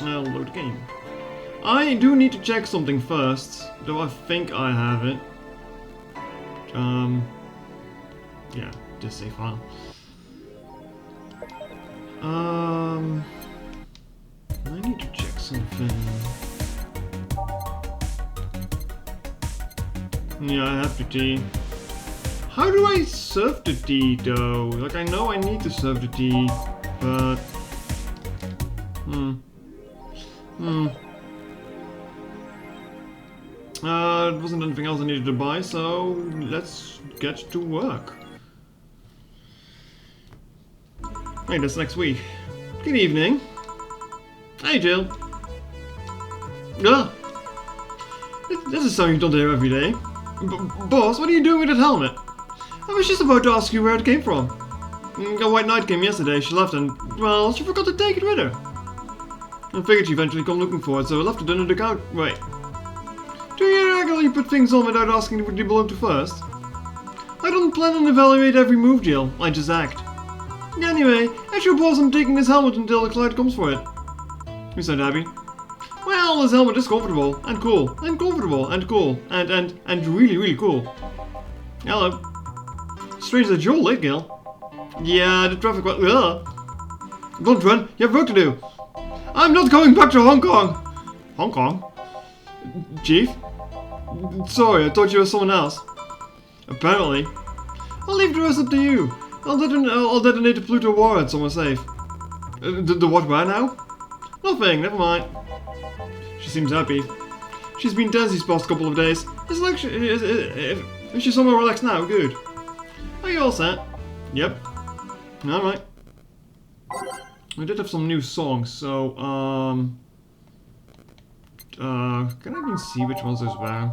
I'll load the game. I do need to check something first, though I think I have it. Yeah, just save file. I need to check something. Yeah, I have the tea. How do I serve the tea though? Like, I know I need to serve the tea, but... There wasn't anything else I needed to buy, so let's get to work. Hey, that's next week. Good evening. Hey, Jill. Ugh. This is something you don't hear every day. Boss, what are you doing with that helmet? I was just about to ask you where it came from. A white knight came yesterday, she left and, well, she forgot to take it with her. I figured she'd eventually come looking for it, so I left it under the couch. Wait. Do you regularly put things on without asking what you belong to first? I don't plan on evaluate every move, Jill. I just act. Anyway, as your boss, I'm taking this helmet until the client comes for it. You sound happy? Well, this helmet is comfortable, and cool, and comfortable, and cool, and really, really cool. Hello. Strange that you're late, Gil. Yeah, the traffic was... Don't run, you have work to do. I'm not going back to Hong Kong. Hong Kong? Chief? Sorry, I thought you were someone else. Apparently. I'll leave the rest up to you. I'll detonate the Pluto warhead somewhere safe. The what, where now? Nothing, never mind. She seems happy. She's been tense these past couple of days. It's like is she somewhere relaxed now? Good. Are you all set? Yep. Alright. We did have some new songs, so, can I even see which ones those were?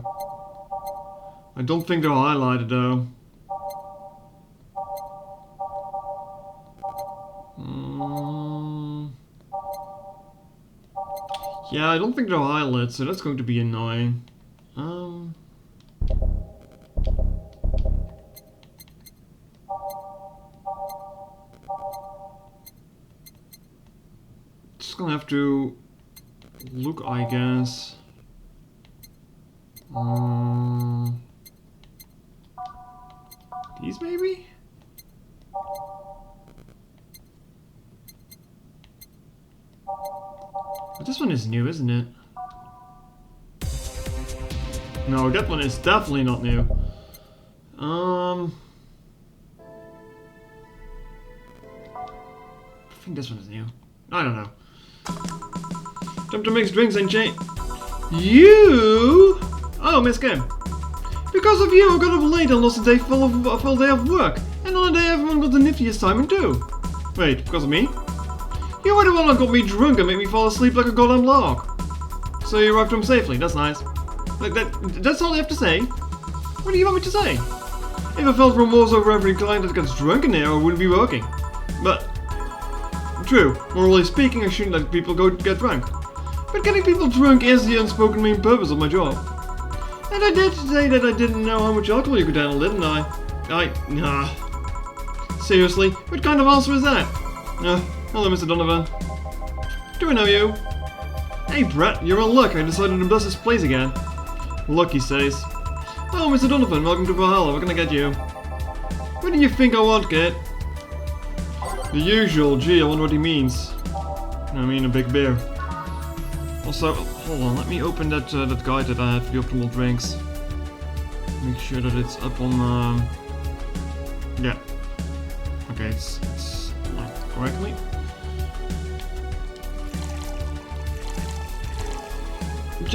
I don't think they're highlighted, though. Yeah, I don't think they're highlighted, so that's going to be annoying. Just gonna have to look, I guess. These maybe? But this one is new, isn't it? No, that one is definitely not new. I think this one is new. I don't know. Time to mix drinks and change. You? Oh, Miss Kim. Because of you, I got up late and lost a day full day of work. And on a day everyone got the nifty assignment too. Wait, because of me? You were the one that got me drunk and made me fall asleep like a goddamn log. So you arrived home safely, that's nice. Like that's all I have to say? What do you want me to say? If I felt remorse over every client that gets drunk in here, I wouldn't be working. But, true, morally speaking, I shouldn't let people go get drunk. But getting people drunk is the unspoken main purpose of my job. And I did say that I didn't know how much alcohol you could handle, didn't I? Seriously, what kind of answer is that? Hello, Mr. Donovan. Do I know you? Hey, Brett, you're in luck. I decided to bless this place again. Luck, he says. Oh, Mr. Donovan, welcome to Valhalla. What can I get you? What do you think I want, kid? The usual. Gee, I wonder what he means. I mean, a big beer. Also, hold on. Let me open that guide that I had for the optimal drinks. Make sure that it's up on. Yeah. Okay, it's like correctly.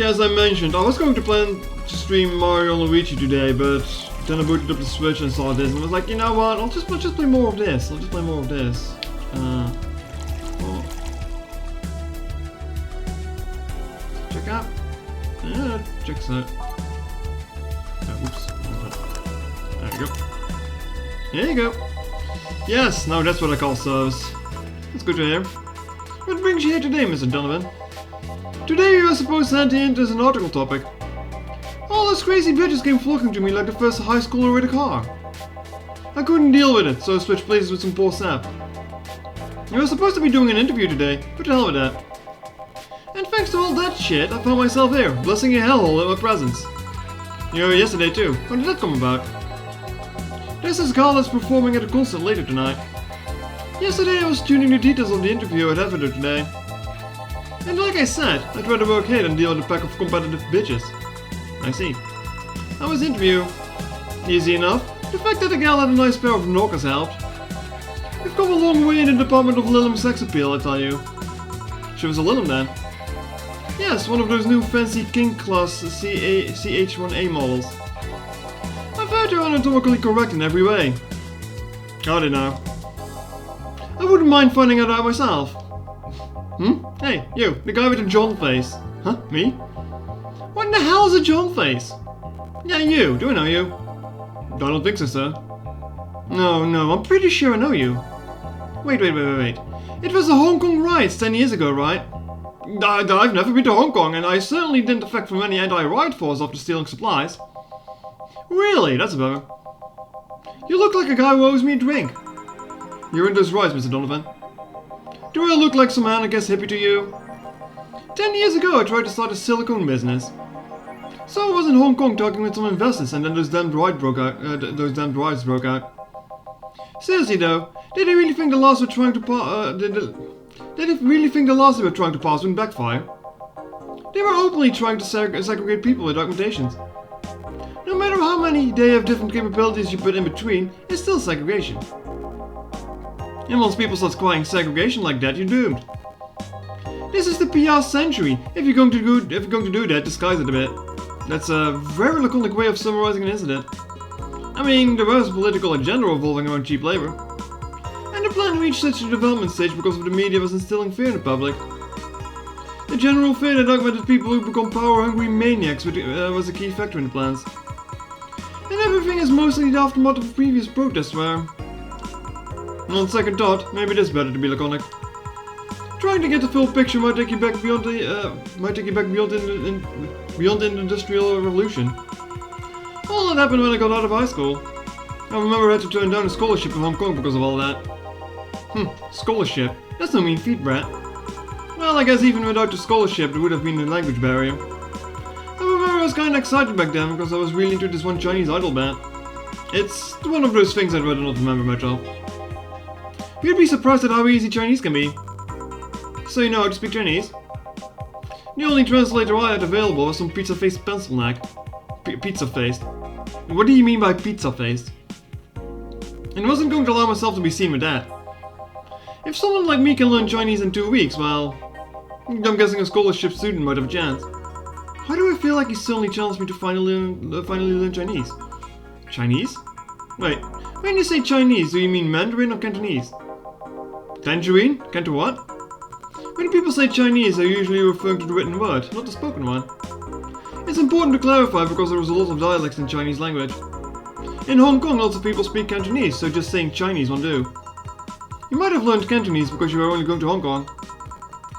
As I mentioned, I was going to plan to stream Mario and Luigi today, but then I booted up the Switch and saw this and was like, you know what? I'll just play more of this. Oh. Check out. Yeah, check this out. Oops. There you go. There you go. Yes, now that's what I call service. That's good to hear. What brings you here today, Mr. Donovan? Today you were supposed to send in as an article topic. All those crazy bitches came flocking to me like the first high schooler with a car. I couldn't deal with it, so I switched places with some poor sap. You were supposed to be doing an interview today, but to hell with that. thanks to all that shit, I found myself here, blessing a hellhole with my presence. You were yesterday too. How did that come about? There's this girl that's performing at a concert later tonight. Yesterday I was tuning the details of the interview I'd have with her today. And like I said, I'd rather work here than deal with a pack of competitive bitches. I see. How was the interview? Easy enough. The fact that the gal had a nice pair of knockers helped. We've come a long way in the department of Lilum sex appeal, I tell you. She was a Lilum then. Yes, one of those new fancy King Class CH1A models. I've heard you're anatomically correct in every way. Howdy now. I wouldn't mind finding out myself. Hey, you, the guy with the John face. Huh, me? What in the hell is a John face? Yeah, you, do I know you? I don't think so, sir. No, I'm pretty sure I know you. Wait. It was the Hong Kong riots 10 years ago, right? I've never been to Hong Kong, and I certainly didn't defect from any anti-riot force after stealing supplies. Really? That's a bummer. You look like a guy who owes me a drink. You're in those riots, Mr. Donovan. Do I look like some anarchist hippie to you? 10 years ago I tried to start a silicone business. So I was in Hong Kong talking with some investors, and then those damned riots broke out. Seriously though, did they really think the laws were trying to pass wouldn't backfire? They were openly trying to segregate people with augmentations. No matter how many they have different capabilities you put in between, it's still segregation. And once people start crying segregation like that, you're doomed. This is the PR century. If you're going to do that, disguise it a bit. That's a very laconic way of summarizing an incident. I mean, there was a political agenda revolving around cheap labor. And the plan reached such a development stage because of the media was instilling fear in the public. The general fear that augmented people would become power-hungry maniacs was a key factor in the plans. And everything is mostly the aftermath of previous protests where... On second thought, maybe it is better to be laconic. Trying to get the full picture might take you back beyond the Industrial Revolution. All that happened when I got out of high school. I remember I had to turn down a scholarship in Hong Kong because of all that. Scholarship? That's no mean feat, Brett. Well, I guess even without the scholarship, there would have been a language barrier. I remember I was kinda excited back then because I was really into this one Chinese idol band. It's one of those things I'd rather not remember much of. You'd be surprised at how easy Chinese can be. So you know how to speak Chinese? The only translator I had available was some pizza-faced pencil neck. Pizza-faced? What do you mean by pizza-faced? And I wasn't going to allow myself to be seen with that. If someone like me can learn Chinese in 2 weeks, well... I'm guessing a scholarship student might have a chance. Why do I feel like he suddenly challenged me to finally learn Chinese? Chinese? Wait, when you say Chinese, do you mean Mandarin or Cantonese? Tangerine? Canto what? When people say Chinese, they're usually referring to the written word, not the spoken one. It's important to clarify because there is a lot of dialects in Chinese language. In Hong Kong, lots of people speak Cantonese, so just saying Chinese won't do. You might have learned Cantonese because you were only going to Hong Kong.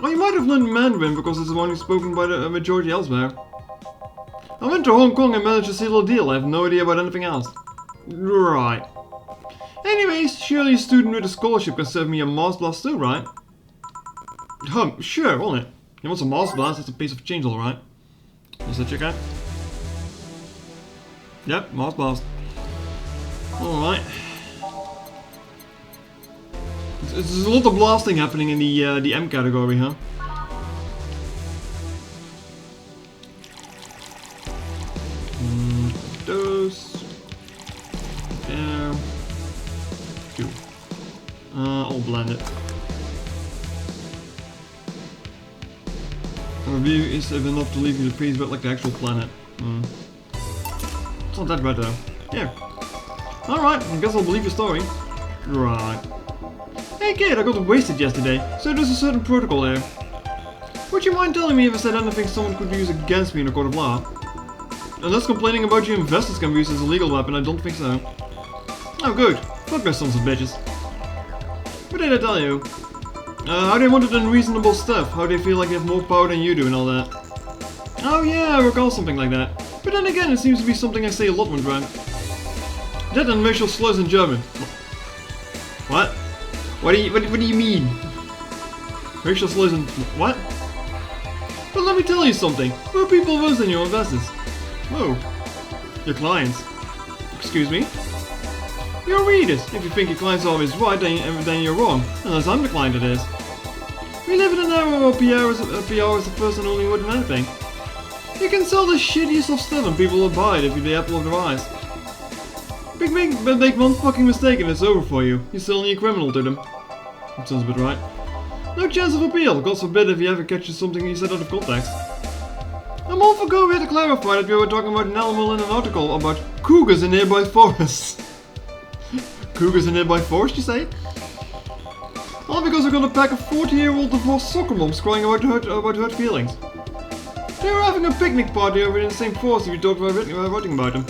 Or you might have learned Mandarin because it's the one spoken by the majority elsewhere. I went to Hong Kong and managed to seal a deal, I have no idea about anything else. Right. Anyways, surely a student with a scholarship can serve me a Mars Blast too, right? Sure, won't it? You want some Mars Blast? That's a piece of change, alright. What's that check out? Yep, Mars Blast. Alright. There's a lot of blasting happening in the M category, huh? Those. There. Two. All blended. The review is enough to leave you the face bit like the actual planet. It's not that bad though. Yeah. Alright, I guess I'll believe your story. Right. Hey kid, I got wasted yesterday, so there's a certain protocol here. Would you mind telling me if I said anything someone could use against me in a court of law? Unless complaining about your investors can be used as a legal weapon, I don't think so. Oh good, fuck those sons of bitches. What did I tell you? How they wanted unreasonable stuff, how they feel like they have more power than you do and all that. Oh yeah, I recall something like that. But then again, it seems to be something I say a lot when drunk. That and racial slurs in German. What? What do you mean? Racial slurs in... what? But let me tell you something. We're people worse than your investors. Whoa. Your clients. Excuse me? You're readers. If you think your client's always right, then you're wrong. Unless I'm the client, it is. We live in an era where PR is the first and only word in anything. You can sell the shittiest of stuff and people will buy it if you're the apple of their eyes. But make one fucking mistake and it's over for you. You're still a criminal to them. That sounds a bit right. No chance of appeal, God forbid if you ever catch something you said out of context. I'm all for going here to clarify that we were talking about an animal in an article about cougars in nearby forests. Cougars in nearby forest, you say? All because we're gonna pack a 40-year-old divorced soccer mom crying about hurt feelings. They were having a picnic party over in the same forest if you talked about writing about them.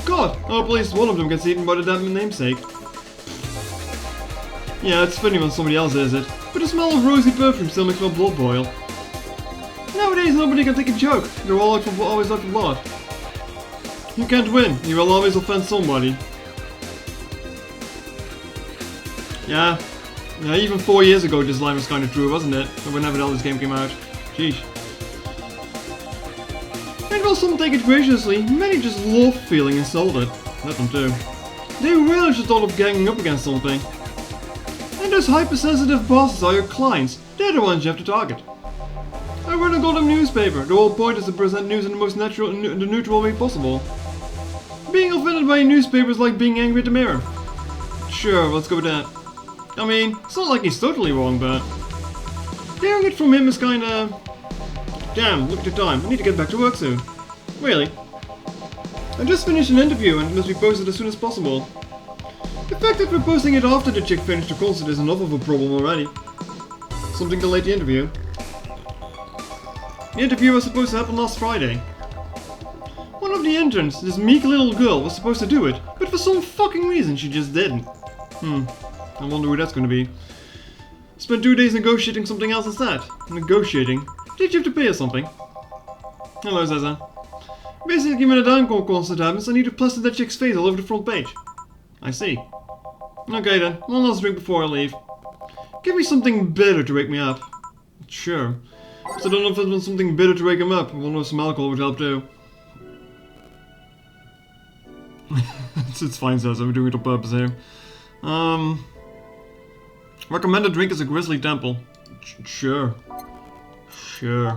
God, I hope at least one of them gets eaten by the damn namesake. Yeah, it's funny when somebody else is it, but the smell of rosy perfume still makes my blood boil. Nowadays nobody can take a joke, they're always out for blood. You can't win, you will always offend somebody. Yeah, even 4 years ago this line was kinda true, wasn't it? Whenever the hell this game came out. Sheesh. And while some take it graciously, many just love feeling insulted. Let them too. They relish the thought of ganging up against something. And those hypersensitive bosses are your clients. They're the ones you have to target. I run a goddamn newspaper. The whole point is to present news in the most natural and the neutral way possible. Being offended by a newspaper is like being angry at the mirror. Sure, let's go with that. I mean, it's not like he's totally wrong, but hearing it from him is kinda... Damn, look at the time. I need to get back to work soon. Really? I just finished an interview and it must be posted as soon as possible. The fact that we're posting it after the chick finished the concert is enough of a problem already. Something delayed the interview. The interview was supposed to happen last Friday. One of the interns, this meek little girl, was supposed to do it, but for some fucking reason she just didn't. I wonder who that's gonna be. Spent 2 days negotiating something else instead. Negotiating? Did you have to pay or something? Hello, Zaza. Basically, when a downcore concert happens, I need to plaster that chick's face all over the front page. I see. Okay then, one last drink before I leave. Give me something bitter to wake me up. Sure. So I don't know if there's something bitter to wake him up. I wonder if some alcohol would help too. It's fine, Zaza, we're doing it on purpose here. Recommended drink is a Grizzly Temple. Sure. Sure.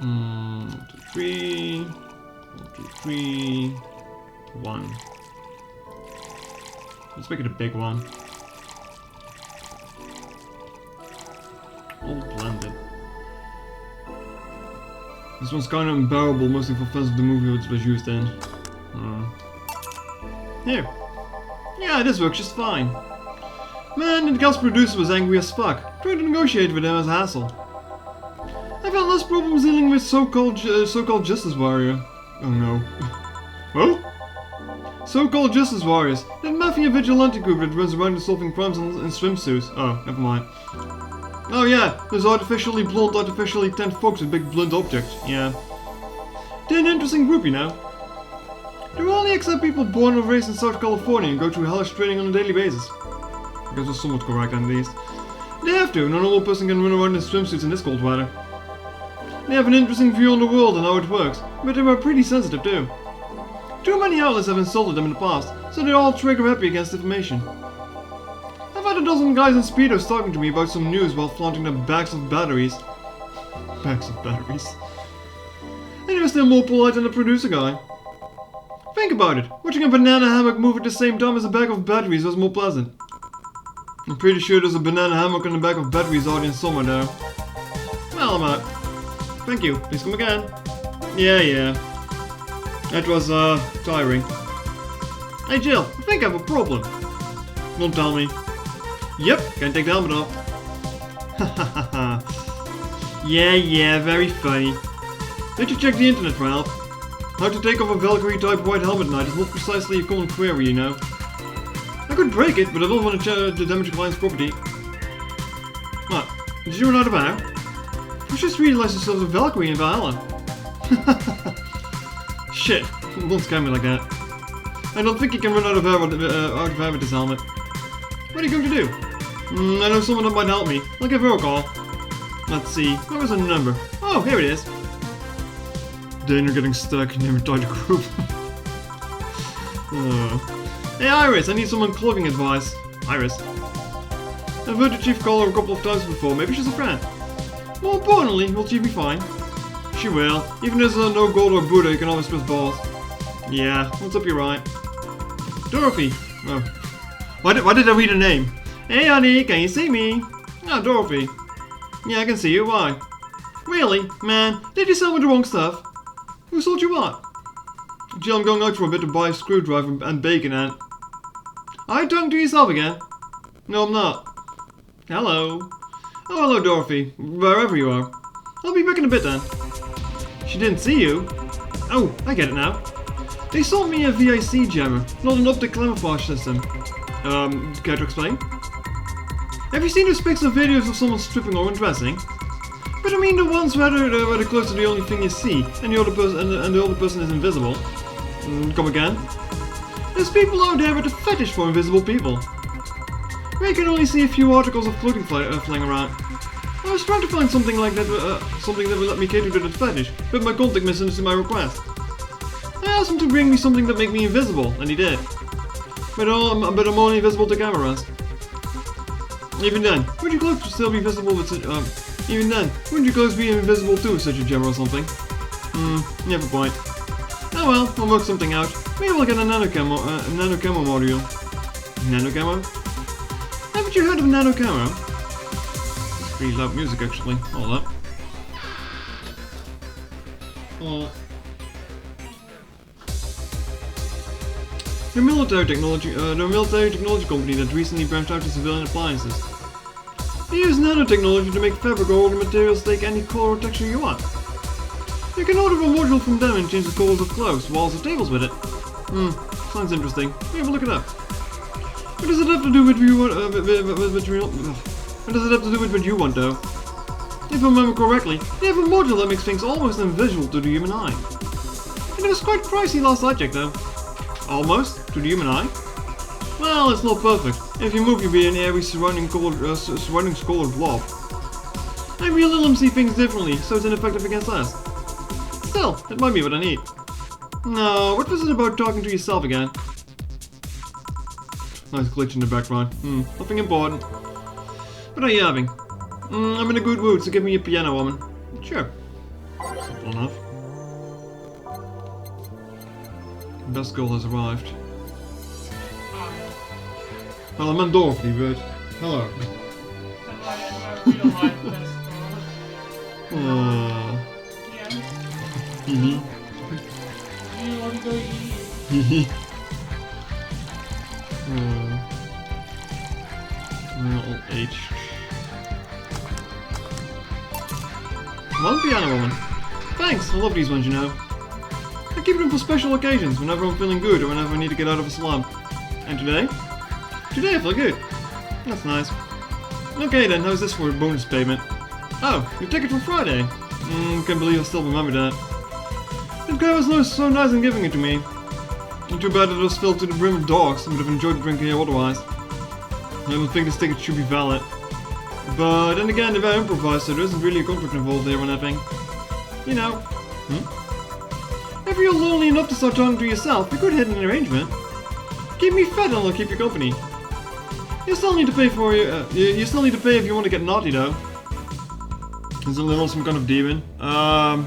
1, 2, 3. 1, 2, 3. 1. Let's make it a big one. All blended. This one's kind of unbearable, mostly for fans of the movie it was used in. Here. Yeah, this works just fine. Man, the guy's producer was angry as fuck. Trying to negotiate with him as a hassle. I've had less problems dealing with so-called justice warrior. Oh no. Oh? So-called justice warriors. That mafia vigilante group that runs around solving crimes in swimsuits. Oh, never mind. Oh yeah, those artificially blonde, artificially tanned folks with big blunt objects. Yeah. They're an interesting group, you know. They only accept people born or raised in South California and go through hellish training on a daily basis. I guess that's somewhat correct at least. They have to, no normal person can run around in swimsuits in this cold weather. They have an interesting view on the world and how it works, but they are pretty sensitive too. Too many outlets have insulted them in the past, so they're all trigger happy against defamation. I've had a dozen guys in Speedos talking to me about some news while flaunting their bags of batteries. Bags of batteries. And they were still more polite than the producer guy. Think about it, watching a banana hammock move at the same time as a bag of batteries was more pleasant. I'm pretty sure there's a banana hammock and a bag of batteries audience somewhere there. Well, I'm out. Thank you, please come again. Yeah. That was, tiring. Hey Jill, I think I have a problem. Don't tell me. Yep, can't take the helmet off. Yeah, very funny. Did you check the internet for help? How to take off a Valkyrie type white helmet knight is not precisely a common query, you know. I could break it, but I don't want to damage a client's property. What? Did you run out of air? You just realized yourself a Valkyrie in Valhalla. Shit, don't scare me like that. I don't think you can run out of air with this helmet. What are you going to do? I know someone that might help me. I'll give her a call. Let's see. Where was her number? Oh, here it is. Danger getting stuck. Never tried to group. Hey Iris, I need some clothing advice. Iris. I've heard the chief call her a couple of times before. Maybe she's a friend. More importantly, will she be fine? She will. Even if there's no gold or Buddha, you can always trust balls. Yeah, what's up, you're right. Dorothy. Oh. Why did I read her name? Hey honey, can you see me? Ah, Dorothy. Yeah, I can see you. Why? Really? Man, did you sell me the wrong stuff? Who sold you what? Jill, I'm going out for a bit to buy a screwdriver and bacon and... Are you talking to yourself again? No, I'm not. Hello. Oh, hello, Dorothy. Wherever you are. I'll be back in a bit then. She didn't see you? Oh, I get it now. They sold me a VAC jammer, not an optic camouflage system. Care to explain? Have you seen those pics of videos of someone stripping or undressing? But I mean the ones where they're close to the only thing you see, and the other person is invisible. Come again? There's people out there with a fetish for invisible people. We can only see a few articles of clothing flying around. I was trying to find something like that, something that would let me cater to that fetish, but my contact misunderstood my request. I asked him to bring me something that made me invisible, and he did. But I'm only invisible to cameras. Even then, would your clothes still be visible with such, even then, wouldn't your clothes be invisible too with such a jammer or something? Never mind. Oh well, we'll work something out. Maybe we'll get a nanocamo module. Nanocamo? Haven't you heard of nanocamo? It's pretty loud music actually. Hold up. Oh. They're a military technology company that recently branched out to civilian appliances. They use nanotechnology to make fabric or other materials take any color or texture you want. You can order a module from them and change the colors of clothes, walls, or tables with it. Sounds interesting. Maybe look it up. What does it have to do with what does it have to do with what you want, though? If I remember correctly, they have a module that makes things almost invisible to the human eye. And it was quite pricey last I checked, though. Almost to the human eye. Well, it's not perfect. If you move, you'll be an airy surrounding colored blob. Maybe a little see things differently, so it's ineffective against us. Still, it might be what I need. No, what was it about talking to yourself again? Nice glitch in the background. Nothing important. What are you having? I'm in a good mood, so give me a piano, woman. Sure. Simple enough. Best girl has arrived. Well, I meant Dorothy, but... Hello. Old age. One piano woman. Thanks, I love these ones, you know. I keep them for special occasions, whenever I'm feeling good or whenever I need to get out of a slump. And today? Today I feel good. That's nice. Okay then, how's this for a bonus payment? Oh, your ticket from Friday. Can't believe I still remember that. That guy was so nice in giving it to me. And too bad it was filled to the brim with dogs. I would have enjoyed the drink here otherwise. I don't think this ticket should be valid. But then again, if I improvise, so there isn't really a contract involved there or anything. You know. If you're lonely enough to start talking to yourself, you could hit an arrangement. Keep me fed and I'll keep you company. You still need to pay for you still need to pay if you want to get naughty though. Is a little some kind of demon? Like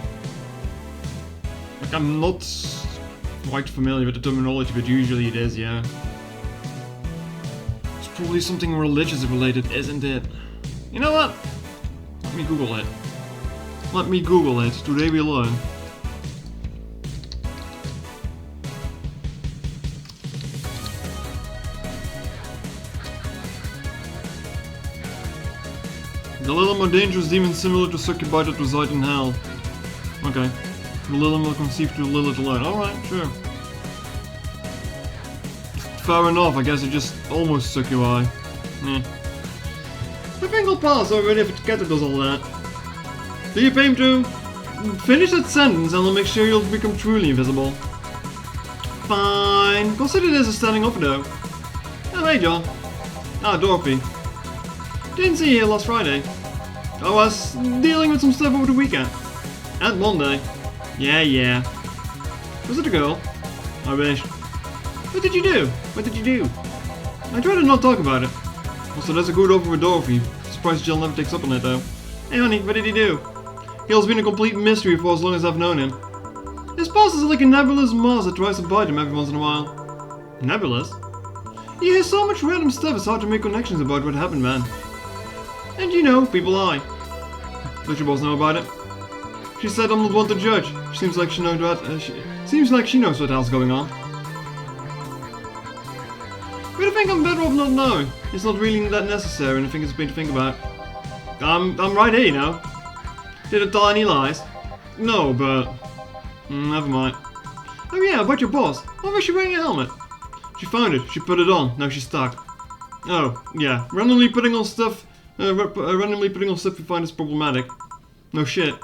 I'm not quite familiar with the terminology, but usually it is, yeah. It's probably something religious related, isn't it? You know what? Let me Google it. Let me Google it. Today we learn. The little more dangerous demons similar to succubi that reside in hell. Okay. The Lilith will conceive through Lilith alone. Alright, sure. Fair enough, I guess it just almost succubi. I think I'll pass already if the cat does all that. Do you pay him to finish that sentence and I'll make sure you'll become truly invisible. Fine. Consider this a standing offer though. Oh hey John. Ah, Dorothy. Didn't see you here last Friday. I was dealing with some stuff over the weekend. And Monday. Yeah. Was it a girl? I wish. What did you do? I'd rather not talk about it. Also, that's a good offer with Dorothy. Surprised Jill never takes up on it though. Hey honey, what did he do? Gil's been a complete mystery for as long as I've known him. His boss is like a nebulous mouse that tries to bite him every once in a while. Nebulous? You hear so much random stuff, it's hard to make connections about what happened, man. And you know, people lie. Does your boss know about it? She said I'm not one to judge. Seems like she knows what else going on. But I think I'm better off not knowing. It's not really that necessary, and I think it's a bit to think about. I'm right here, you know. Did I tell any lies? No, but never mind. Oh yeah, about your boss. Why was she wearing a helmet? She found it. She put it on. Now she's stuck. Oh yeah, randomly putting on stuff you find is problematic. No shit.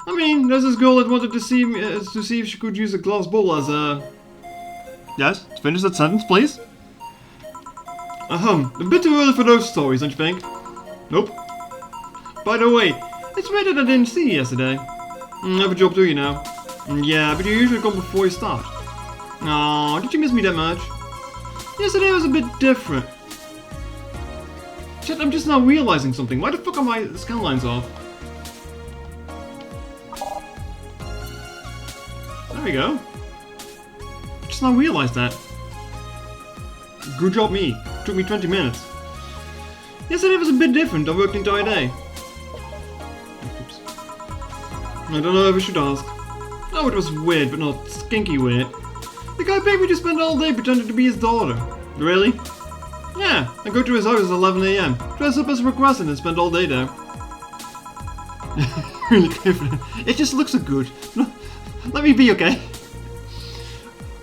I mean, there's this girl that wanted to see if she could use a glass bowl as a... Yes? Finish that sentence, please. A bit too early for those stories, don't you think? Nope. By the way, it's weird that I didn't see you yesterday. I have a job too, you know. Yeah, but you usually come before you start. Aw, did you miss me that much? Yesterday was a bit different. Shit, I'm just now realizing something. Why the fuck are my scan lines off? There we go. Just now realized that. Good job me. Took me 20 minutes. Yesterday was a bit different. I worked the entire day. Oops. I don't know if I should ask. Oh, it was weird, but not skinky weird. The guy paid me to spend all day pretending to be his daughter. Really? Yeah, I go to his house at 11 AM, dress up as requested and spend all day there. Really different. It just looks so good. Let me be, okay?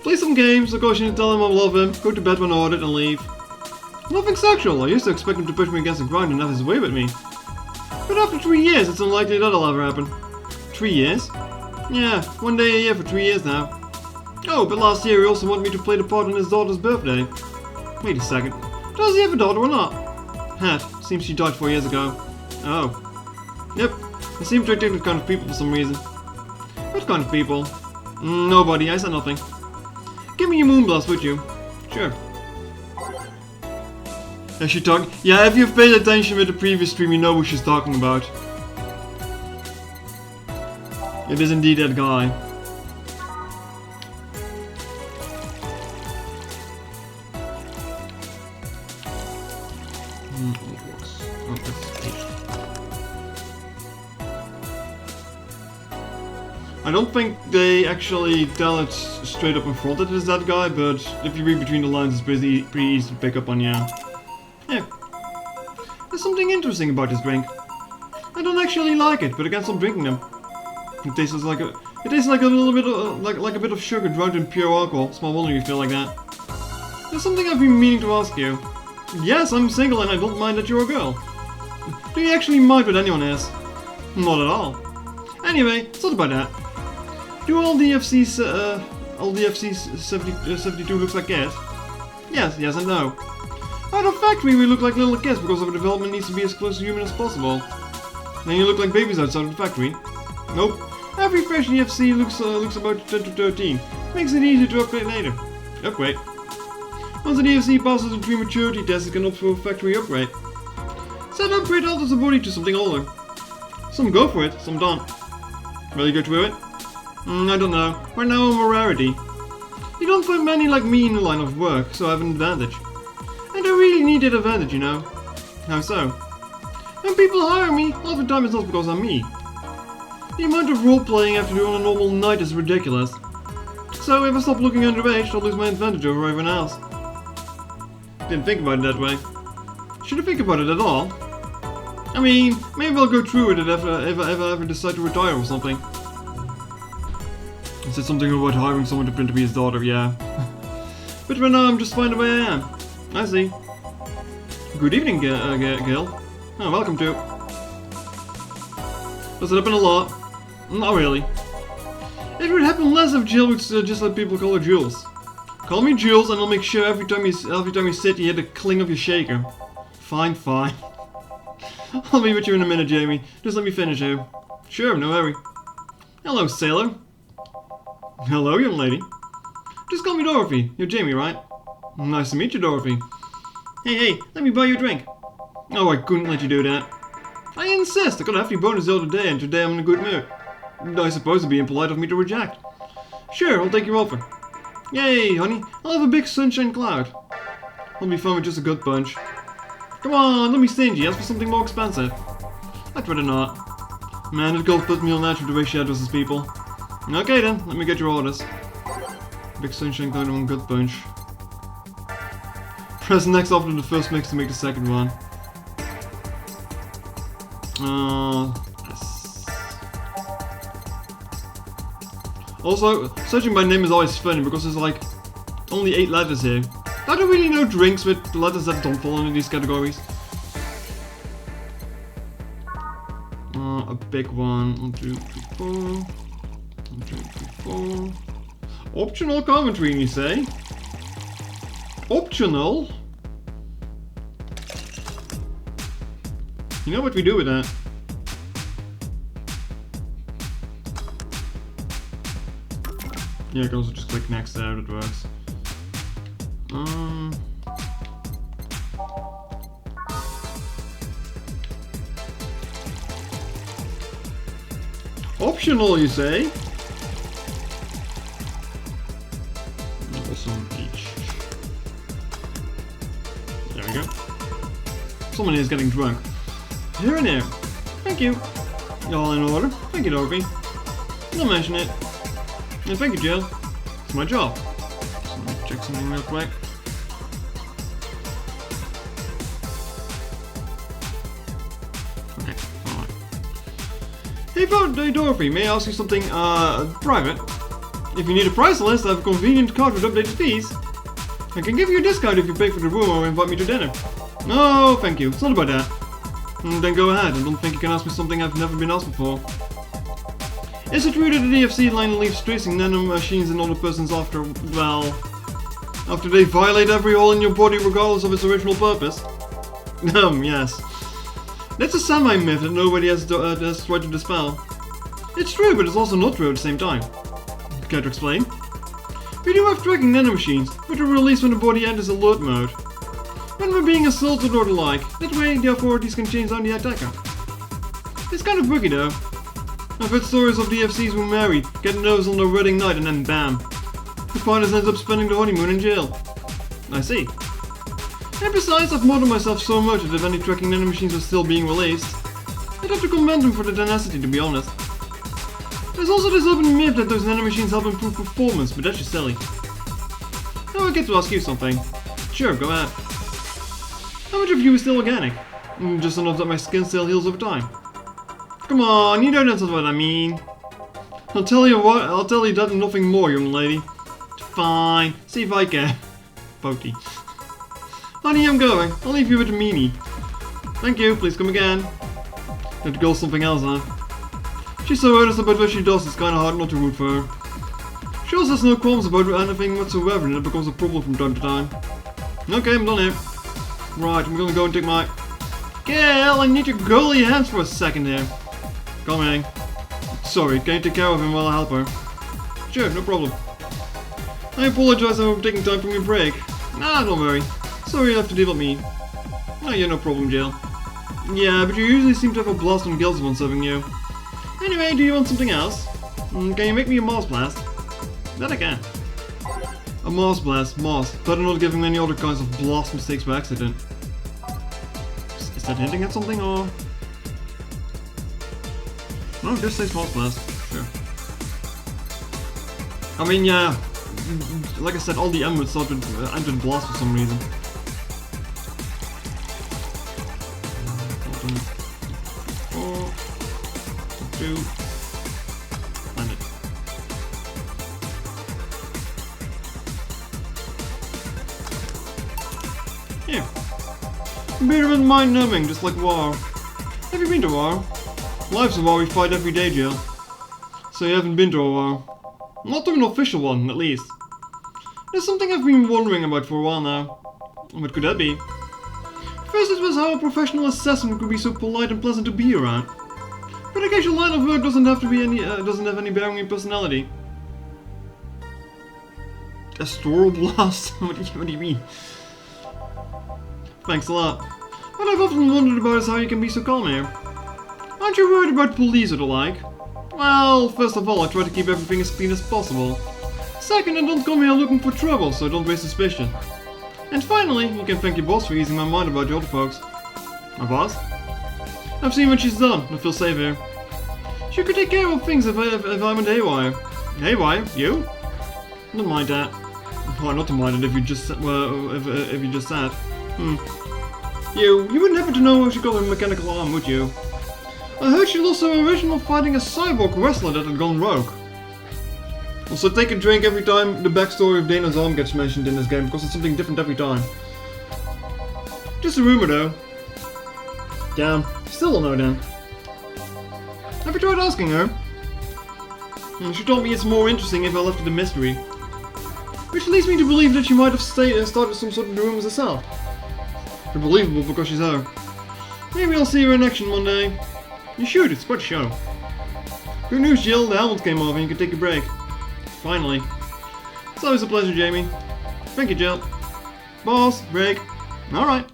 Play some games, occasionally tell him I love him, go to bed when ordered and leave. Nothing sexual. I used to expect him to push me against the ground and have his way with me. But after 3 years, it's unlikely that'll ever happen. 3 years? Yeah, 1 day a year for 3 years now. Oh, but last year he also wanted me to play the part on his daughter's birthday. Wait a second. Does he have a daughter or not? Hat. Seems she died 4 years ago. Oh. Yep. I seem to attract that kind of people for some reason. What kind of people? Nobody. I said nothing. Give me your moonblast, would you? Sure. Is she talking? Yeah, if you've paid attention with the previous stream, you know who she's talking about. It is indeed that guy. I don't think they actually tell it straight up in front that it is that guy, but if you read between the lines, it's pretty easy to pick up on, yeah. Yeah. There's something interesting about this drink. I don't actually like it, but I can't stop drinking them. It tastes like a little bit of, like a bit of sugar drowned in pure alcohol. Small wonder you feel like that. There's something I've been meaning to ask you. Yes, I'm single and I don't mind that you're a girl. Do you actually mind what anyone is? Not at all. Anyway, it's not about that. Do all DFCs 72 looks like kids? Yes and no. At the factory we look like little kids because our development needs to be as close to human as possible. Then you look like babies outside of the factory. Nope. Every fresh DFC looks about 10 to 13. Makes it easier to upgrade later. Upgrade? Once a DFC passes the prematurity test, it can opt for a factory upgrade. Said upgrade alters the body to something older. Some go for it, some don't. Will you go through it? I don't know. Right now I'm a rarity. You don't find many like me in the line of work, so I have an advantage. And I really need that advantage, you know. How so? When people hire me, half the time it's not because I'm me. The amount of role-playing I have to do on a normal night is ridiculous. So if I stop looking underage, I'll lose my advantage over everyone else. Didn't think about it that way. Should I think about it at all? I mean, maybe I'll go through with it if I ever decide to retire or something. I said something about hiring someone to pretend to be his daughter, yeah. But right now I'm just fine the way I am. I see. Good evening, Gil. Oh, welcome to. Does it happen a lot? Not really. It would happen less if Jill would just let people call her Jules. Call me Jules and I'll make sure every time you sit you hit the cling of your shaker. Fine. I'll be with you in a minute, Jamie. Just let me finish here. Sure, no hurry. Hello, sailor. Hello, young lady. Just call me Dorothy. You're Jamie, right? Nice to meet you, Dorothy. Hey, let me buy you a drink. Oh, I couldn't let you do that. I insist. I got a hefty bonus the other day, and today I'm in a good mood. I suppose it'd be impolite of me to reject. Sure, I'll take your offer. Yay, honey. I'll have a big sunshine cloud. I'll be fun with just a good punch. Come on, don't be stingy. Ask for something more expensive. I'd rather not. Man, this girl puts me on edge with the way she addresses people. Okay then, let me get your orders. Big sunshine cloud and one good punch. Press next after the first mix to make the second one. Yes. Also, searching by name is always funny because there's like only 8 letters here. I don't really know drinks with letters that don't fall into these categories. A big one. 1, 2, 3, 4. 1, 2, 3, 4. Optional commentary, you say? Optional? You know what we do with that? Yeah, I can also just click next there, it works. Optional, you say? Also each. There we go. Someone is getting drunk. Here and there. Thank you. All in order. Thank you, Dorothy. Don't mention it. And thank you, Jill. It's my job. So let me check something real quick. Okay, alright. Hey, Dorothy, may I ask you something, private? If you need a price list, I have a convenient card with updated fees. I can give you a discount if you pay for the room or invite me to dinner. No, thank you. It's not about that. Then go ahead. I don't think you can ask me something I've never been asked before. Is it true that the DFC line leaves tracing nanomachines in other persons after, well, after they violate every hole in your body regardless of its original purpose? Yes. That's a semi-myth that nobody has tried to dispel. It's true, but it's also not true at the same time. Care to explain? We do have tracking nanomachines, which are released when the body enters alert mode. When we're being assaulted or the like, that way the authorities can change on the attacker. It's kind of booky though. I've heard stories of DFCs who married, get nerves on their wedding night and then bam. The partners ends up spending the honeymoon in jail. I see. And besides, I've modeled myself so much that if any tracking nanomachines are still being released, I'd have to commend them for the tenacity, to be honest. There's also this urban myth that those nanomachines help improve performance, but that's just silly. Now I get to ask you something. Sure, go ahead. How much of you is still organic? Just enough that my skin still heals over time. Come on, you know that's not what I mean. I'll tell you that and nothing more, young lady. Fine, see if I can. Pokey. Honey, I'm going. I'll leave you with a meanie. Thank you, please come again. That girl's something else, huh? She's so earnest about what she does, it's kinda hard not to root for her. She also has no qualms about anything whatsoever, and it becomes a problem from time to time. Okay, I'm done here. Right, I'm gonna go and take my... Gail, I need your girly hands for a second here. Coming. Sorry, can you take care of him while I help her? Sure, no problem. I apologize for taking time from your break. Nah, don't worry. Sorry you have to deal with me. Oh yeah, no problem, Jill. Yeah, but you usually seem to have a blast on girls when serving you. Anyway, do you want something else? Can you make me a Mars Blast? That I can. A Mars Blast, Mars. Better not give him any other kinds of blast mistakes by accident. Is that hinting at something, or...? No, just says Mars Blast. Sure. I mean, yeah. Like I said, all the M would start with entered blast for some reason. Land it. Here. Beer isn't mind numbing, just like war. Have you been to war? Life's a war we fight every day, Jill. So you haven't been to a war. Not to an official one, at least. There's something I've been wondering about for a while now. What could that be? First it was how a professional assassin could be so polite and pleasant to be around. But I guess your line of work doesn't have any bearing on your personality. Astral blast? What do you mean? Thanks a lot. What I've often wondered about is how you can be so calm here. Aren't you worried about police or the like? Well, first of all, I try to keep everything as clean as possible. Second, I don't come here looking for trouble, so don't raise suspicion. And finally, you can thank your boss for easing my mind about the other folks. My boss? I've seen what she's done. I feel safe here. She could take care of things if I went haywire. Haywire? You? Don't mind that. Why not to mind it if you just if you just said. You wouldn't happen to know how she got her mechanical arm, would you? I heard she lost her original fighting a cyborg wrestler that had gone rogue. Also, take a drink every time the backstory of Dana's arm gets mentioned in this game, because it's something different every time. Just a rumor, though. Damn, still don't know then. Have you tried asking her? She told me it's more interesting if I left it a mystery. Which leads me to believe that she might have started some sort of rumors herself. Unbelievable because she's her. Maybe I'll see her in action one day. You should, it's quite a show. Good news, Jill, the helmet came off and you can take a break. Finally. It's always a pleasure, Jamie. Thank you, Jill. Boss, break. Alright.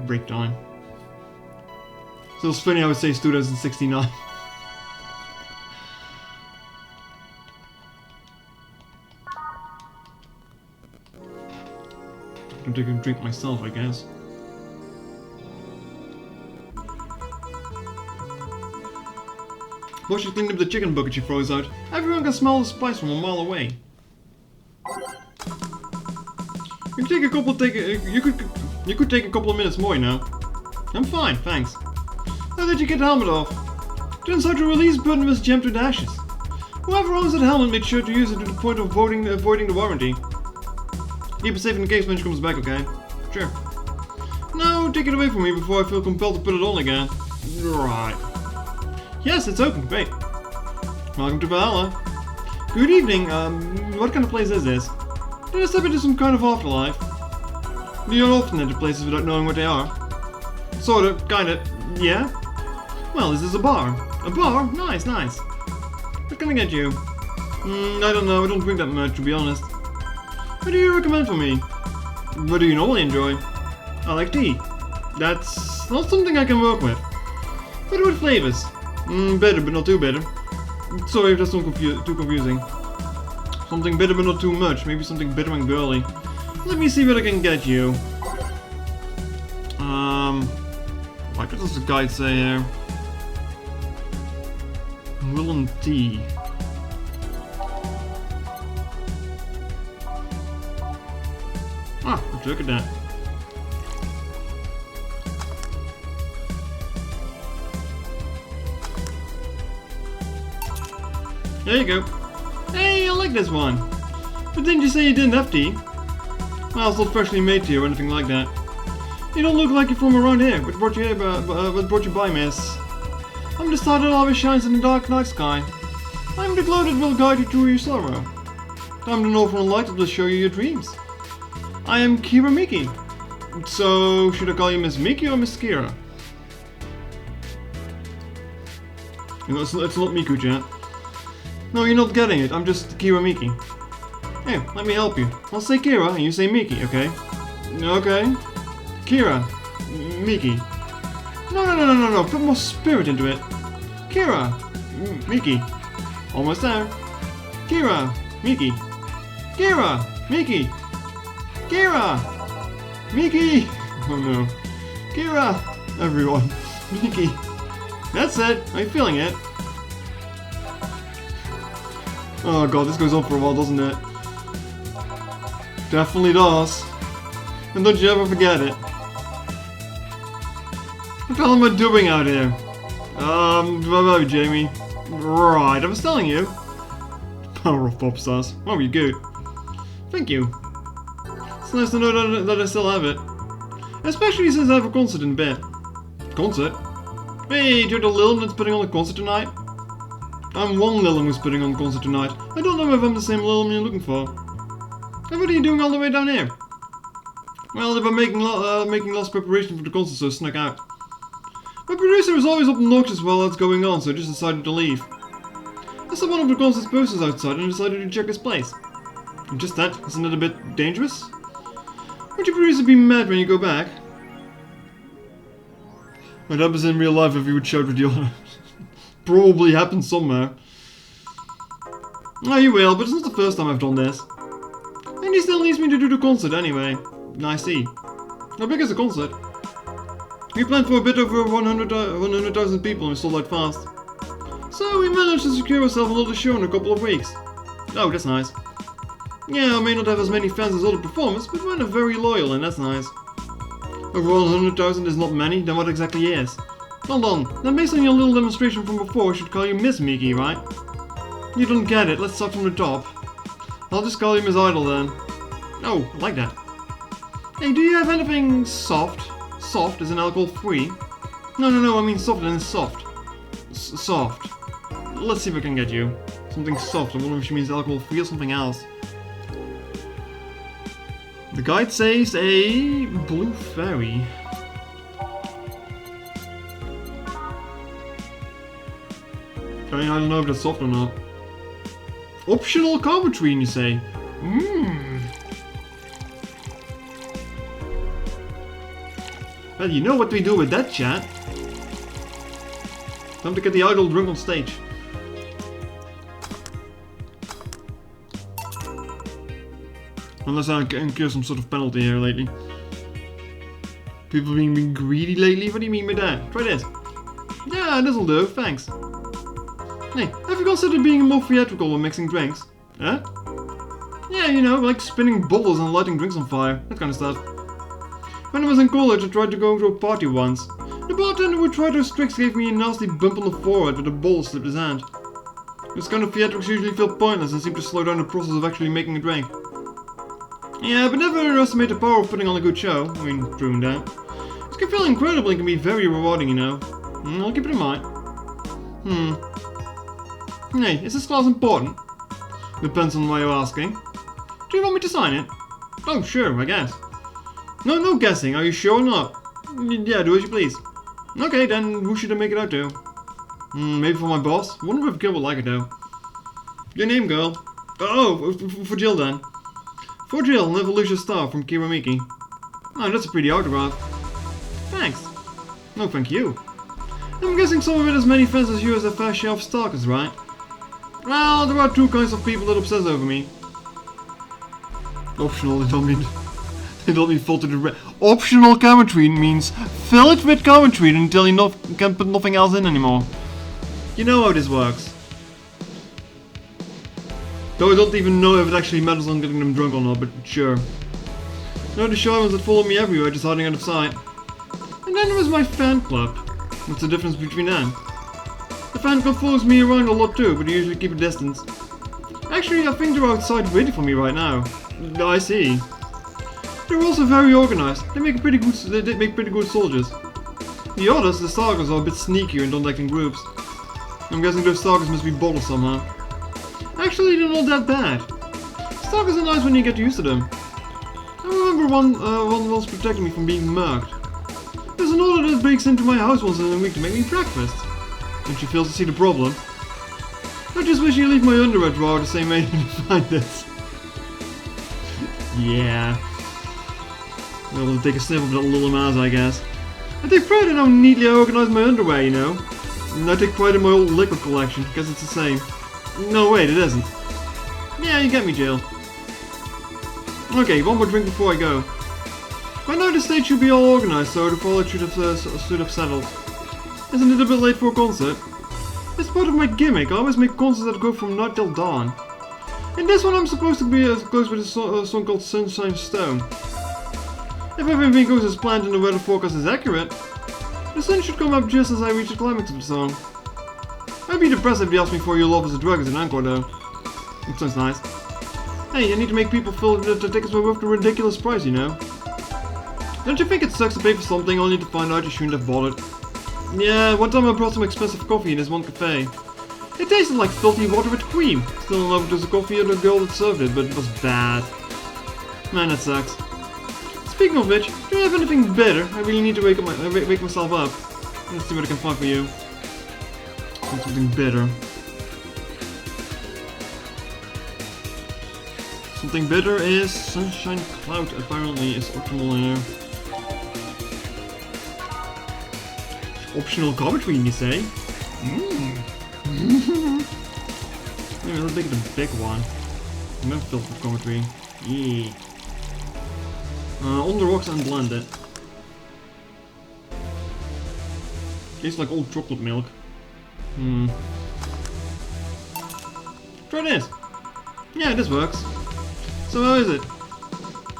Break time. So it's funny I would say it's 2069. I'm taking a drink myself, I guess. Boss should clean up the chicken bucket she throws out. Everyone can smell the spice from a mile away. You could take a couple of minutes more, you know. I'm fine, thanks. How did you get the helmet off? Turns out the release button was jammed to ashes. Whoever owns that helmet made sure to use it to the point of avoiding the warranty. Keep it safe in case when she comes back, okay? Sure. No, take it away from me before I feel compelled to put it on again. Right. Yes, it's open. Great. Welcome to Valhalla. Good evening. What kind of place is this? Did I step into some kind of afterlife? Do you often enter places without knowing what they are? Sorta, kinda, yeah? Well, this is a bar. A bar? Nice, nice. What can I get you? I don't know. I don't drink that much, to be honest. What do you recommend for me? What do you normally enjoy? I like tea. That's not something I can work with. What about flavors? Better, but not too better. Sorry if that's too confusing. Something bitter but not too much. Maybe something bitter and girly. Let me see what I can get you. What does the guide say here? Woolen tea. Ah, look at that. There you go. Hey, I like this one. But didn't you say you didn't have tea? Well, it's not freshly made tea or anything like that. You don't look like you're from around here. What brought you by, miss? I'm the star that always shines in the dark night sky. I'm the glow that will guide you through your sorrow. I'm the northern light that will show you your dreams. I am Kira Miki. So, should I call you Miss Miki or Miss Kira? You know, it's not Miku, chat. No, you're not getting it. I'm just Kira Miki. Here, let me help you. I'll say Kira and you say Miki, okay? Okay. Kira. Miki. No. Put more spirit into it. Kira. Miki. Almost there. Kira. Miki. Kira. Miki. Kira. Miki. Oh no. Kira. Everyone. Miki. That's it. Are you feeling it? Oh god, this goes on for a while, doesn't it? Definitely does. And don't you ever forget it. What the hell am I doing out here? Bye-bye, Jamie. Right, I was telling you. Power of pop stars. Oh, you're good. Thank you. It's nice to know that I still have it. Especially since I have a concert in bed. Concert? Hey, you're the Lil that's putting on a concert tonight? I'm one Lil who's putting on a concert tonight. I don't know if I'm the same Lil you're looking for. And what are you doing all the way down here? Well, they've been making lots of preparation for the concert, so I snuck out. My producer is always obnoxious while that's going on, so I just decided to leave. I saw one of the concert's posters outside and decided to check his place. And just that, isn't it a bit dangerous? Would your producer be mad when you go back? What happens in real life if you would shout with the other? Probably happens somewhere. Oh, you will, but it's not the first time I've done this. And he still needs me to do the concert anyway. I see. How big is the concert? We planned for a bit over 100,000 people and we sold out fast. So we managed to secure ourselves another show in a couple of weeks. Oh, that's nice. Yeah, I may not have as many fans as other performers, but mine are very loyal and that's nice. Over 100,000 is not many, then what exactly is? Hold on, then based on your little demonstration from before, I should call you Miss Mickey, right? You don't get it, let's start from the top. I'll just call you Miss Idol then. Oh, I like that. Hey, do you have anything soft? Soft as in alcohol-free? No, I mean soft and soft. Soft. Let's see if I can get you. Something soft, I wonder if she means alcohol-free or something else. The guide says a blue fairy. I don't know if that's soft or not. Optional commentary, you say? Well, you know what we do with that, chat. Time to get the idol drunk on stage. Unless I incur some sort of penalty here lately. People being greedy lately? What do you mean by that? Try this. Yeah, this'll do, thanks. Hey, have you considered being more theatrical when mixing drinks? Huh? Yeah, you know, like spinning bubbles and lighting drinks on fire. That kind of stuff. When I was in college, I tried to go to a party once. The bartender who tried those tricks gave me a nasty bump on the forehead with a bowl slipped his hand. This kind of theatrics usually feel pointless and seem to slow down the process of actually making a drink. Yeah, but never underestimate the power of putting on a good show. I mean, proving that. It can feel incredible and can be very rewarding, you know. I'll keep it in mind. Hey, is this class important? Depends on why you're asking. Do you want me to sign it? Oh, sure, I guess. No guessing, are you sure or not? Yeah, do as you please. Okay, then who should I make it out to? Maybe for my boss? Wonder if Gil would like it though. Your name, girl? Oh, for Jill then. For Jill, an evolution star from Kiramiki. Oh, that's a pretty autograph. Thanks. No, thank you. I'm guessing some of it as many fans as you as a fair share of stalkers, right? Well, there are two kinds of people that obsess over me. Optional, they don't mean full to the optional commentary means fill it with commentary until you can put nothing else in anymore. You know how this works. Though I don't even know if it actually matters on getting them drunk or not, but sure. Now the shamans that follow me everywhere just hiding out of sight. And then there was my fan club. What's the difference between them? The fan club follows me around a lot too, but they usually keep a distance. Actually, I think they're outside waiting for me right now. I see. They're also very organized. They make pretty good soldiers. The others, the stalkers, are a bit sneakier and don't act in groups. I'm guessing those stalkers must be bottled somehow. Actually, they're not that bad. Stalkers are nice when you get used to them. I remember one once protecting me from being murked. There's another that breaks into my house once in a week to make me breakfast. And she fails to see the problem. I just wish you leave my underwear drawer the same way you find this. Yeah. I'll take a sniff of that little mouse, I guess. I take pride in how neatly I organize my underwear, you know. And I take pride in my old liquid collection, guess it's the same. No, wait, it isn't. Yeah, you get me, Jill. Okay, one more drink before I go. By now the stage should be all organized, so the fallout should have settled. Isn't it a bit late for a concert? It's part of my gimmick, I always make concerts that go from night till dawn. In this one I'm supposed to be close with a song called Sunshine Stone. If everything goes as planned and the weather forecast is accurate, the sun should come up just as I reach the climax of the song. I'd be depressed if they asked me for Your Love as a Drug as an encore though. It sounds nice. Hey, I need to make people feel that the tickets were worth the ridiculous price, you know. Don't you think it sucks to pay for something only to find out you shouldn't have bothered? Yeah, one time I brought some expensive coffee in this one cafe. It tasted like filthy water with cream. Still don't know if it was the coffee or the girl that served it, but it was bad. Man, that sucks. It's Speaking of which, do you have anything better? I really need to wake myself up. Let's see what I can find for you. Find something better. Something better is Sunshine Cloud. Apparently, is optional here. Optional commentary, you say? Maybe let's make it a big one. I'm not filled with commentary. Yeah. On the rocks and blend it. Tastes like old chocolate milk. Try this. Yeah, this works. So how is it?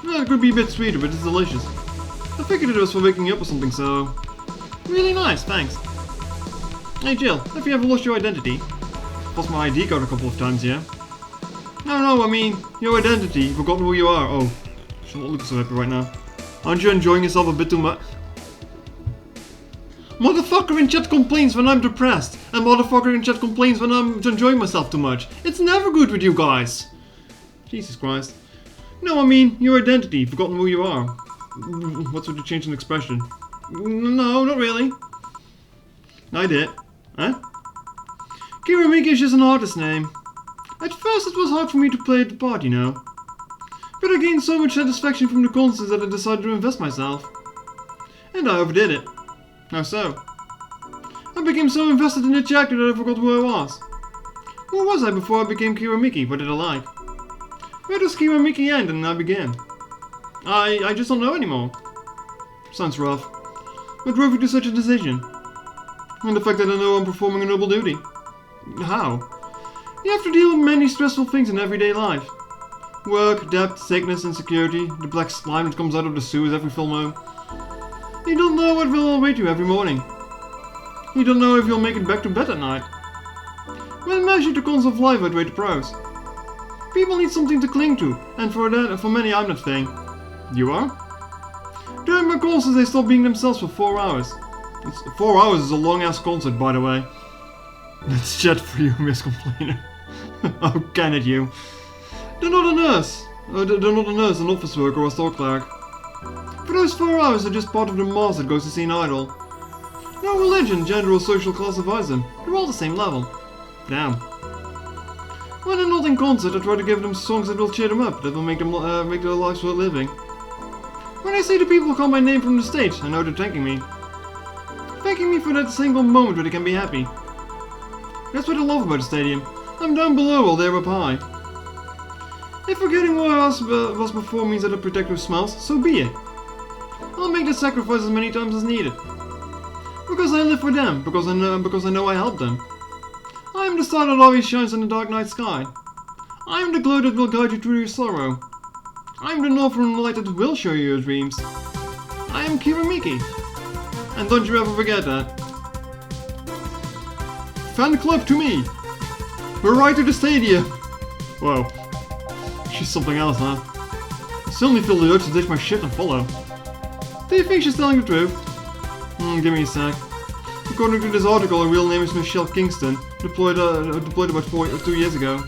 Well, it could be a bit sweeter, but it's delicious. I figured it was for waking you up or something, so... Really nice, thanks. Hey Jill, have you ever lost your identity? Lost my ID card a couple of times, yeah? No, I mean, your identity. Forgotten who you are. Oh, she's not looking so happy right now. Aren't you enjoying yourself a bit too much? Motherfucker in chat complains when I'm depressed, and motherfucker in chat complains when I'm enjoying myself too much. It's never good with you guys. Jesus Christ. No, I mean, your identity. Forgotten who you are. What's with the change in expression? No, not really. I did. Huh? Kiramiki is just an artist name. At first it was hard for me to play the part, you know. But I gained so much satisfaction from the concerts that I decided to invest myself. And I overdid it. How so? I became so invested in the character that I forgot who I was. Who was I before I became Kiramiki? What did I like? Where does Kiramiki end and I began? I just don't know anymore. Sounds rough. What drove you to such a decision? And the fact that I know I'm performing a noble duty. How? You have to deal with many stressful things in everyday life. Work, debt, sickness, insecurity, the black slime that comes out of the sewers every full moon. You don't know what will await you every morning. You don't know if you'll make it back to bed at night. When measured the cons of life outweigh the pros. People need something to cling to, and for many I'm that thing. You are? During my concerts they stop being themselves for 4 hours. 4 hours is a long ass concert, by the way. That's chat for you, Miss Complainer. How can it, you? They're not a nurse. They're not a nurse, an office worker, or a store clerk. For those 4 hours, they're just part of the mass that goes to see an idol. No religion, gender, or social class divides them. They're all the same level. Damn. When they're not in concert, I try to give them songs that will cheer them up, that will make their lives worth living. When I see the people call my name from the stage, I know they're thanking me. Thanking me for that single moment where they can be happy. That's what I love about the stadium. I'm down below while they're up high. If forgetting who I was before means that I protect their smells, so be it. I'll make the sacrifice as many times as needed. Because I live for them, because I know I helped them. I am the star that always shines in the dark night sky. I am the glow that will guide you through your sorrow. I am the northern light that will show you your dreams. I am Kiramiki. And don't you ever forget that. Fan club to me! We're right to the stadium! Whoa. She's something else, huh? I suddenly feel the urge to ditch my shit and follow. Do you think she's telling the truth? Give me a sec. According to this article, her real name is Michelle Kingston, deployed about 2 years ago.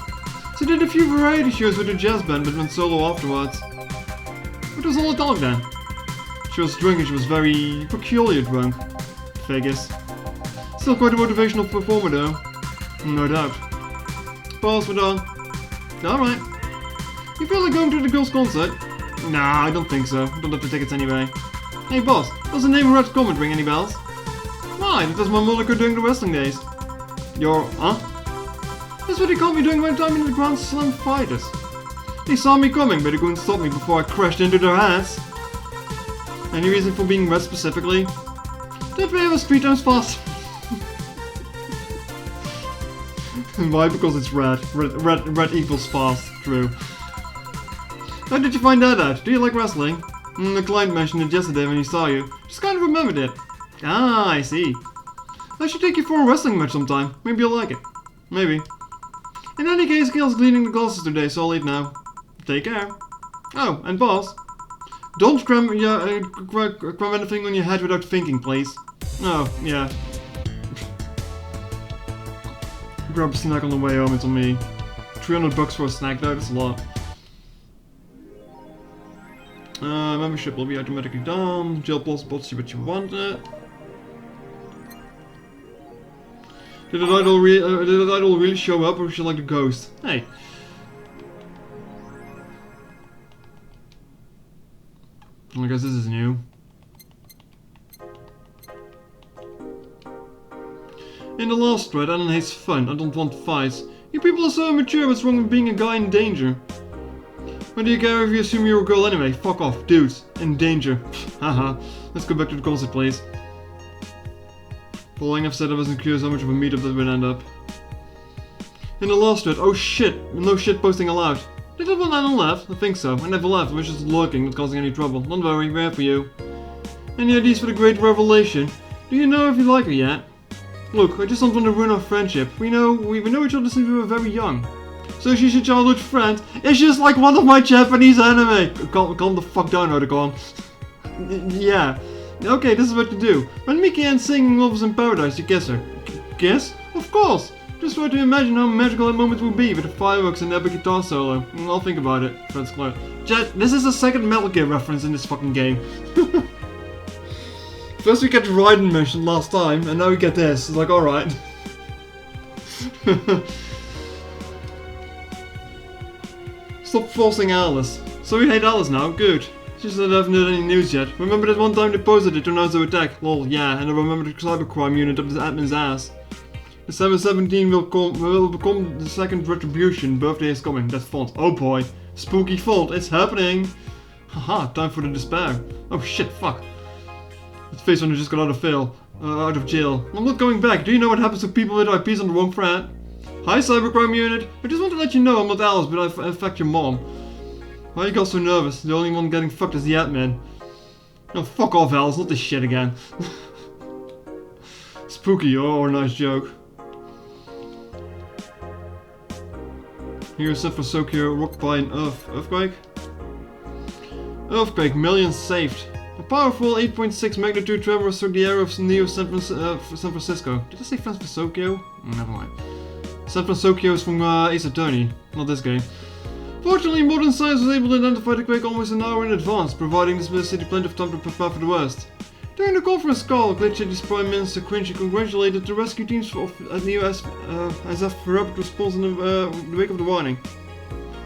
She did a few variety shows with her jazz band but went solo afterwards. It was all a talk then. She was drunk and she was very peculiar drunk. Vegas. Still quite a motivational performer though. No doubt. Boss, we're done. Alright. You feel like going to the girls' concert? Nah, I don't think so. Don't have the tickets anyway. Hey boss, does the name Red Comet ring any bells? Why, that was my moniker during the wrestling days. Huh? That's what they called me during my time in the Grand Slam Fighters. They saw me coming, but they couldn't stop me before I crashed into their hands. Any reason for being red specifically? That way I was 3 times faster. Why? Because it's red. Red equals fast. True. How did you find that out? Do you like wrestling? The client mentioned it yesterday when he saw you. Just kind of remembered it. Ah, I see. I should take you for a wrestling match sometime. Maybe you'll like it. Maybe. In any case, Gail's cleaning the glasses today, so I'll leave now. Take care. Oh, and boss. Don't cram anything on your head without thinking, please. Oh, yeah. Grab a snack on the way home, it's on me. $300 for a snack though, that's a lot. Membership will be automatically done. Jail plus bots what you want it. Did the idol really show up, or is she like a ghost? Hey. I guess this is new. In the last thread, Alan hates fun. I don't want fights. You people are so immature. What's wrong with being a guy in danger? What do you care if you assume you're a girl anyway? Fuck off, dudes. In danger. Haha. Let's go back to the concert, please. Following I've said I wasn't curious how much of a meetup that would end up. In the last thread, oh shit, no shit posting allowed. Did everyone Alan left? I think so. I never left, I was just lurking, not causing any trouble. Don't worry, we're here for you. Any ideas for the great revelation? Do you know if you like her yet? Look, I just don't want to ruin our friendship. We know each other since we were very young. So she's your childhood friend? It's just like one of my Japanese anime! Calm the fuck down, Otakon. Yeah. Okay, this is what you do. When Mickey ends singing Love is in Paradise, you kiss her. Kiss? Of course! Just try to imagine how magical that moment would be with the fireworks and the epic guitar solo. I'll think about it. That's clear. Jet, this is the second Metal Gear reference in this fucking game. First we get the Raiden mission last time, and now we get this. It's like, alright. Stop forcing Alice. So we hate Alice now, good. Just that I haven't heard any news yet. Remember that one time they posted it to announce their attack? Lol, yeah, and I remember the cybercrime unit up the admin's ass. December 17 will become the second retribution. Birthday is coming. That's font. Oh boy. Spooky font. It's happening. Haha, time for the despair. Oh shit, fuck. His face when I just got out of jail. I'm not going back. Do you know what happens to people with IPs on the wrong thread? Hi, cybercrime unit. I just want to let you know I'm not Alice, but I affect your mom. Why you got so nervous? The only one getting fucked is the admin. Oh, fuck off, Alice. Not this shit again. Spooky. Oh, nice joke. Here's San Francisco rocked by an earthquake. Earthquake, millions saved. A powerful 8.6 magnitude tremor struck the area of San Francisco. Did I say San Francisco? Never mind. San Francisco is from Ace Attorney, not this game. Fortunately, modern science was able to identify the quake almost an hour in advance, providing the city plenty of time to prepare for the worst. During the conference call, Glitch City's Prime Minister Quincy congratulated the rescue teams at the US SF for rapid response in the wake of the warning.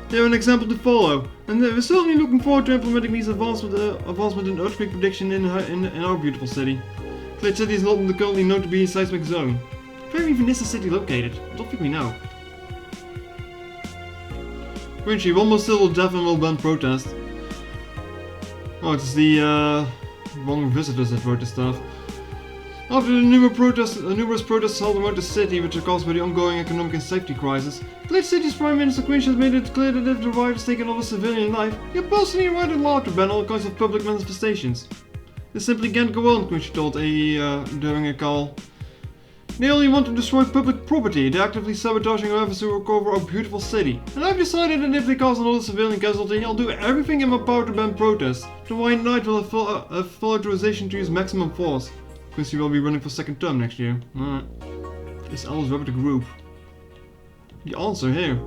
They are an example to follow, and we're certainly looking forward to implementing these advancement in earthquake prediction in our beautiful city. Glitch City is not currently known to be a seismic zone. Where even is the city located? I don't think we know. Quincy, one more still will deaf and will ban protest. Oh, it's the wrong visitors that wrote this stuff. After the numerous protests held around the city, which are caused by the ongoing economic and safety crisis, Glitch City's Prime Minister Quincy has made it clear that if the rioters take another civilian life, he'll personally write a law to ban all kinds of public manifestations. This simply can't go on, Quincy told AE during a call. They only want to destroy public property. They're actively sabotaging our efforts to recover our beautiful city. And I've decided that if they cause another civilian casualty, I'll do everything in my power to ban protests. The White Knight will have full authorization to use maximum force. Quincy will be running for second term next year. Alright. Is Alice Rabbit a group? The answer here.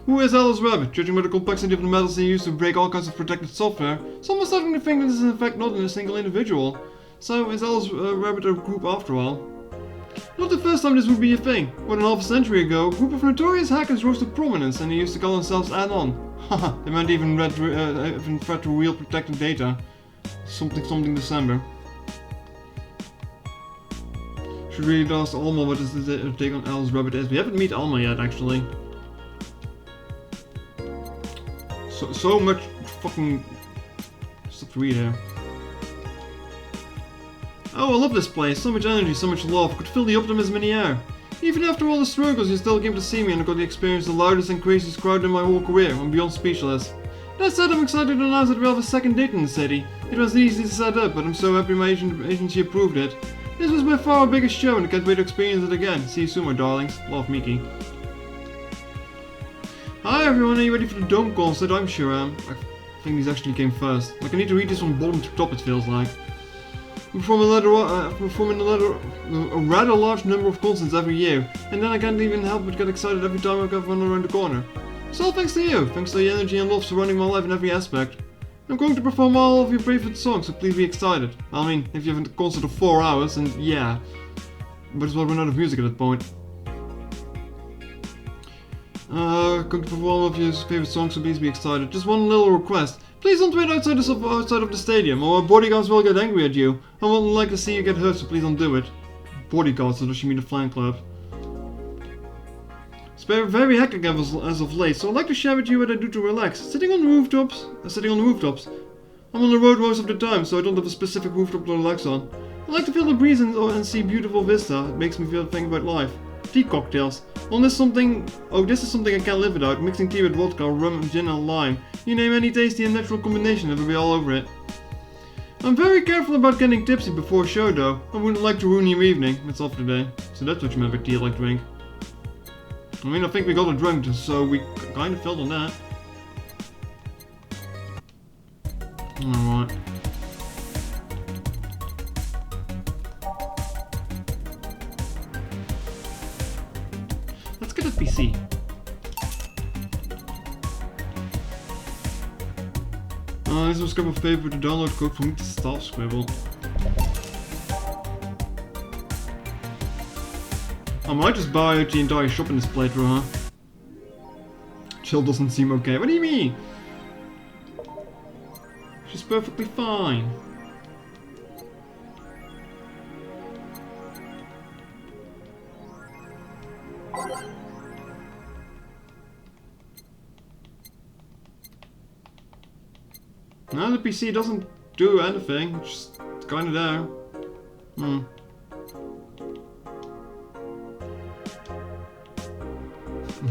Who is Alice Rabbit? Judging by the complexity of the methods they use to break all kinds of protected software, some are starting to think that this is in fact not a single individual. So is Alice Rabbit a group after all? Not the first time this would be a thing. More than half a century ago, a group of notorious hackers rose to prominence and they used to call themselves Add-On. Haha, they might even threat to real protected data. Something December. Should really ask Alma what his take on Alice Rabbit is. We haven't met Alma yet, actually. So much fucking stuff to read here. Oh, I love this place. So much energy, so much love. Could feel the optimism in the air. Even after all the struggles, you still came to see me and I got to experience the loudest and craziest crowd in my whole career. I'm beyond speechless. That said, I'm excited to announce that we'll have a second date in the city. It wasn't easy to set up, but I'm so happy my agency approved it. This was by far our biggest show and I can't wait to experience it again. See you soon, my darlings. Love, Miki. Hi everyone, are you ready for the Dome concert? I'm sure I am. I think these actually came first. Like, I need to read this from bottom to top, it feels like. We perform a rather large number of concerts every year, and then I can't even help but get excited every time I get one around the corner. It's all thanks to you, thanks to the energy and love surrounding my life in every aspect. I'm going to perform all of your favorite songs, so please be excited. I mean, if you have a concert of 4 hours, then yeah. But it's well run out of music at that point. Going to perform all of your favorite songs, so please be excited. Just one little request. Please don't wait outside of the stadium, or our bodyguards will get angry at you. I wouldn't like to see you get hurt, so please don't do it. Bodyguards, so does she mean the fan club? It's very hectic as of late, so I'd like to share with you what I do to relax. Sitting on the rooftops. I'm on the road most of the time, so I don't have a specific rooftop to relax on. I like to feel the breeze and see beautiful vista. It makes me feel think about life. Tea cocktails. This is something I can't live without. Mixing tea with vodka, rum, gin and lime. You name any tasty and natural combination, it'll be all over it. I'm very careful about getting tipsy before a show though. I wouldn't like to ruin your evening. That's all for today. So that's what you meant by tea like drink. I mean, I think we got a drink, so we kind of filled on that. Alright. Let's get a PC. This was Scribble favorite to download code for me to stop Scribble. I might just buy out the entire shop in this playthrough, huh? Jill doesn't seem okay. What do you mean? She's perfectly fine. No, the PC doesn't do anything. It's just kinda there.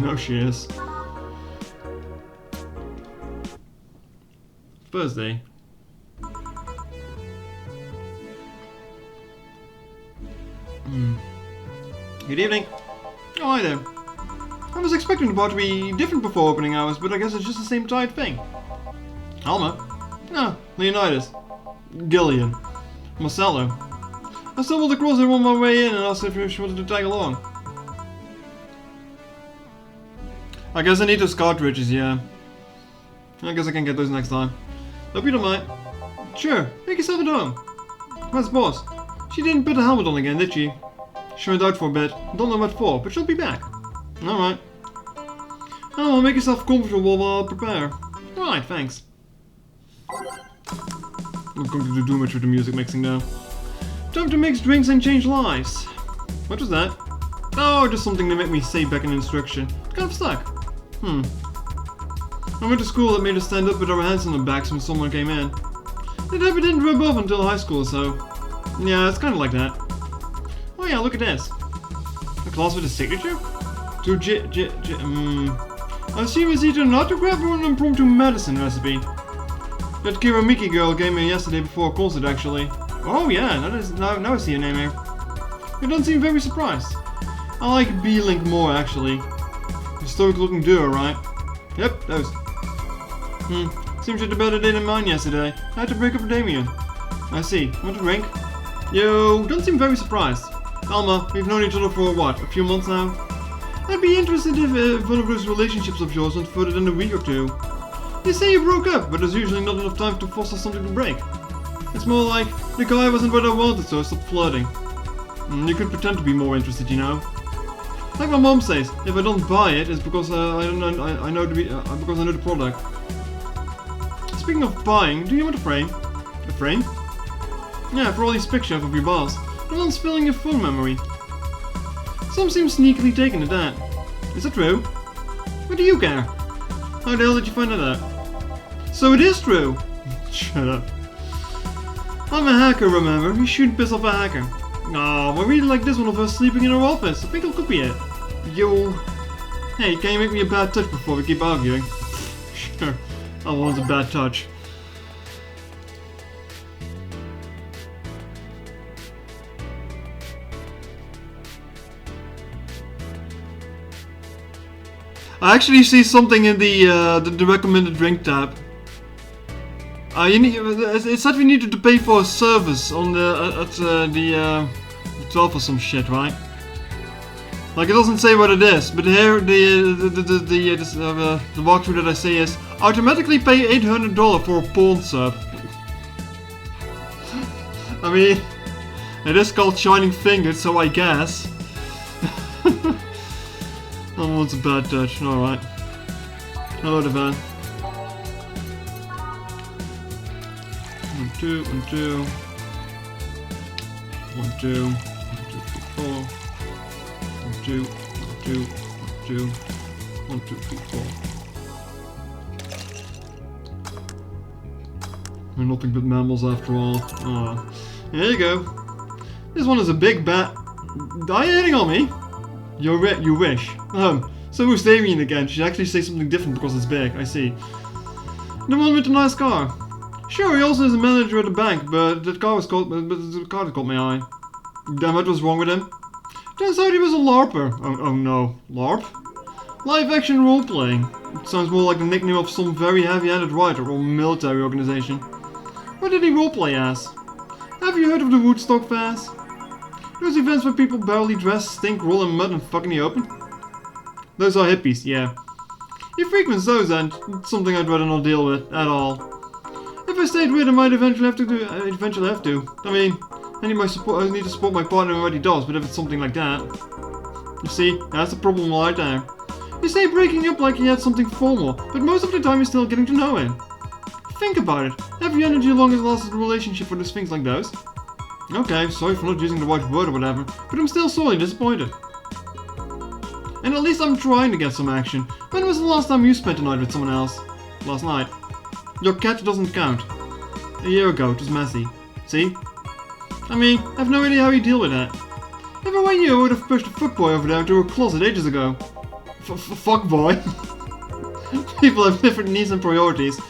No, she is. Thursday. Good evening. Oh, hi there. I was expecting the bar to be different before opening hours, but I guess it's just the same type thing. Alma. No, Leonidas. Gillian. Marcello. I stumbled across her on my way in and asked if she wanted to tag along. I guess I need those cartridges, yeah. I guess I can get those next time. Hope you don't mind. Sure, make yourself at home. Where's the boss? She didn't put a helmet on again, did she? She went out for a bit. Don't know what for, but she'll be back. Alright. Oh, well, make yourself comfortable while I prepare. Alright, thanks. I'm not going to do much with the music mixing now. Time to mix drinks and change lives. What was that? Oh, just something to make me say back an instruction. Kind of stuck. I went to school that made us stand up with our hands on our backs when someone came in. It never didn't rub off until high school, so... yeah, it's kind of like that. Oh yeah, look at this. A class with a signature? To I assume it's either an autograph or an impromptu medicine recipe. That Kiramiki girl gave me yesterday before a concert, actually. Oh yeah, now I see her name here. You don't seem very surprised. I like B-Link more, actually. Historic looking duo, right? Yep, those. Seems you had a better day than mine yesterday. I had to break up with Damien. I see. Want a drink? Yo, don't seem very surprised. Alma, we've known each other for what, a few months now? I'd be interested if one of those relationships of yours went further than a week or two. You say you broke up, but there's usually not enough time to foster something to break. It's more like, the guy wasn't what I wanted, so I stopped flirting. You could pretend to be more interested, you know. Like my mom says, if I don't buy it, it's because I know the product. Speaking of buying, do you want a frame? A frame? Yeah, for all these pictures of your boss. The one's filling your phone memory. Some seem sneakily taken at that. Is that true? What do you care? How the hell did you find that out? So it is true! Shut up. I'm a hacker, remember? You shouldn't piss off a hacker. Oh, I really like this one of us sleeping in our office. I think I'll copy it. Yo. Hey, can you make me a bad touch before we keep arguing? Sure. I want a bad touch. I actually see something in the recommended drink tab. It said we needed to pay for a service on the 12 or some shit, right? Like it doesn't say what it is, but here the walkthrough that I see is Automatically pay $800 for a porn sub. I mean, it is called Shining Fingers, so I guess. Oh, it's a bad touch. Alright. Hello, Devan. 1, 2, 1, 2. 1, 2. 1, 2, 3, 4. 1, 2, 1, 2, 1, 2. 1, 2, 3, 4. We're nothing but mammals after all. Oh. Here you go. This one is a big bat. Are you hitting on me? You wish. So who's Damien again? She actually say something different because it's big. I see. The one with the nice car. Sure, he also is a manager at a bank, but the car that caught my eye. Damn, what was wrong with him? Turns out he was a LARPer. Oh no, LARP? Live action role playing. It sounds more like the nickname of some very heavy-handed writer or military organization. What did he roleplay as? Have you heard of the Woodstock Fest? Those events where people barely dress, stink, roll in mud and fuck in the open? Those are hippies, yeah. He frequents those and it's something I'd rather not deal with, at all. If I stayed with him, I'd eventually have to. I mean, I need to support my partner in what he does, but if it's something like that... You see, that's the problem right there. You say breaking up like he had something formal, but most of the time you're still getting to know him. Think about it. Have you energy long as lasted a relationship for those things like those? Okay, sorry for not using the right word or whatever, but I'm still sorely disappointed. And at least I'm trying to get some action. When was the last time you spent a night with someone else? Last night. Your cat doesn't count. A year ago, it was messy. See? I mean, I have no idea how you deal with that. If I were you, I would have pushed a fuckboy over there into a closet ages ago. Fuckboy? People have different needs and priorities.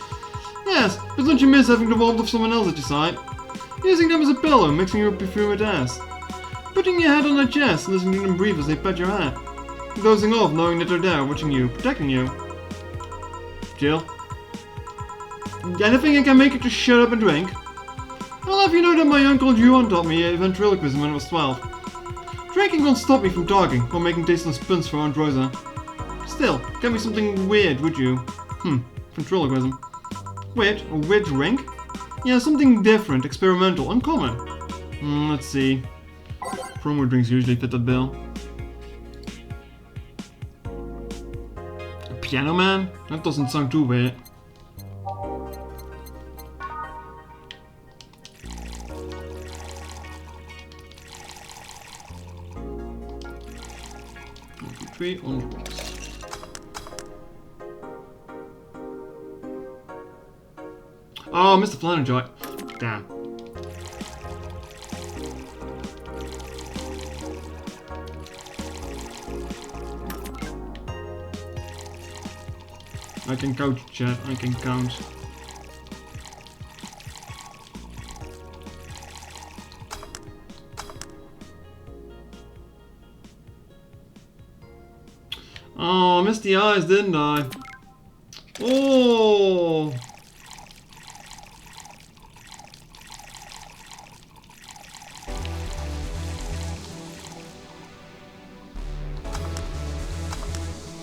Yes, but don't you miss having the warmth of someone else at your side? Using them as a pillow, mixing your perfume with ass. Putting your head on their chest, listening to them breathe as they pet your head. Dozing off, knowing that they're there, watching you, protecting you. Jill? Anything I can make you just shut up and drink? I'll have you know that my uncle Juan taught me ventriloquism when I was 12. Drinking won't stop me from talking, or making tasteless puns for Aunt Rosa. Still, get me something weird, would you? Ventriloquism. Weird? A weird drink? Yeah, something different, experimental, uncommon. Let's see. Promo drinks usually fit that bill. A piano man? That doesn't sound too weird. Three onwards. Oh, Mr. Flanajoy. Damn. I can count, chat. I can count. Oh, I missed the eyes, didn't I? Oh!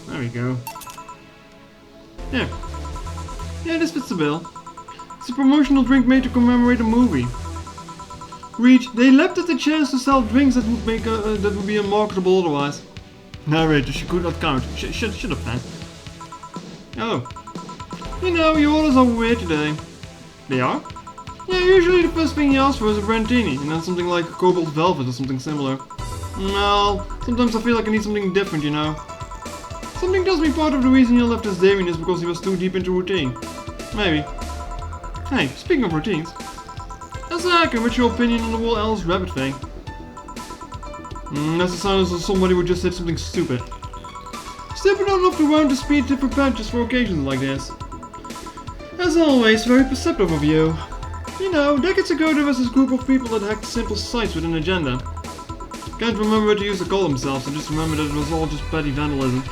There we go. Yeah. Yeah, this fits the bill. It's a promotional drink made to commemorate a movie. Read, they leapt at the chance to sell drinks that would make that would be unmarketable otherwise. Narrator, she could not count. Should have been. Oh. You know, your orders are weird today. They are? Yeah, usually the first thing he asks for is a Brandini, and then something like Cobalt Velvet or something similar. Well, sometimes I feel like I need something different, you know. Something tells me part of the reason he left as Damien is because he was too deep into routine. Maybe. Hey, speaking of routines. Azaka, what's your opinion on the whole Alice Rabbit thing? That's the sound of somebody who just said something stupid. Stupid enough to want to speed to prepare just for occasions like this. As always, very perceptive of you. You know, decades ago there was this group of people that hacked simple sites with an agenda. Can't remember what they used to call themselves, I just remember that it was all just petty vandalism.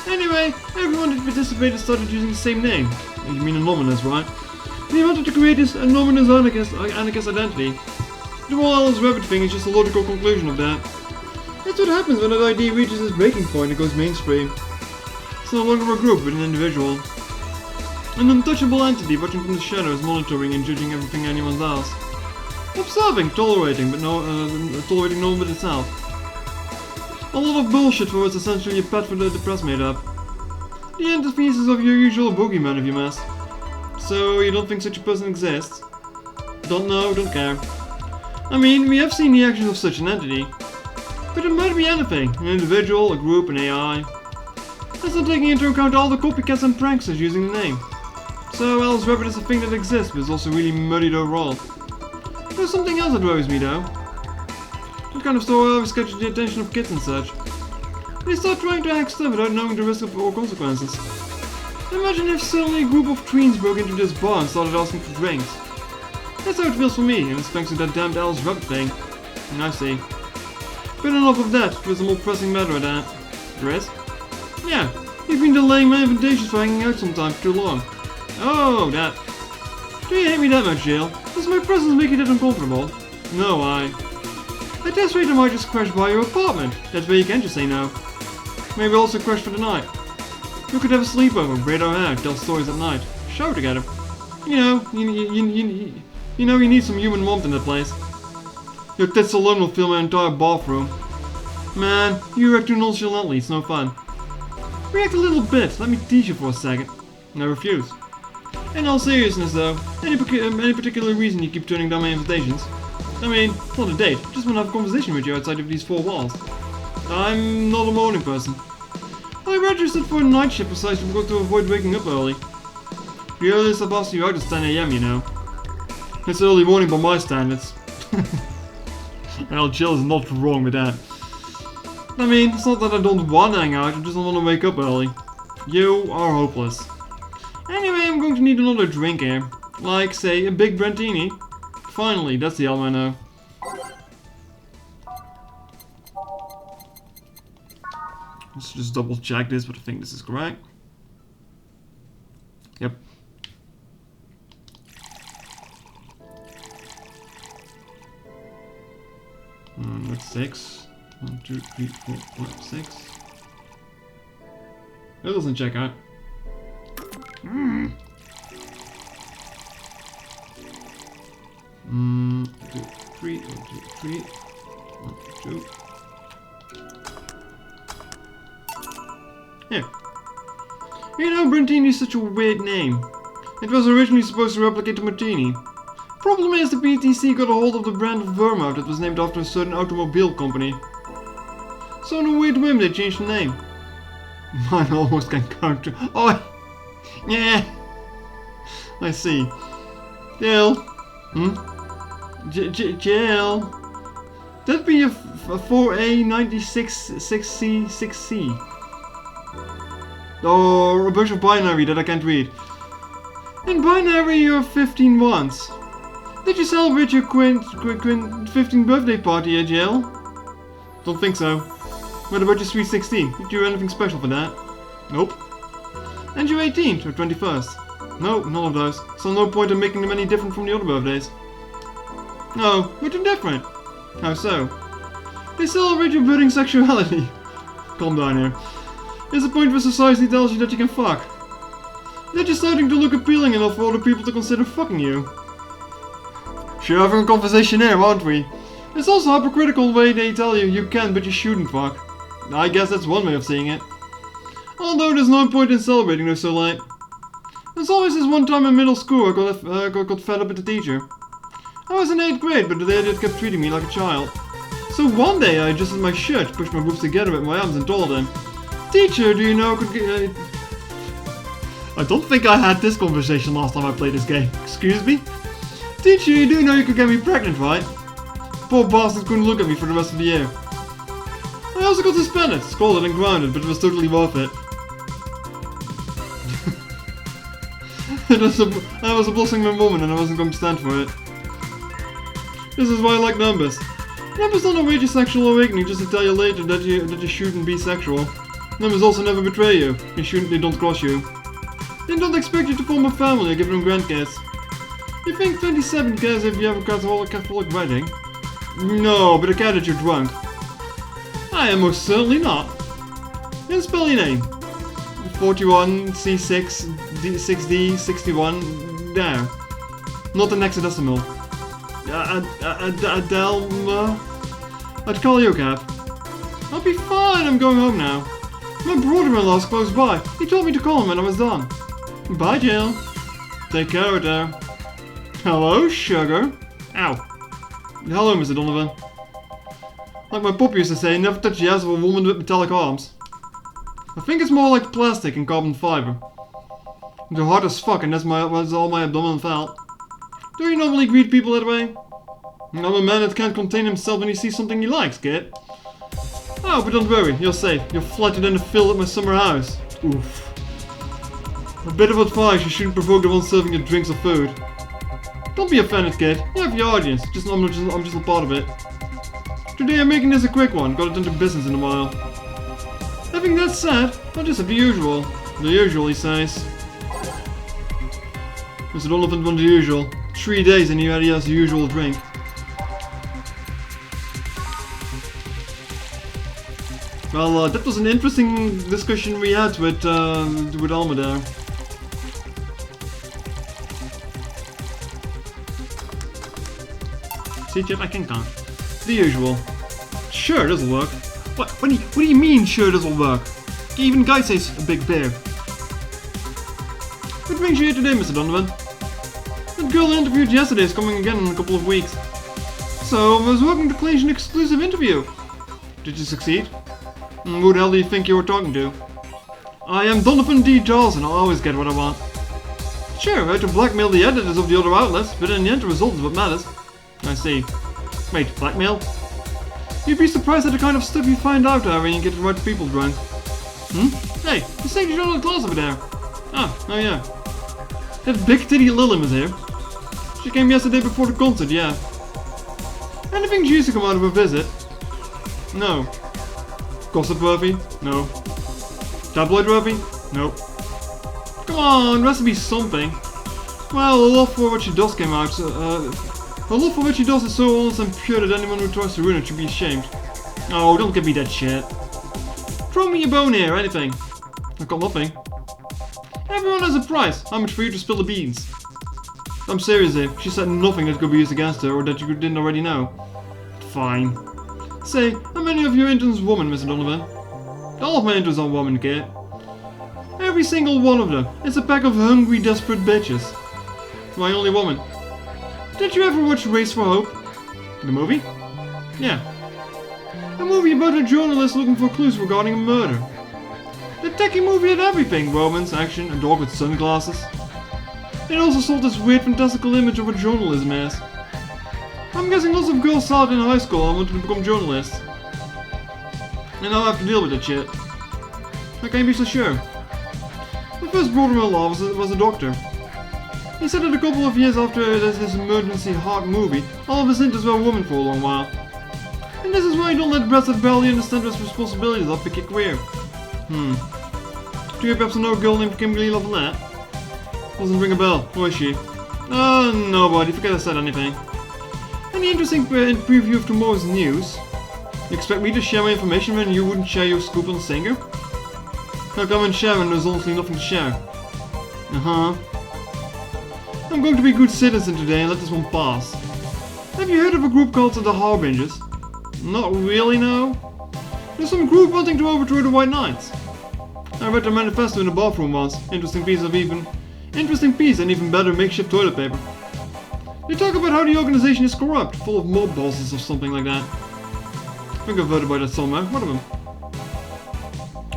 Anyway, everyone that participated started using the same name. You mean Anonymous, right? They wanted to create this Anonymous anarchist identity. The whole Alice Rabbit thing is just a logical conclusion of that. That's what happens when an idea reaches its breaking point and goes mainstream. It's no longer a group, but an individual. An untouchable entity watching from the shadows, monitoring and judging everything anyone does. Observing, tolerating, but tolerating no one but itself. A lot of bullshit for what's essentially a pet for the press made up. The antithesis of your usual boogeyman, if you must. So, you don't think such a person exists? Don't know, don't care. I mean, we have seen the actions of such an entity. But it might be anything, an individual, a group, an AI. That's not taking into account all the copycats and pranksters using the name. So, Alice Rabbit is a thing that exists, but it's also really muddied overall. There's something else that worries me though. That kind of story always catches the attention of kids and such. They start trying to hack stuff without knowing the risk of all consequences. Imagine if suddenly a group of tweens broke into this bar and started asking for drinks. That's how it feels for me, and it's thanks to that damned Alice Rabbit thing. I see. But enough of that, there's a more pressing matter at hand. There is? Yeah, you've been delaying my invitations for hanging out sometime for too long. Oh, that. Do you hate me that much, Jill? Does my presence make you that uncomfortable? No, At this rate I might just crash by your apartment. That's where you can just say no. Maybe also crash for the night. We could have a sleepover, braid our hair, tell stories at night, shower together. You know, you need some human warmth in that place. Your tits alone will fill my entire bathroom. Man, you react too nonchalantly, it's no fun. React a little bit, let me tease you for a second. I refuse. In all seriousness though, any particular reason you keep turning down my invitations? I mean, not a date, just want to have a conversation with you outside of these four walls. I'm not a morning person. I registered for a night shift precisely because to avoid waking up early. The earliest I've asked you out is 10 AM, you know. It's early morning by my standards. Well, Jill is not wrong with that. I mean, it's not that I don't want to hang out, I just don't want to wake up early. You are hopeless. Anyway, I'm going to need another drink here. Like, say, a big Brentini. Finally, that's the Alma I know. Let's just double check this, but I think this is correct. Yep. That's 6. 1, 2, 3, 4, 5, 6. That doesn't check out. 1, 2, 3, 1, 2, 3, 1, 2. Yeah. You know, Brentini is such a weird name. It was originally supposed to replicate the Martini. Problem is, the PTC got a hold of the brand of Vermouth that was named after a certain automobile company. So on a weird whim, they changed the name. Mine almost can count to. Oh! Yeah! I see. Jill? Jill? That'd be a 4A96 6C 6C. Or a bunch of binary that I can't read. In binary, you're 15 once. Did you celebrate your 15th birthday party at Jill? Don't think so. What about your sweet 16? Did you do anything special for that? Nope. And your 18th or 21st? No, none of those. So no point in making them any different from the other birthdays. No, but they're different. How so? They celebrate your budding sexuality. Calm down here. It's a point where society tells you that you can fuck. That you're starting to look appealing enough for other people to consider fucking you. Sure, having a conversation here, aren't we? It's also a hypocritical way they tell you you can but you shouldn't fuck. I guess that's one way of seeing it. Although there's no point in celebrating they're so late. There's always this one time in middle school I got fed up with the teacher. I was in 8th grade, but the idiot kept treating me like a child. So one day I adjusted my shirt, pushed my boobs together with my arms and told him, "Teacher, do you know I could get..." I don't think I had this conversation last time I played this game. Excuse me? Teacher, you do know you could get me pregnant, right? Poor bastard couldn't look at me for the rest of the year. I also got suspended, scolded and grounded, but it was totally worth it. I was a blossoming woman and I wasn't going to stand for it. This is why I like numbers. Numbers don't await your sexual awakening just to tell you later that you shouldn't be sexual. Numbers also never betray you. They don't cross you. They don't expect you to form a family or give them grandkids. You think 27 cares if you have a Catholic wedding? No, but I care that you're drunk. I am most certainly not. Then spell your name. 41, C6, D, 6D, 61, there. Not the next decimal. Adelma? I'd call you a cab. I'll be fine, I'm going home now. My brother-in-law's close by. He told me to call him when I was done. Bye, Jill. Take care out there. Hello, sugar. Ow. Hello, Mr. Donovan. Like my pop used to say, never touch the ass of a woman with metallic arms. I think it's more like plastic and carbon fiber. They're hard as fuck, and that's all my abdomen felt. Do you normally greet people that way? I'm a man that can't contain himself when he sees something he likes, kid. Oh, but don't worry, you're safe. You're flattered in the field at my summer house. Oof. A bit of advice, you shouldn't provoke the one serving you drinks or food. Don't be offended, kid. You have your audience. I'm just a part of it. Today I'm making this a quick one. Got it into business in a while. Having that said, I'll just have the usual. The usual, he says. Mr. Donovan wants the usual. 3 days and he already has the usual drink. Well, that was an interesting discussion we had with Alma there. See, Chip, I can count. The usual. Sure, this'll work. What do you mean, sure, this'll work? Even Guy says a big bear. What brings you here today, Mr. Donovan? That girl I interviewed yesterday is coming again in a couple of weeks. So, I was working to clinch an exclusive interview. Did you succeed? Who the hell do you think you were talking to? I am Donovan D. Dawson, I'll always get what I want. Sure, I had to blackmail the editors of the other outlets, but in the end the result is what matters. I see. Wait, blackmail? You'd be surprised at the kind of stuff you find out there when you get the right people drunk. Hey, you saved your own class over there. Oh yeah. That big titty Lillian is here. She came yesterday before the concert, yeah. Anything juicy come out of her visit? No. Gossip worthy? No. Tabloid worthy? No. Come on, there has to be something. Well, the love for what she does came out. Her love for what she does is so honest and pure that anyone who tries to ruin it should be ashamed. Oh, don't give me that shit. Throw me a bone here, anything. I got nothing. Everyone has a price. How much for you to spill the beans? I'm serious here. She said nothing that could be used against her or that you didn't already know. Fine. Say, how many of your interns women, Mr. Donovan? All of my interns are women, kid. Every single one of them. It's a pack of hungry, desperate bitches. My only woman. Did you ever watch Race for Hope? The movie? Yeah. A movie about a journalist looking for clues regarding a murder. The techie movie had everything, romance, action, a dog with sunglasses. It also sold this weird fantastical image of what journalism is. I'm guessing lots of girls saw it in high school and wanted to become journalists. And now I have to deal with that shit. How can you be so sure? My first brother-in-law was a doctor. He said that a couple of years after his emergency heart movie, all of his interests were women for a long while. And this is why you don't let brats that barely understand his responsibilities up pick a career. Do you perhaps know a girl named Kimberly Lavalette? Doesn't ring a bell, who is she? Nobody, forget I said anything. Any interesting preview of tomorrow's news? You expect me to share my information when you wouldn't share your scoop on Singer? How come and share when there's honestly nothing to share? I'm going to be a good citizen today and let this one pass. Have you heard of a group called the Harbingers? Not really, no. There's some group wanting to overthrow the White Knights. I read their manifesto in the bathroom once. Interesting piece and even better makeshift toilet paper. They talk about how the organization is corrupt, full of mob bosses or something like that. I think I've heard about that somewhere. One of them.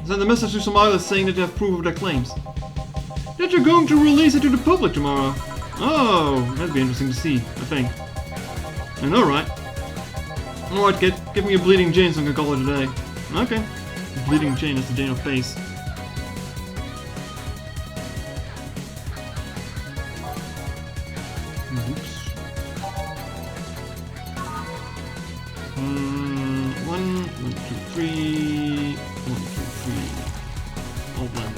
Send a message to some outlets saying that they have proof of their claims. That you're going to release it to the public tomorrow. Oh, that'd be interesting to see, I think. I know, right? Alright, kid, give me a bleeding Jane so I can call it a day. Okay. Bleeding Jane is the Jane of face. Oops. 1, 2, 3. 1, 2, 3. All done.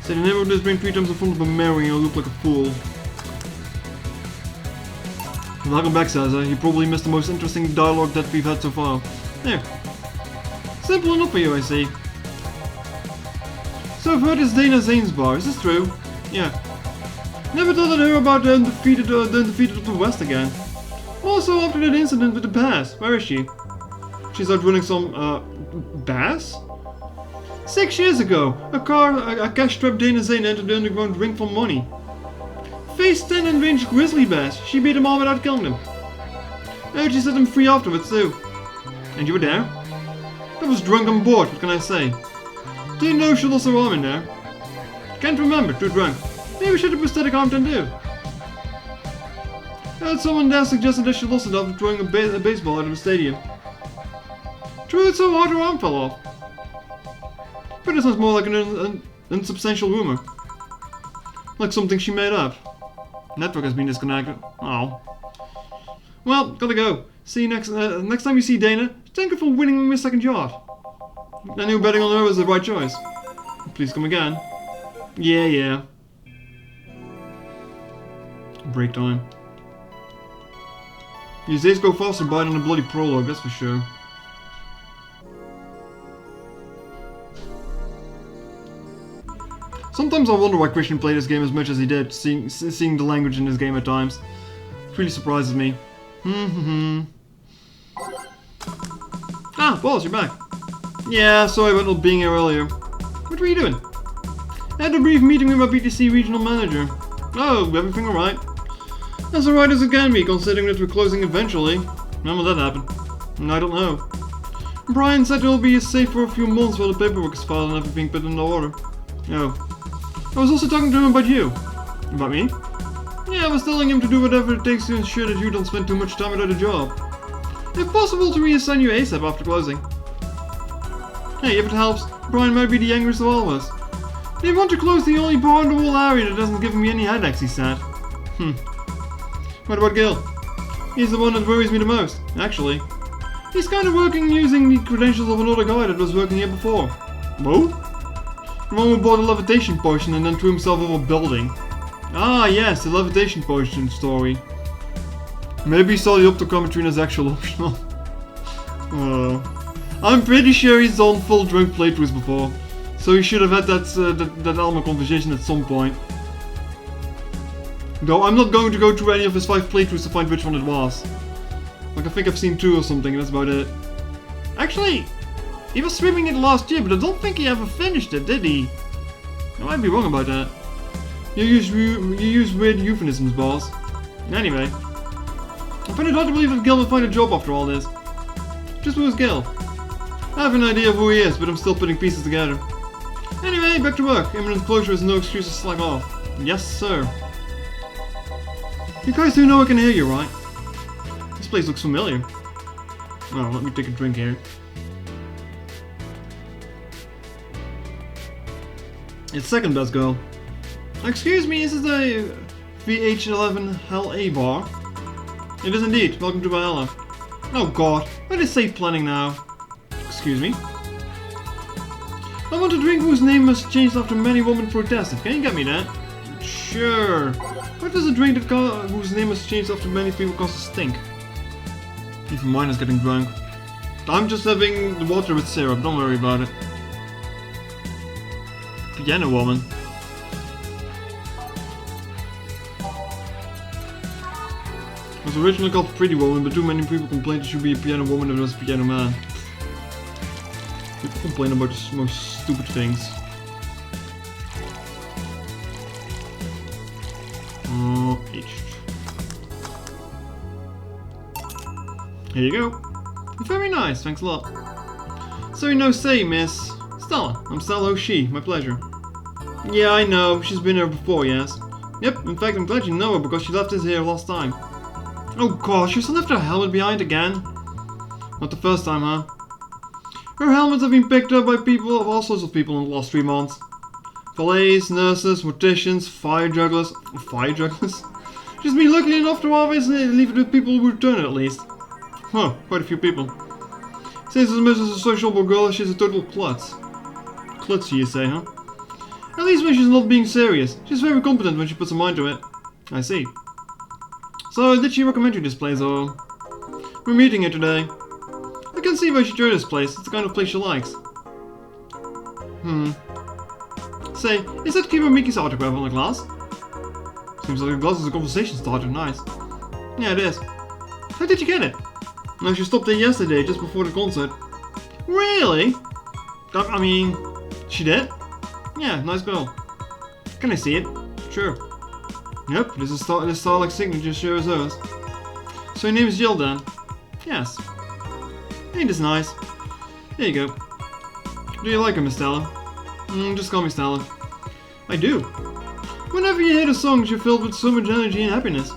Say the neighborhood is being 3 times in front of a mirror and you'll look like a fool. Welcome back, Zaza. You probably missed the most interesting dialogue that we've had so far. There. Simple enough for you, I see. So I've heard it's Dana Zane's bar, is this true? Yeah. Never thought I'd hear about the undefeated of the West again. Also, after that incident with the bass, where is she? She's out running some, bass? 6 years ago, a cash-strapped Dana Zane entered the underground ring for money. Faced 10 enraged grizzly bears, she beat them all without killing them. And she set them free afterwards too. And you were there? I was drunk on board, what can I say? Didn't know she lost her arm in there. Can't remember, too drunk. Maybe she had a prosthetic arm then too. I heard someone there suggested that she lost it after throwing a baseball out of the stadium. Threw it so hard her arm fell off. But it sounds more like an unsubstantial rumor. Like something she made up. Network has been disconnected. Oh. Well, gotta go. See you next time you see Dana. Thank her for winning me a second yacht. I knew betting on her was the right choice. Please come again. Yeah. Break time. These days go faster by than the bloody prologue, that's for sure. Sometimes I wonder why Christian played this game as much as he did, seeing the language in this game at times. It really surprises me. Ah, boss, you're back. Yeah, sorry about not being here earlier. What were you doing? I had a brief meeting with my BTC regional manager. Oh, everything alright? As alright as it can be, considering that we're closing eventually. When will that happen? I don't know. Brian said it'll be safe for a few months while the paperwork is filed and everything put into order. Oh. I was also talking to him about you. About me? Yeah, I was telling him to do whatever it takes to ensure that you don't spend too much time without a job. If possible, to reassign you ASAP after closing. Hey, if it helps, Brian might be the angriest of all of us. They want to close the only bar in the whole area that doesn't give me any headaches, he said. What about Gil? He's the one that worries me the most, actually. He's kind of working using the credentials of another guy that was working here before. Whoa? The one who bought a levitation potion and then threw himself over a building. Ah, yes, the levitation potion story. Maybe he saw the optometry as actual optional. I'm pretty sure he's done full drunk playthroughs before, so he should have had that Alma conversation at some point. Though I'm not going to go through any of his 5 playthroughs to find which one it was. Like, I think I've seen 2 or something, and that's about it. Actually, he was streaming it last year, but I don't think he ever finished it, did he? I might be wrong about that. You use weird euphemisms, boss. Anyway, I find it hard to believe that Gil will find a job after all this. Just who's Gil? I have an idea of who he is, but I'm still putting pieces together. Anyway, back to work. Imminent closure is no excuse to slack off. Yes, sir. You guys do know I can hear you, right? This place looks familiar. Well, let me take a drink here. It's second best girl. Excuse me, is this a VA-11 Hell A bar? It is indeed. Welcome to Valhalla. Oh god, what is safe planning now? Excuse me? I want a drink whose name was changed after many women protested. Can you get me that? Sure. What is a drink whose name was changed after many people caused a stink? Even mine is getting drunk. I'm just having the water with syrup, don't worry about it. Piano woman. It was originally called Pretty Woman, but too many people complained it should be a piano woman and it was a piano man. People complain about the most stupid things. Oh, H. Here you go. Very nice, thanks a lot. So you know, say, Miss Stella. I'm Stella O'Shea, my pleasure. Yeah, I know, she's been here before, yes. Yep, in fact, I'm glad you know her because she left us here last time. Oh gosh, she still left her helmet behind again? Not the first time, huh? Her helmets have been picked up by people, all sorts of people in the last 3 months. Valets, nurses, morticians, fire jugglers. Fire jugglers? She's been lucky enough to obviously leave it with people who return it at least. Huh, quite a few people. Since as much as a sociable girl, she's a total klutz. Klutz, you say, huh? At least when she's not being serious. She's very competent when she puts her mind to it. I see. So, did she recommend you this place, or...? We're meeting her today. I can see why she joined this place. It's the kind of place she likes. Say, is that Keeper Mickey's autograph on the glass? Seems like the glass is a conversation starter, nice. Yeah, it is. How did you get it? No, she stopped there yesterday, just before the concert. Really? I mean, she did? Yeah, nice girl. Can I see it? Sure. Yep, this is star-like signature sure as hers. So your name is Jill then? Yes. Ain't this nice? Here you go. Do you like her, Miss Stella? Just call me Stella. I do. Whenever you hear the songs, you're filled with so much energy and happiness.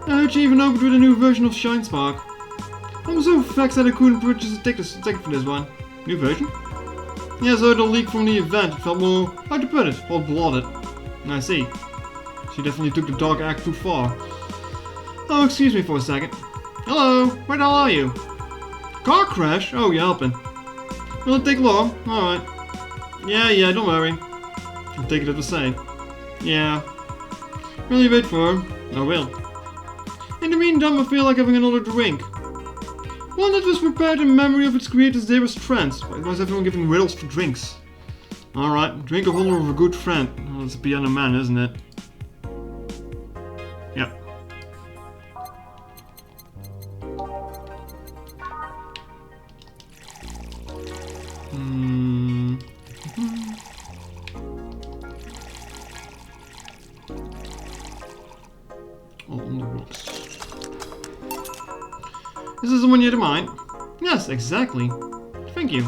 I heard you even opened with a new version of Shine Spark. I'm so vexed that I couldn't purchase a ticket for this one. New version? Yes, I heard a leak from the event. It felt more, how to put it, hot-blooded. I see. She definitely took the dark act too far. Oh, excuse me for a second. Hello, where the hell are you? Car crash? Oh, you're helping. Will it take long? Alright. Yeah, don't worry. I'll take it at the same. Yeah. Will you wait for her? I will. In the meantime, I feel like having another drink. One that was prepared in memory of its creator's dearest friends. Why is everyone giving riddles for drinks? Alright, drink of honor of a good friend. Well, it's a piano man, isn't it? Yep. Oh, on the rocks. Is this the one you had in mind? Yes, exactly. Thank you.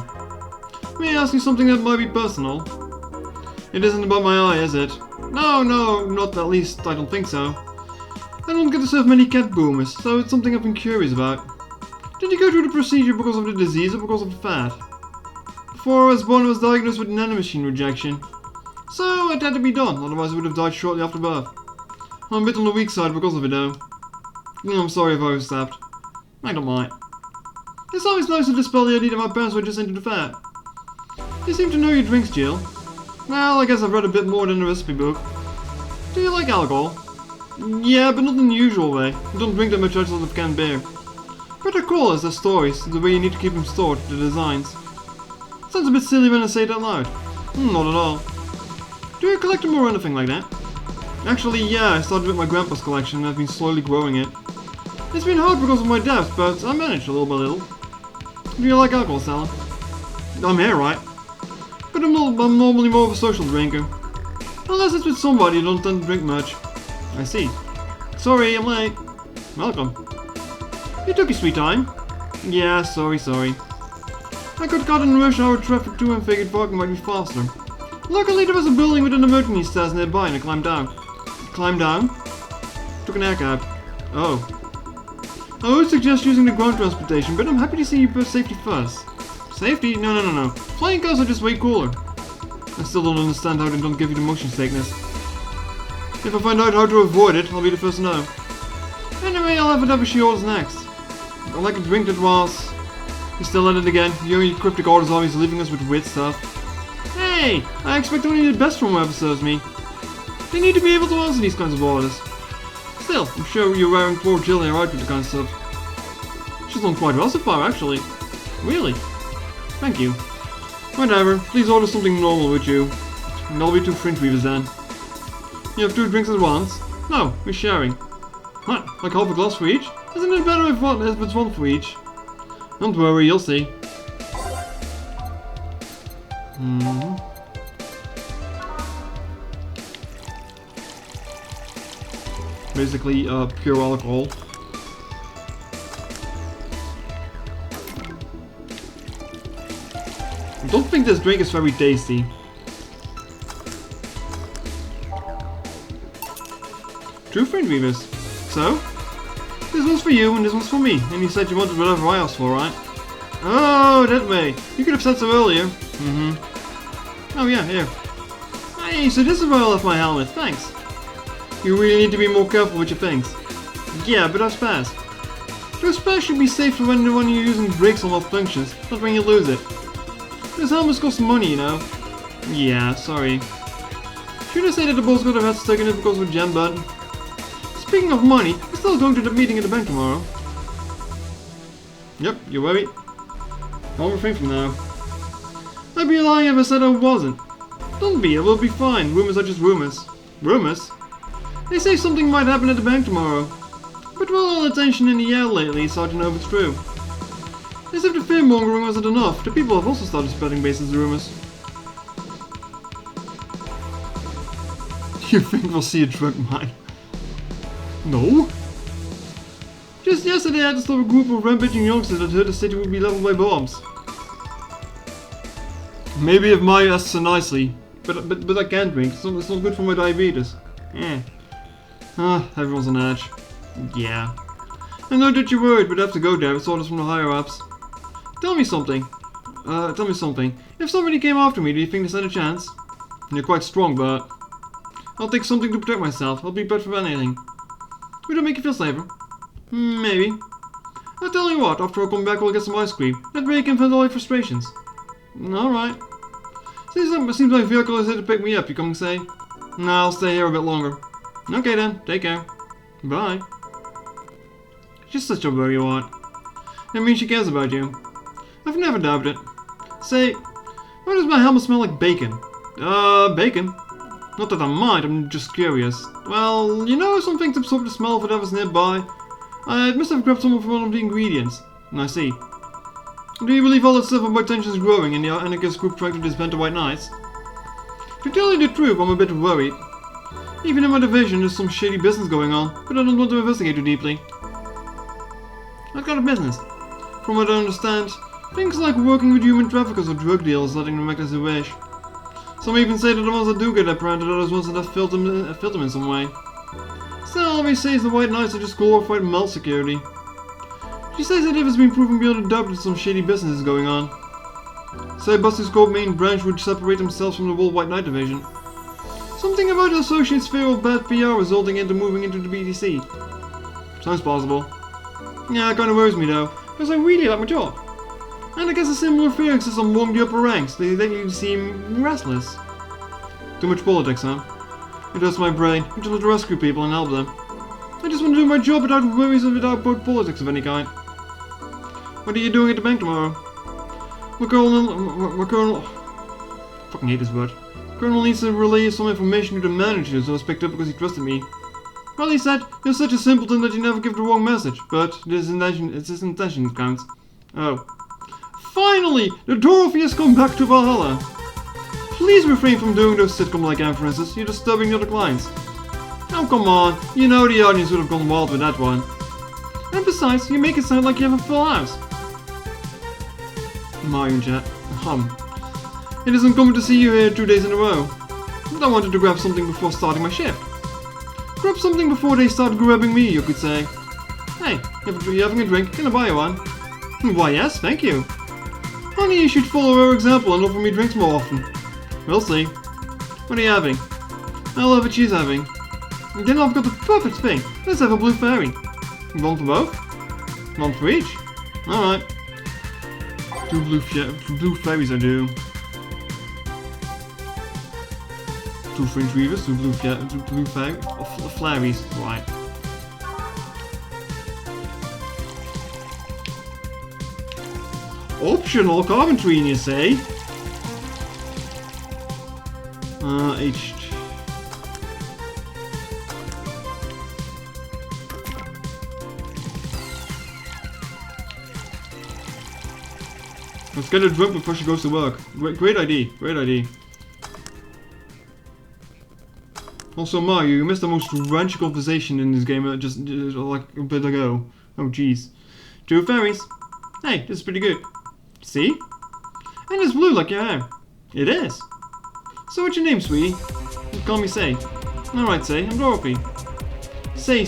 May I ask you something that might be personal? It isn't about my eye, is it? No, not at least I don't think so. I don't get to serve many cat boomers, so it's something I've been curious about. Did you go through the procedure because of the disease or because of the fat? Before I was born I was diagnosed with nanomachine rejection. So it had to be done, otherwise I would have died shortly after birth. I'm a bit on the weak side because of it though. I'm sorry if I overstepped. I don't mind. It's always nice to dispel the idea that my parents were just into the fat. You seem to know your drinks, Jill. Well, I guess I've read a bit more than the recipe book. Do you like alcohol? Yeah, but not in the usual way. I don't drink that much outside of canned beer. But they're cool as their stories, the way you need to keep them stored, the designs. Sounds a bit silly when I say it out loud. Not at all. Do you collect them or anything like that? Actually, yeah, I started with my grandpa's collection and I've been slowly growing it. It's been hard because of my debts, but I managed a little by little. Do you like alcohol, Stella? I'm here, right? But I'm normally more of a social drinker. Unless it's with somebody, I don't tend to drink much. I see. Sorry, I'm late. Welcome. You took your sweet time. Yeah, sorry. I got caught in rush hour traffic too and figured walking might be faster. Luckily there was a building with an emergency stairs nearby and I climbed down. Climbed down? Took an air cab. Oh. I would suggest using the ground transportation, but I'm happy to see you put safety first. Safety? No. Flying cars are just way cooler. I still don't understand how they don't give you the motion sickness. If I find out how to avoid it, I'll be the first to know. Anyway, I'll have whatever she orders next. I like a drink that was... You're still at it again. You and your cryptic orders always leaving us with weird stuff. Hey! I expect only the best from whoever serves me. They need to be able to answer these kinds of orders. Still, I'm sure you're wearing poor Jill here out with the kind of stuff. She's done quite well so far, actually. Really? Thank you. Whatever, please order something normal with you. And I'll be two fringe weavers then. You have two drinks at once? No, we're sharing. What, like half a glass for each? Isn't it better if it's one for each? Don't worry, you'll see. Basically, pure alcohol. I don't think this drink is very tasty. Two friend weavers. So? This one's for you and this one's for me. And you said you wanted whatever I asked for, right? Oh, that way. You could have said so earlier. Oh yeah, here. Hey, so this is where I left my helmet. Thanks. You really need to be more careful with your things. Yeah, but that's fast. Those spares should be safe for when the one you're using breaks or malfunctions, not when you lose it. This helmet costs money, you know. Yeah, sorry. Should I say that the boss got her head stuck in it because of a jam button? Speaking of money, we're still going to the meeting at the bank tomorrow. Yep, you worried? I'll refrain from now. I'd be lying if I said I wasn't. Don't be, it will be fine. Rumors are just rumors. Rumors? They say something might happen at the bank tomorrow. But with all the attention in the air lately, it's hard to know if it's true. As if the fear-mongering wasn't enough, the people have also started spreading baseless rumors. You think we'll see a drug mine? No? Just yesterday I had to stop a group of rampaging youngsters that heard the city would be leveled by bombs. Maybe if Maya asks so nicely, but I can't drink, it's not good for my diabetes. Everyone's on edge. Yeah. I know that you're worried, but I have to go there with orders from the higher-ups. Tell me something. If somebody came after me, do you think they stand a chance? You're quite strong, but... I'll take something to protect myself. I'll be prepared for anything. Would that make you feel safer? Maybe. I'll tell you what, after I come back we'll get some ice cream. That way you can vent all your frustrations. Alright. Seems my vehicle is here to pick me up, you come and say? No, I'll stay here a bit longer. Okay then, take care. Bye. She's such a worrywart. That means she cares about you. I've never doubted it. Say, why does my helmet smell like bacon? Bacon? Not that I mind, I'm just curious. Well, you know, some things absorb the smell of whatever's nearby. I must have grabbed some of one of the ingredients. I see. Do you believe all that stuff about tension is growing in the anarchist group trying to disband the White Knights? To tell you the truth, I'm a bit worried. Even in my division, there's some shady business going on, but I don't want to investigate too deeply. What kind of business? From what I understand, things like working with human traffickers or drug dealers, letting them act as they wish. Some even say that the ones that do get apprehended are those ones that have failed them in some way. Still, all we say is the White Knights are just glorified mall security. She says that if it's been proven beyond a doubt that some shady business is going on. Say Buster's Corp main branch would separate themselves from the whole White Knight division. Something about the associates' fear of bad PR resulting into moving into the BTC. Sounds possible. Yeah, it kinda worries me though, because I really like my job. And I guess a similar fear exists among the upper ranks. They seem restless. Too much politics, huh? It does my brain. I just want to rescue people and help them. I just want to do my job without worries and without politics of any kind. What are you doing at the bank tomorrow? My colonel... Fucking hate this word. Colonel needs to relay some information to the manager, so I was picked up because he trusted me. Well, he said, you're such a simpleton that you never give the wrong message, but it's his intention that counts. Oh. Finally! The trophy has come back to Valhalla! Please refrain from doing those sitcom-like inferences, you're disturbing the other clients. Oh, come on, you know the audience would have gone wild with that one. And besides, you make it sound like you have a full house. Mario chat. It isn't coming to see you here 2 days in a row. But I wanted to grab something before starting my shift. Grab something before they start grabbing me, you could say. Hey, you having a drink? Can I buy you one? Why yes, thank you. Honey, you should follow our example and offer me drinks more often. We'll see. What are you having? I'll have what she's having. And then I've got the perfect thing. Let's have a blue fairy. One for both? One for each? Alright. Two blue fairies I do. Two French weavers, two blue fairies. Right. Optional carpentry, you say? H. Let's get her drunk before she goes to work. Great idea, great idea. Also, Mario, you missed the most raunchy conversation in this game just like a bit ago. Oh, jeez. Two fairies. Hey, this is pretty good. See? And it's blue like your hair. It is. So what's your name, sweetie? You call me Say. Alright, Say. I'm Dorothy. Say.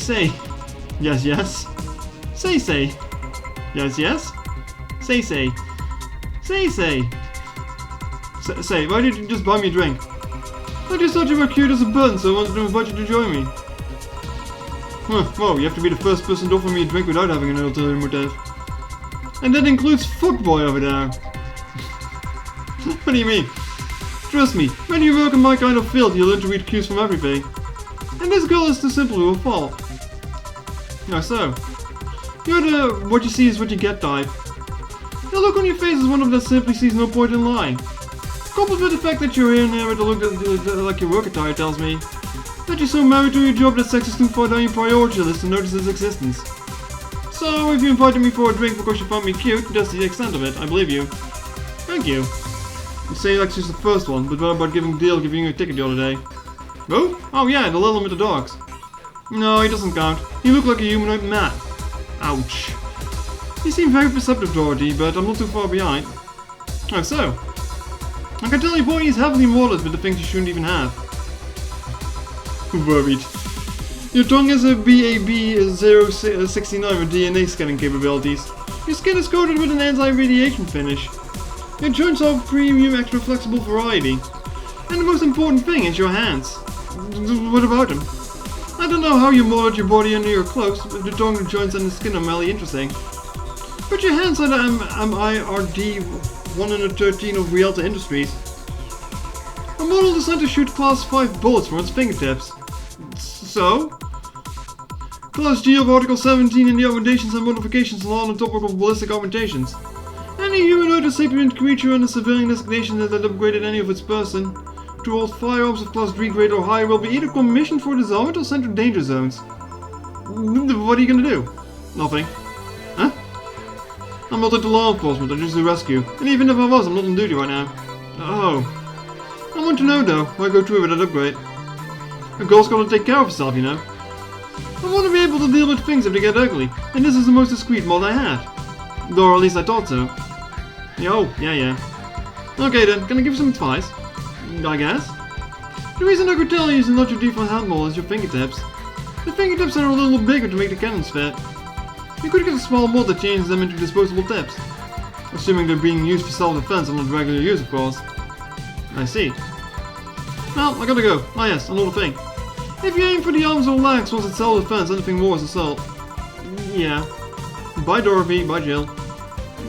Yes. Say. Yes. Say. Say, why did you just buy me a drink? I just thought you were cute as a button, so I wanted to invite you to join me. Well, you have to be the first person to offer me a drink without having an ulterior motive. And that includes fuckboy over there. What do you mean? Trust me, when you work in my kind of field, you'll learn to read cues from everything. And this girl is too simple to a fault. Now so, you're the what you see is what you get type. The look on your face is one of that simply sees no point in lying. Coupled with the fact that you're in here with a look like your work attire tells me that you're so married to your job that sex is too far down your priority list to notice its existence. So, if you invited me for a drink because you found me cute, that's the extent of it, I believe you. Thank you. You say like she's the first one, but what about giving you a ticket the other day? Who? Oh yeah, the little one with the dogs. No, he doesn't count. He looked like a humanoid man. Ouch. You seem very perceptive, Dorothy, but I'm not too far behind. How so? I can tell your boy is heavily molded with the things you shouldn't even have. Worried. Your tongue has a VA-11 with DNA scanning capabilities. Your skin is coated with an anti-radiation finish. Your joints are premium extra flexible variety. And the most important thing is your hands. What about them? I don't know how you molded your body under your clothes, but the tongue, the joints and the skin are merely interesting. But your hands are the MIRD 113 of Rialta Industries. A model designed to shoot Class 5 bullets from its fingertips. So? Class G of Article 17 in the augmentations and modifications law on the topic of ballistic augmentations. Any humanoid or sapient creature under civilian designation that had upgraded any of its person to hold firearms of Class 3 grade or higher will be either commissioned for disarmament or sent to danger zones. What are you gonna do? Nothing. Huh? I'm not into law enforcement, I'm just a rescue. And even if I was, I'm not on duty right now. Oh. I want to know though, why go through with that upgrade? A girl's gotta take care of herself, you know. I want to be able to deal with things if they get ugly, and this is the most discreet mod I had. Or at least I thought so. Oh, yeah. Okay then, can I give you some advice? I guess. The reason I could tell you is not your default hand mold is your fingertips. The fingertips are a little bigger to make the cannons fit. You could get a small mod that changes them into disposable tips. Assuming they're being used for self-defense and not regular use, of course. I see. Well, I gotta go. Ah yes, another thing. If you aim for the arms or legs once it's self-defense, anything more is assault. Yeah. Bye Dorothy, bye Jill.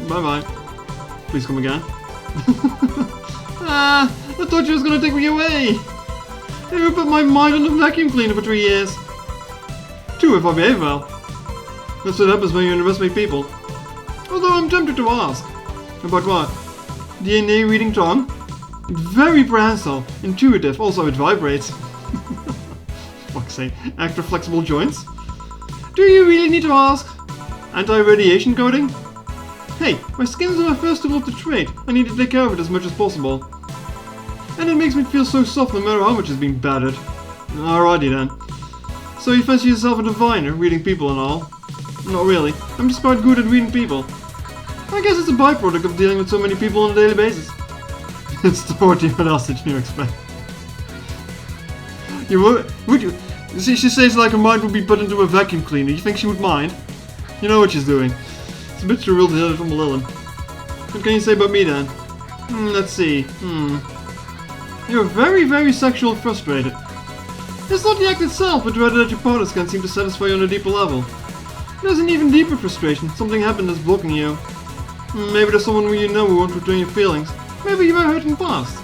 Bye-bye. Please come again. I thought you was gonna take me away! You put my mind on the vacuum cleaner for 3 years. 2 if I behave well. That's what happens when you underestimate people. Although I'm tempted to ask. About what? DNA reading tongue? Very prehensile, intuitive, also it vibrates. Fuck's sake, extra flexible joints? Do you really need to ask? Anti-radiation coating? Hey, my skin's my first tool of the trade. I need to take care of it as much as possible. And it makes me feel so soft no matter how much has been battered. Alrighty then. So you fancy yourself a diviner, reading people and all? Not really. I'm just quite good at reading people. I guess it's a byproduct of dealing with so many people on a daily basis. It's Dorothy, what else did you expect? You would you? See, she says like her mind would be put into a vacuum cleaner. You think she would mind? You know what she's doing. It's a bit surreal to hear it from Lilin. What can you say about me then? Let's see. You're very, very sexual and frustrated. It's not the act itself, but rather that your partners can't seem to satisfy you on a deeper level. There's an even deeper frustration. Something happened that's blocking you. Maybe there's someone you know who won't return your feelings. Maybe you were hurt in the past.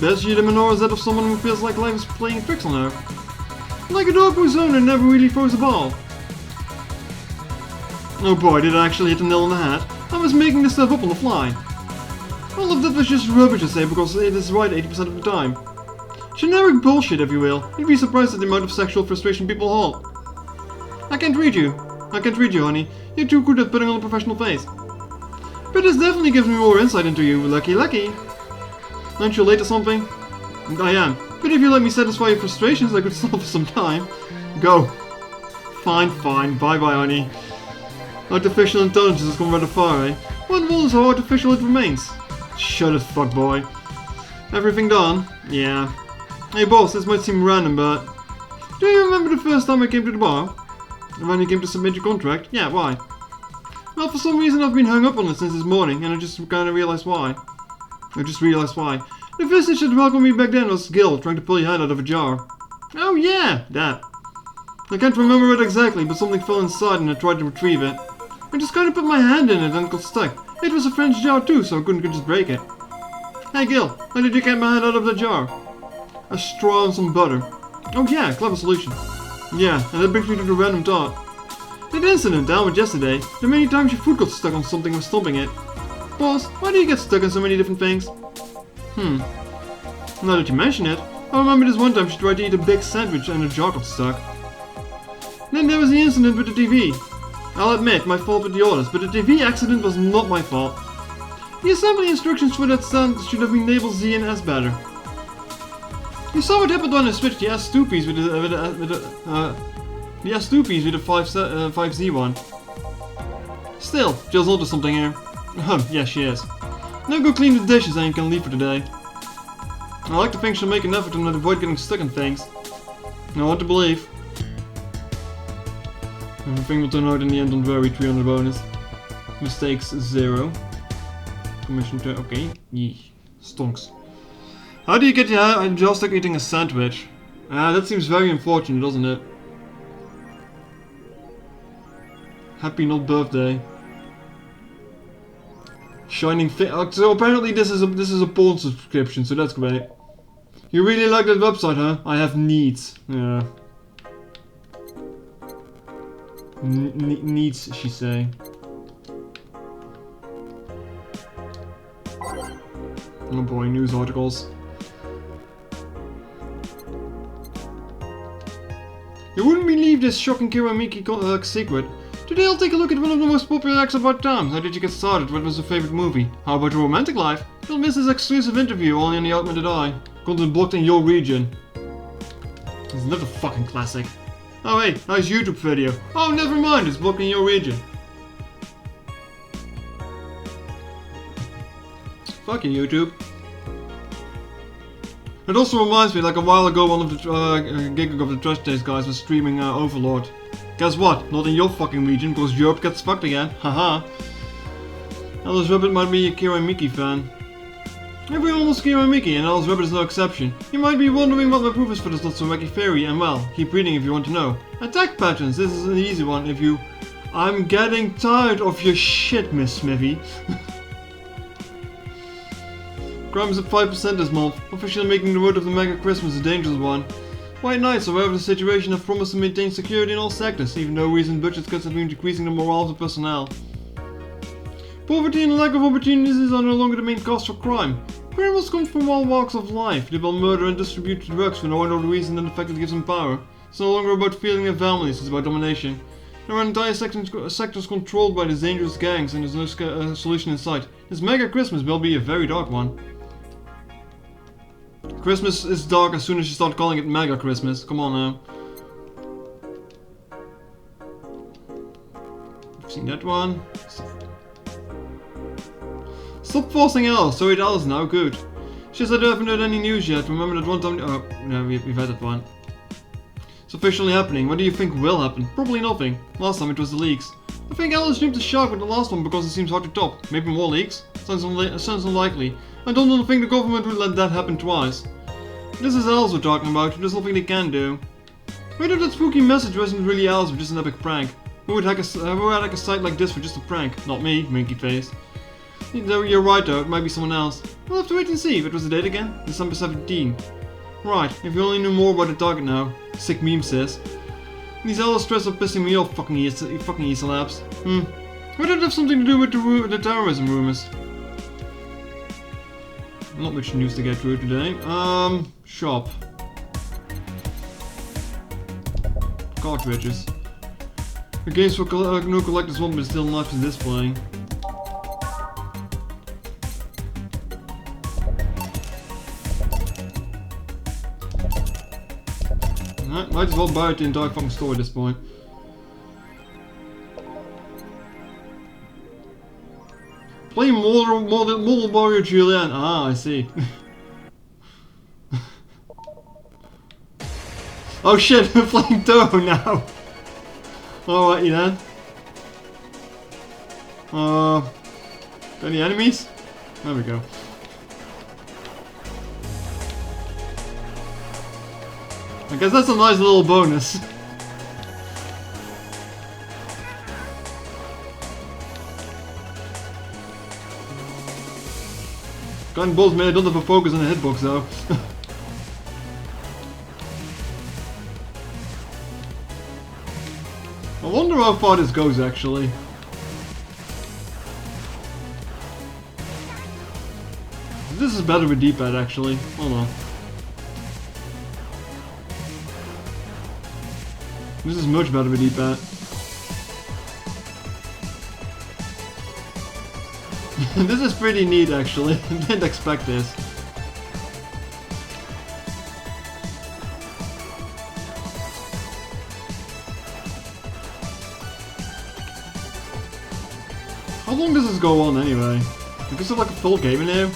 Best you the menorah is that of someone who feels like life is playing tricks on her. Like a dog whose owner never really throws a ball. Oh boy, did I actually hit the nail on the head. I was making this stuff up on the fly. All of that was just rubbish to say because it is right 80% of the time. Generic bullshit, if you will. You'd be surprised at the amount of sexual frustration people hold. I can't read you, honey. You're too good at putting on a professional face. But this definitely gives me more insight into you, lucky. Aren't you late or something? I am. But if you let me satisfy your frustrations, I could stop for some time. Go. Fine. Bye-bye, honey. Artificial intelligence has come rather far, eh? One world is how artificial it remains. Shut it, fuckboy. Everything done? Yeah. Hey boss, this might seem random, but... Do you remember the first time I came to the bar? When you came to submit your contract? Yeah, why? Well, for some reason I've been hung up on it since this morning, and I just kinda realized why. The visage that welcomed me back then was Gil, trying to pull your head out of a jar. Oh yeah, that. I can't remember it exactly, but something fell inside and I tried to retrieve it. I just kinda put my hand in it and it got stuck. It was a French jar too, so I couldn't just break it. Hey Gil, how did you get my head out of the jar? A straw and some butter. Oh yeah, clever solution. Yeah, and that brings me to the random thought. That incident down with yesterday, the many times your foot got stuck on something or stomping it. Boss, why do you get stuck on so many different things? Now that you mention it, I remember this one time she tried to eat a big sandwich and a chocolate stuck. Then there was the incident with the TV. I'll admit, my fault with the orders, but the TV accident was not my fault. The assembly instructions for that stand should have been labeled Z and S better. You saw what happened when I switched the S2 piece with the S2 piece with the 5Z one. Still, Jill's onto something here. Yes, she is. Now go clean the dishes and you can leave for the day. I like to think she'll make an effort to not avoid getting stuck in things. I want to believe. Everything will turn out in the end, don't worry, 300 bonus. Mistakes 0. Commission to okay. Yee. Stonks. How do you get your jaw stuck eating a sandwich? That seems very unfortunate, doesn't it? Happy not birthday. Shining so apparently this is a porn subscription, so that's great. You really like that website, huh? I have needs. Yeah. Needs, she say. Oh boy, news articles. You wouldn't believe this shocking Kiramiki secret. Today I'll take a look at one of the most popular acts of our time. How did you get started? What was your favorite movie? How about your romantic life? You'll miss this exclusive interview only on the Augmented Eye. Content blocked in your region. It's another fucking classic. Oh hey, nice YouTube video. Oh never mind, it's blocked in your region. Fuck you, YouTube. It also reminds me, like a while ago, one of the Gig of the Trash Days guys was streaming Overlord. Guess what? Not in your fucking region, because Europe gets fucked again. Haha. Alice Rabbit might be a Kiramiki fan. Everyone loves Kiramiki, and Alice Rabbit is no exception. You might be wondering what my proof is for this not so wacky theory, and well, keep reading if you want to know. Attack patterns, this is an easy one if you... I'm getting tired of your shit, Miss Smithy. Crime is at 5% this month, officially making the road of the Mega Christmas a dangerous one. White Knights, however, the situation have promised to maintain security in all sectors, even though recent budget cuts have been decreasing the morale of the personnel. Poverty and lack of opportunities are no longer the main cause for crime. Criminals come from all walks of life. They will murder and distribute drugs for no other reason than the fact that it gives them power. It's no longer about feeling their families, it's about domination. There are entire sectors controlled by these dangerous gangs, and there's no solution in sight. This Mega Christmas will be a very dark one. Christmas is dark as soon as you start calling it Mega Christmas. Come on now. I've seen that one. Stop forcing L. So it L is now good. She said I haven't heard any news yet. Remember that one time? Oh, no, we've had that one. It's officially happening. What do you think will happen? Probably nothing. Last time it was the leaks. I think Alice jumped the shark with the last one because it seems hard to top. Maybe more leaks? Sounds unlikely. I don't think the government would let that happen twice. This is Alice we're talking about. There's nothing they can do. Whether that spooky message wasn't really Alice but just an epic prank. Who would hack a site like this for just a prank? Not me, Minky Face. You're right though, it might be someone else. We'll have to wait and see. What was the date again? December 17. Right, if you only knew more about the target now. Sick meme, sis. These Alice stress are pissing me off, fucking E-Labs. Would it have something to do with the terrorism rumors? Not much news to get through today. Shop. Cartridges. The games for no collectors want, but still not for displaying. Might as well buy it the entire fucking store at this point. Play Model Mario Julian. Ah, I see. Oh shit, we're playing Toho now. Alrighty then. Any enemies? There we go. I guess that's a nice little bonus. Gun balls, man, I don't have a focus on the hitbox though. I wonder how far this goes actually. This is better with D-pad actually. Hold on. This is much better with D-pad. This is pretty neat actually. I didn't expect this. How long does this go on anyway? Is it like a full game in here?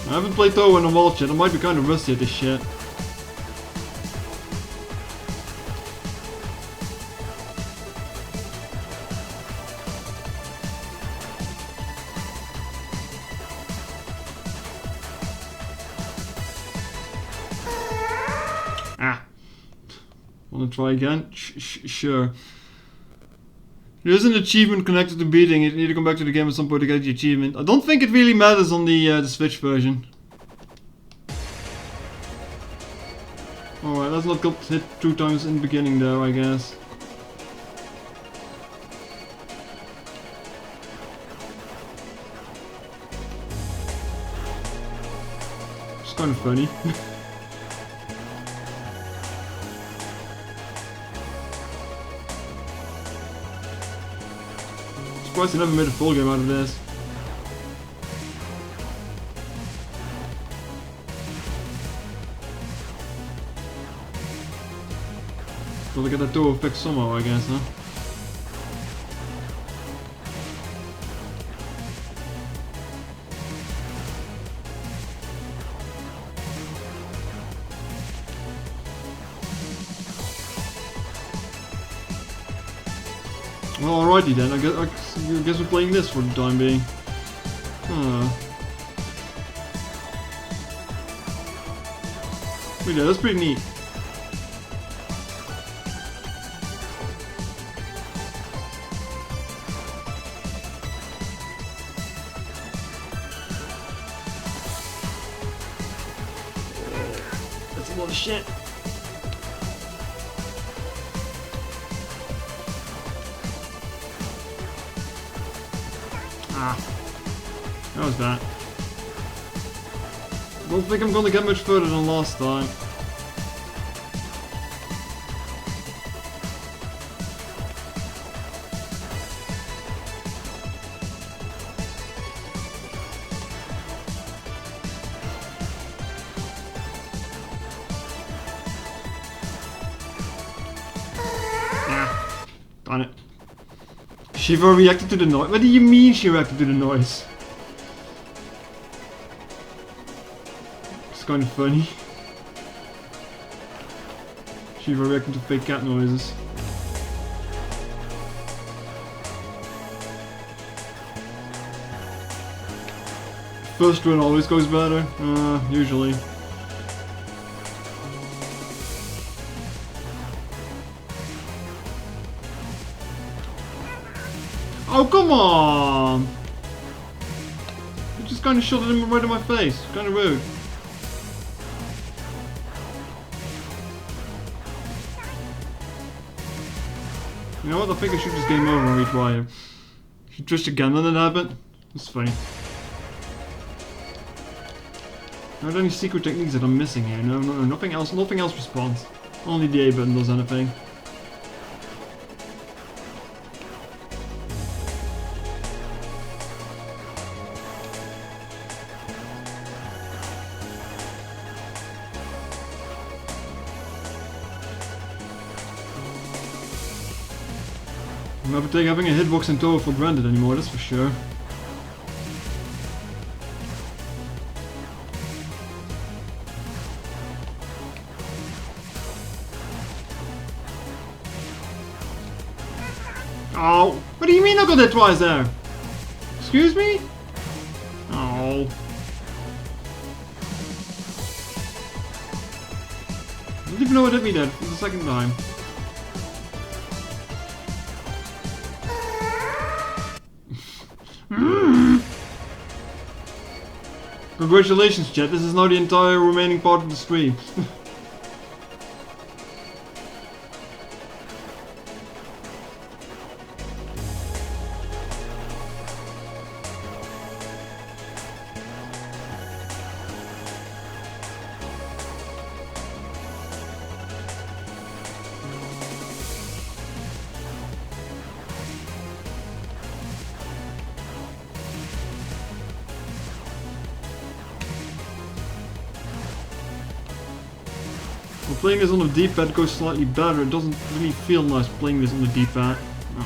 I haven't played Toho in a while yet. I might be kind of rusty at this shit. Wanna try again? Sure. There is an achievement connected to beating. You need to come back to the game at some point to get the achievement. I don't think it really matters on the Switch version. Alright, let's not get hit 2 times in the beginning though, I guess. It's kind of funny. Surprised they never made a full game out of this. Gotta get that door fixed somehow, I guess, huh? Well, alrighty then. I guess we're playing this for the time being. But yeah, that's pretty neat. That's a lot of shit. That was bad. Don't think I'm gonna get much further than last time. Darn it. Shiva reacted to the noise. What do you mean she reacted to the noise? It's kind of funny. Shiva reacting to fake cat noises. First run always goes better. Usually. Oh, come on! You just kind of shot it right in my face. Kind of rude. You know what? I think I should just game over and retry it. Should just again let it happen. It's funny. Are there any secret techniques that I'm missing here? No, nothing else. Nothing else responds. Only the A button does anything. I'm never take having a hitbox in Toho for granted anymore, that's for sure. Oh, what do you mean I got that twice there? Excuse me? Oh. I don't even know what hit me there for the second time. Congratulations, chat. This is now the entire remaining part of the stream. Well, playing this on the D-pad goes slightly better. It doesn't really feel nice playing this on the D-pad. No.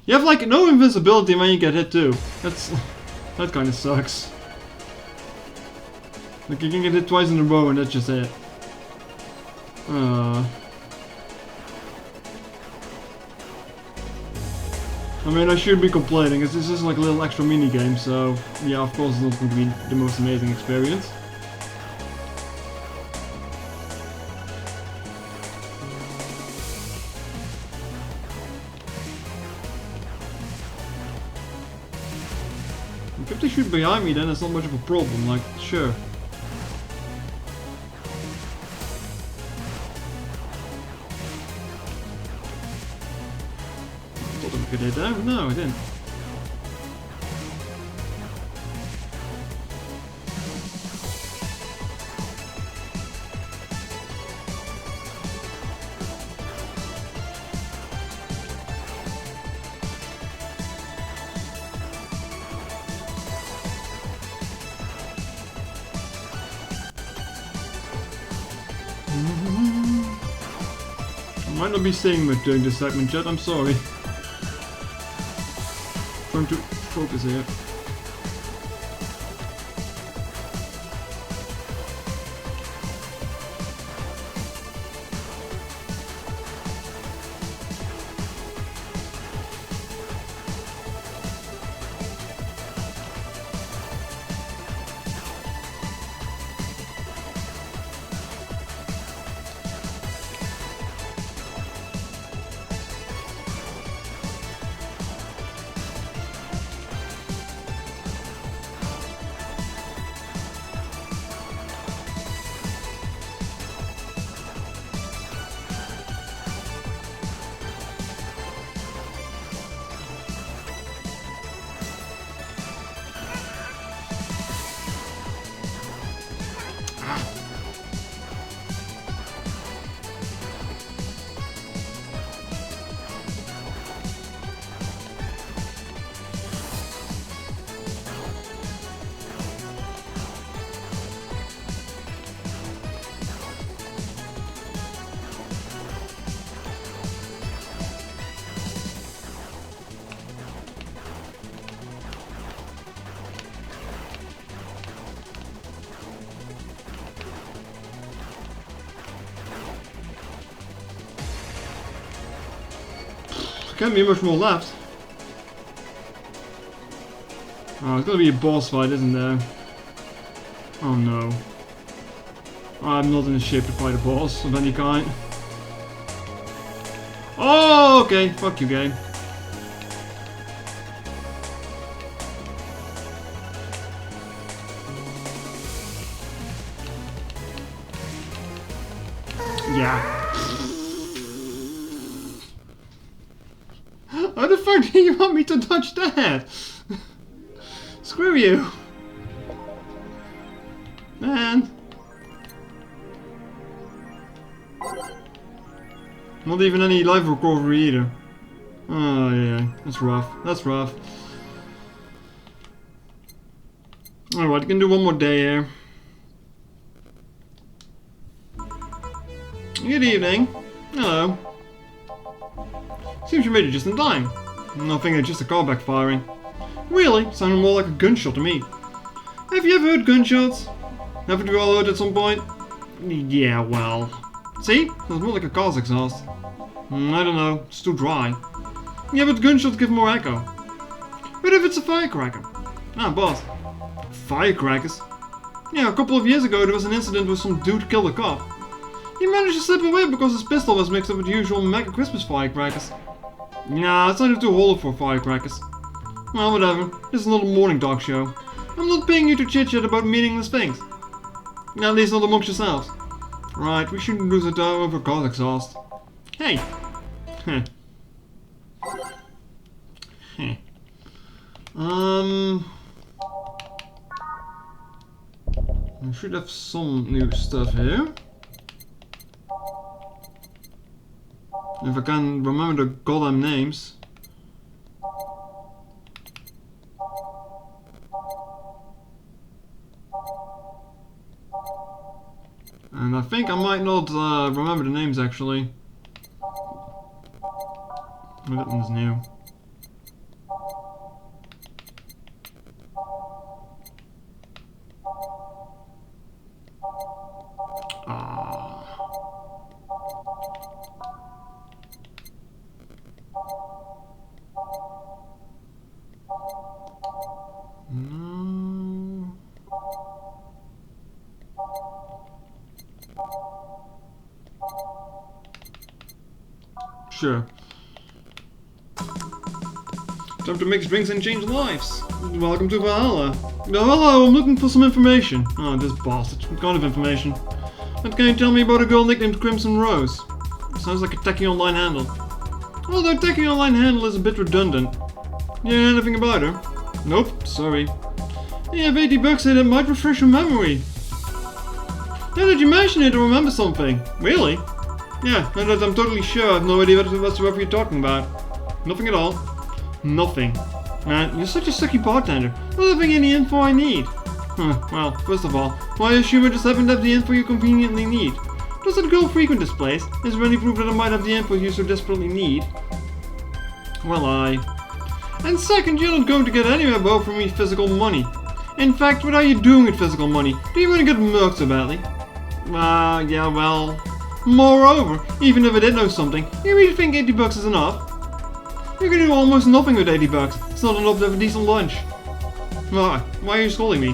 You have like no invincibility when you get hit too. That kind of sucks. Like you can get hit twice in a row and that's just it. I mean, I should be complaining, this is like a little extra mini game, so yeah, of course it's not going to be the most amazing experience. If they shoot behind me, then it's not much of a problem, like, sure. I thought I could hit that, but no, I didn't. I might not be saying much during this segment, chat, I'm sorry. Trying to focus here. Can't be much more left. Oh, it's gonna be a boss fight, isn't there? Oh no. I'm not in shape to fight a boss of any kind. Oh, okay. Fuck you, game. Yeah. How the fuck do you want me to touch that? Screw you. Man. Not even any life recovery either. Oh yeah, that's rough. That's rough. Alright, I can do one more day here. Good evening. Hello. Seems you made it just in time. I think it's just a car backfiring. Really? Sounded more like a gunshot to me. Have you ever heard gunshots? Haven't we all heard at some point? Yeah, well... See? Sounds more like a car's exhaust. I don't know. It's too dry. Yeah, but gunshots give more echo. What if it's a firecracker? Ah, boss. Firecrackers? Yeah, a couple of years ago there was an incident where some dude killed a cop. He managed to slip away because his pistol was mixed up with the usual Mega Christmas firecrackers. Nah, it's not too hollow for firecrackers. Well, whatever. This is not a morning talk show. I'm not paying you to chit-chat about meaningless things. At least not amongst yourselves. Right, we shouldn't lose a time over car exhaust. Hey! Heh. Heh. I should have some new stuff here. If I can remember the goddamn names. And I think I might not remember the names actually. Oh, that one's new. No. Sure. Time to mix drinks and change lives. Welcome to Valhalla. Hello, I'm looking for some information. Oh, this bastard. What kind of information? What can you tell me about a girl nicknamed Crimson Rose? Sounds like a techie online handle. Although techie online handle is a bit redundant. You know anything about her? Nope, sorry. You have 80 bucks in it, might refresh your memory. Now that you mention it, I remember something. Really? Yeah, now that I'm totally sure, I have no idea whatsoever you're talking about. Nothing at all. Nothing. Man, you're such a sucky bartender. Not having any info I need. Well, first of all, why assume I just happen to have the info you conveniently need? Does that girl frequent this place? Is there any proof that I might have the info you so desperately need? Well, And second, you're not going to get anywhere about from me physical money. In fact, what are you doing with physical money? Do you want to get murked so badly? Yeah, well... Moreover, even if I did know something, you really think 80 bucks is enough? You can do almost nothing with 80 bucks. It's not enough to have a decent lunch. Why are you scolding me?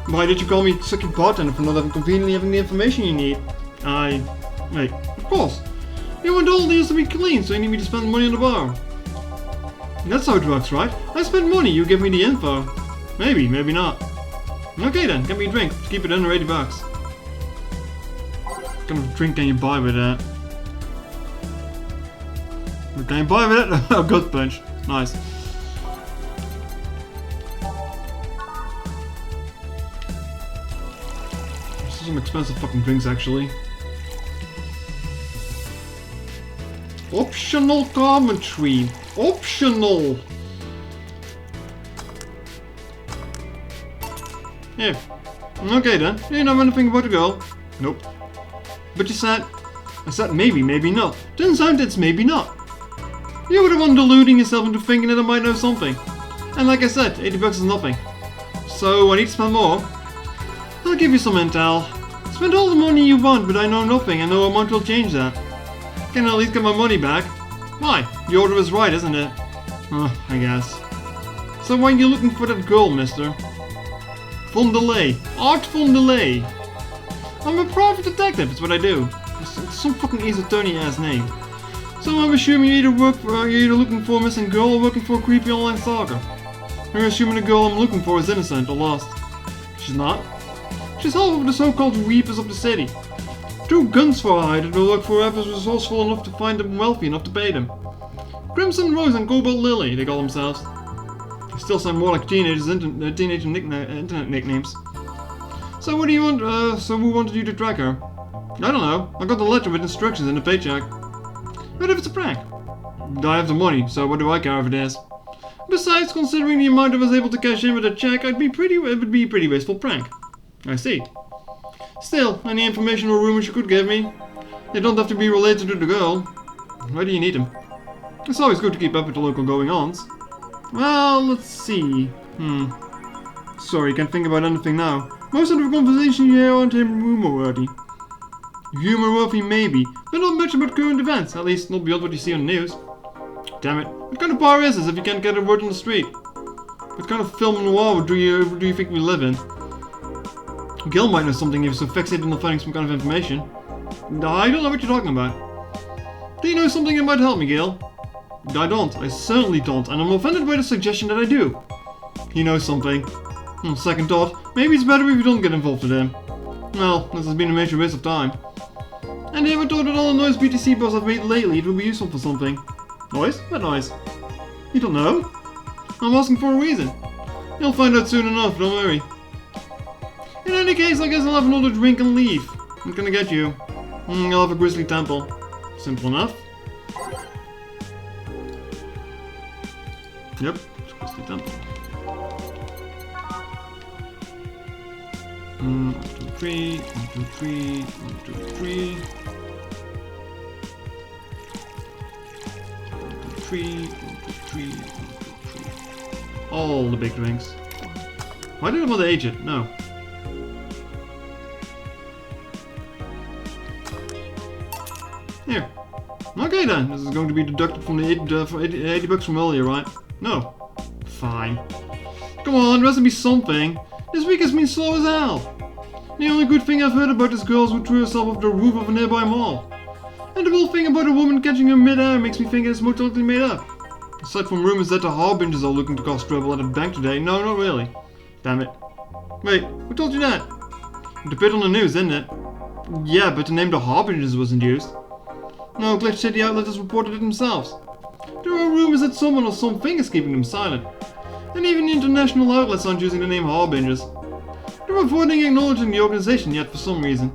Why did you call me sucky bartender for not conveniently having the information you need? Wait, of course. You want all deals to be clean, so you need me to spend money on the bar. That's how it works, right? I spend money, you give me the info. Maybe, maybe not. Okay then, get me a drink. Keep it under 80 bucks. What kind of drink can you buy with that? What can you buy with it? Oh, gut punch. Nice. These are some expensive fucking drinks, actually. Optional commentary. Optional. Yeah. Okay then. Do you know anything about the girl? Nope. But you said... I said maybe, maybe not. Turns out it's maybe not. You were the one deluding yourself into thinking that I might know something. And like I said, 80 bucks is nothing. So I need to spend more. I'll give you some intel. Spend all the money you want, but I know nothing and no amount will change that. Can I at least get my money back? Why? The order is right, isn't it? I guess. So why are you looking for that girl, mister? Von Delay. Art Von Delay. I'm a private detective, it's what I do. It's some fucking Ace Attorney ass name. So I'm assuming you're either looking for a missing girl or working for a creepy online stalker. You're assuming the girl I'm looking for is innocent or lost. She's not. She's half of the so-called reapers of the city. 2 guns for a hire that will work for whoever's resourceful enough to find them wealthy enough to pay them. Crimson Rose and Cobalt Lily, they call themselves. They still sound more like teenagers' internet nicknames. So what do you want? So who wanted you to track her? I don't know. I got the letter with instructions in the paycheck. What if it's a prank? I have the money, so what do I care if it is? Besides, considering the amount I was able to cash in with a check, it would be a pretty wasteful prank. I see. Still, any information or rumors you could give me? They don't have to be related to the girl. Why do you need them? It's always good to keep up with the local going-ons. Well, let's see. Sorry, can't think about anything now. Most of the conversations you hear aren't rumor-worthy. Humor-worthy maybe, but not much about current events, at least not beyond what you see on the news. Damn it, what kind of bar is this if you can't get a word on the street? What kind of film noir do you think we live in? Gil might know something if he's so fixated on finding some kind of information. I don't know what you're talking about. Do you know something that might help me, Gil? I don't, I certainly don't, and I'm offended by the suggestion that I do. He knows something. Second thought, maybe it's better if you don't get involved with him. Well, this has been a major waste of time. And I ever thought that all the noise BTC boss I've made lately it would be useful for something. Noise? What noise? You don't know? I'm asking for a reason. You'll find out soon enough, don't worry. In any case, I guess I'll have another drink and leave. I'm gonna get you. I'll have a grisly temple. Simple enough. Yep, supposed to be done. 1, 2, 3, 1, 2, 3, 1, 2, 3. 1, 2, 3, 1, 2, 3, 1, 2, 3. All the big drinks. Why did I want to age it? No. Here. Okay then, this is going to be deducted from the 80 bucks from earlier, right? No. Fine. Come on, there has to be something. This week has been slow as hell. The only good thing I've heard about this girl is who threw herself off the roof of a nearby mall. And the whole thing about a woman catching her mid-air makes me think it's more totally made up. Aside from rumors that the harbingers are looking to cause trouble at a bank today, no, not really. Damn it. Wait, who told you that? The bit on the news, isn't it? Yeah, but the name the harbingers wasn't used. No, Glitch City outlet has reported it themselves. There are rumors that someone or something is keeping them silent. And even the international outlets aren't using the name harbingers. They're avoiding acknowledging the organization yet for some reason.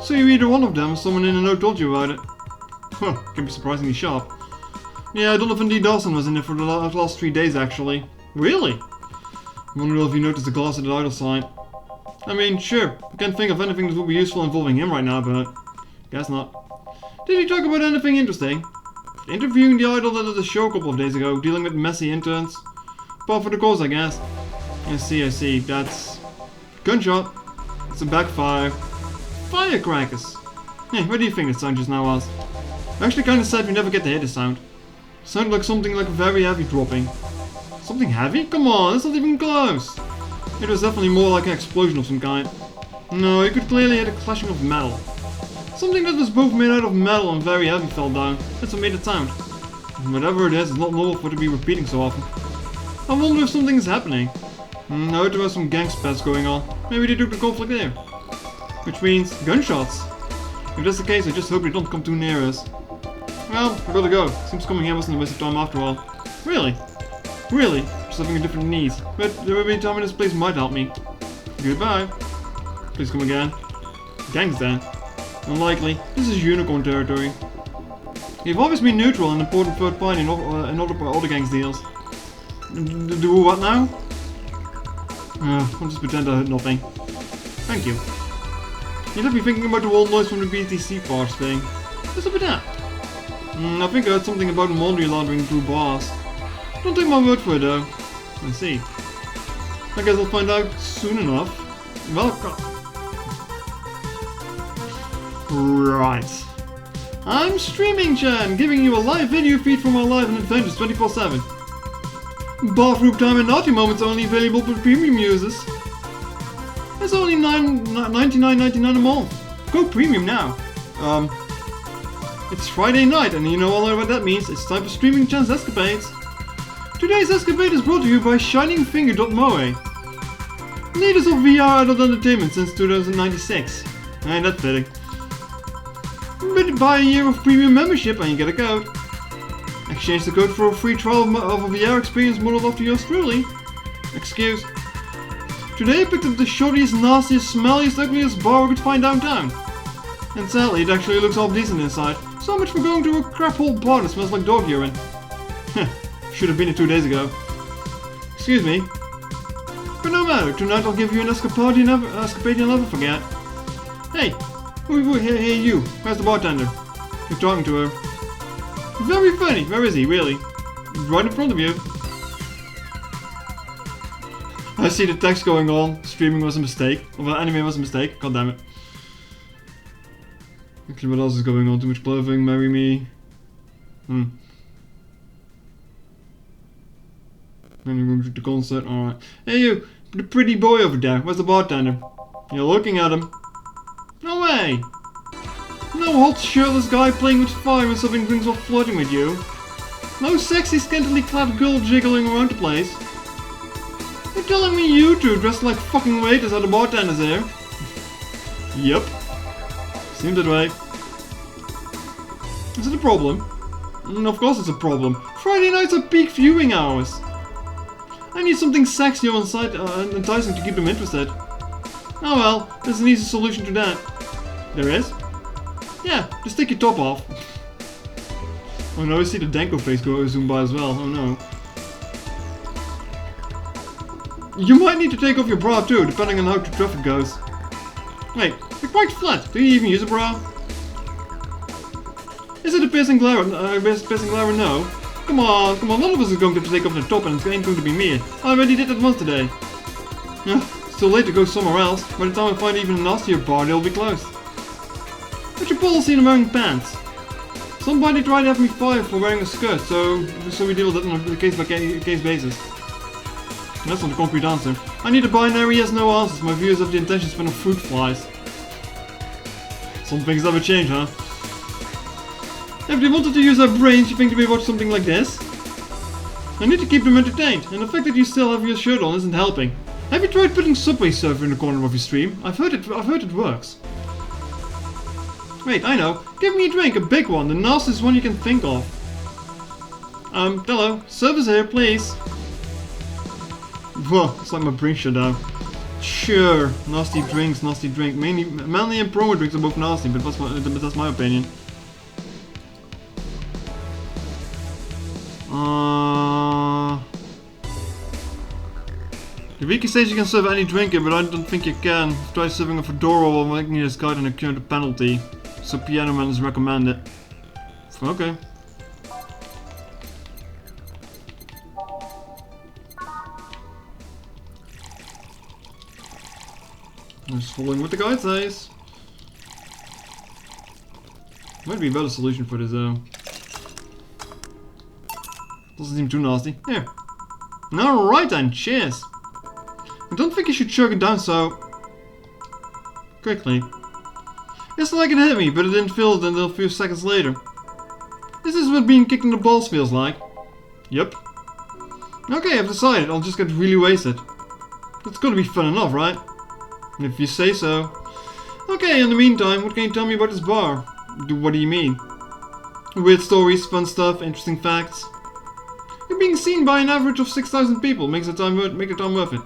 So you're either one of them or someone in the know told you about it. Huh, can be surprisingly sharp. Yeah, Donovan D. Dawson was in it for the last 3 days actually. Really? I wonder if you noticed the glass at the idol sign. I mean, sure, I can't think of anything that would be useful involving him right now, but guess not. Did he talk about anything interesting? Interviewing the idol at the show a couple of days ago, dealing with messy interns. Par for the course, I guess. I see, that's... Gunshot. It's a backfire. Firecrackers. Hey, what do you think the sound just now was? I actually kinda sad we never get to hear the sound. It sounded like something like very heavy dropping. Something heavy? Come on, that's not even close. It was definitely more like an explosion of some kind. No, you could clearly hear the clashing of metal. Something that was both made out of metal and very heavy fell down. That's what made it sound. Whatever it is, it's not normal for it to be repeating so often. I wonder if something is happening. I heard there was some gang spats going on. Maybe they took the conflict there. Which means gunshots. If that's the case, I just hope they don't come too near us. Well, I gotta go. Seems coming here wasn't a waste of time after all. Really? Really? Just having a different needs. But there will be a time when this place might help me. Goodbye. Please come again. Gangs then. Unlikely. This is unicorn territory. You've always been neutral and important third party in other gangs' deals. Do what now? I'll just pretend I heard nothing. Thank you. You left me thinking about the wall noise from the BTC parts thing. What's up with that? I think I heard something about laundry laundering through bars. Don't take my word for it though. I see. I guess I'll find out soon enough. Welcome. Right. I'm Streaming Chan, giving you a live video feed from our live and adventures 24/7. Bathroom time and naughty moments only available for premium users. It's only $99.99 a month. Go premium now. It's Friday night and you know all what that means. It's time for Streaming Chan's escapades. Today's escapade is brought to you by ShiningFinger.moe. Leaders of VR adult entertainment since 2096. Ain't that fitting. But buy a year of premium membership and you get a code. Exchange the code for a free trial of a VR experience modeled after yours truly. Excuse. Today I picked up the shoddiest, nastiest, smelliest, ugliest bar we could find downtown. And sadly it actually looks half decent inside. So much for going to a crap hole bar that smells like dog urine. Should have been it 2 days ago. Excuse me. But no matter, tonight I'll give you an escapade you'll never forget. Hey, hey you, where's the bartender? You're talking to her. Very funny, where is he, really? Right in front of you. I see the text going on, streaming was a mistake. Or well, anime was a mistake, god damn it. Actually, what else is going on? Too much clothing, marry me. Then you're going to the concert, alright. Hey you, the pretty boy over there, where's the bartender? You're looking at him. No way! No hot shirtless guy playing with fire and serving drinks while flirting with you. No sexy scantily clad girl jiggling around the place. You're telling me you two dressed like fucking waiters are the bartenders here? Yep. Seems that way. Is it a problem? Of course it's a problem. Friday nights are peak viewing hours. I need something sexy on site and enticing to keep them interested. Oh well, there's an easy solution to that. There is? Yeah, just take your top off. Oh no, I see the Danko face go zoom by as well. Oh no. You might need to take off your bra too, depending on how the traffic goes. Wait, you're quite flat. Do you even use a bra? Is it a piercing glare? No. Come on, none of us is going to take off the top and it ain't going to be me. I already did that once today. It's too late to go somewhere else. By the time I find even a nastier bar, they'll be closed. What's your policy in wearing pants? Somebody tried to have me fired for wearing a skirt, so we deal with it on a case-by-case basis. That's not a concrete answer. I need a binary yes-no answers. My viewers have the intention to spend on fruit flies. Some things never change, huh? If they wanted to use their brains, you think they may watch something like this? I need to keep them entertained, and the fact that you still have your shirt on isn't helping. Have you tried putting Subway Surfer in the corner of your stream? I've heard it works. Wait, I know. Give me a drink, a big one, the nastiest one you can think of. Hello. Service here, please. Whoa, it's like my brain shut down. Sure, nasty drinks, nasty drink. Manly and promo drinks are both nasty, but that's my opinion. The wiki says you can serve any drink here, but I don't think you can. Try serving a fedora while making this card and incur the penalty. So piano man is recommended. Okay. I'm just following what the guide says. Might be a better solution for this though. Doesn't seem too nasty. Here. Alright then, cheers. I don't think you should chug it down so quickly. It's like it hit me, but it didn't feel it until a few seconds later. This is what being kicked in the balls feels like. Yep. Okay, I've decided. I'll just get really wasted. It's gonna be fun enough, right? If you say so. Okay, in the meantime, what can you tell me about this bar? What do you mean? Weird stories, fun stuff, interesting facts. You're being seen by an average of 6,000 people. Make the time worth it.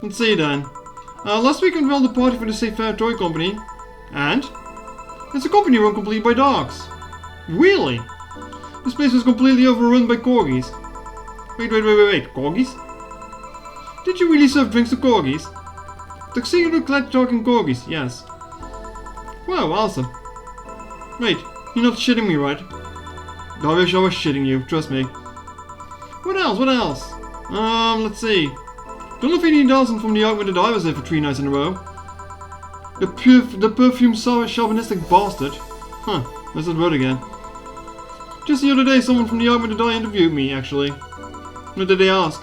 Let's see then. Last week I held a party for the Safe Fair Toy Company. And? It's a company run completely by dogs. Really? This place was completely overrun by corgis. Wait. Corgis? Did you really serve drinks to corgis? Tuxedo-clad talking corgis, yes. Wow, awesome. Wait, you're not shitting me, right? I wish I was shitting you, trust me. What else? Let's see. Don't know if any Dawson from the Ark with the Divers there for 3 nights in a row. The perfume chauvinistic bastard. Huh, there's that word again. Just the other day someone from the Ark with the Die interviewed me, actually. What did they ask?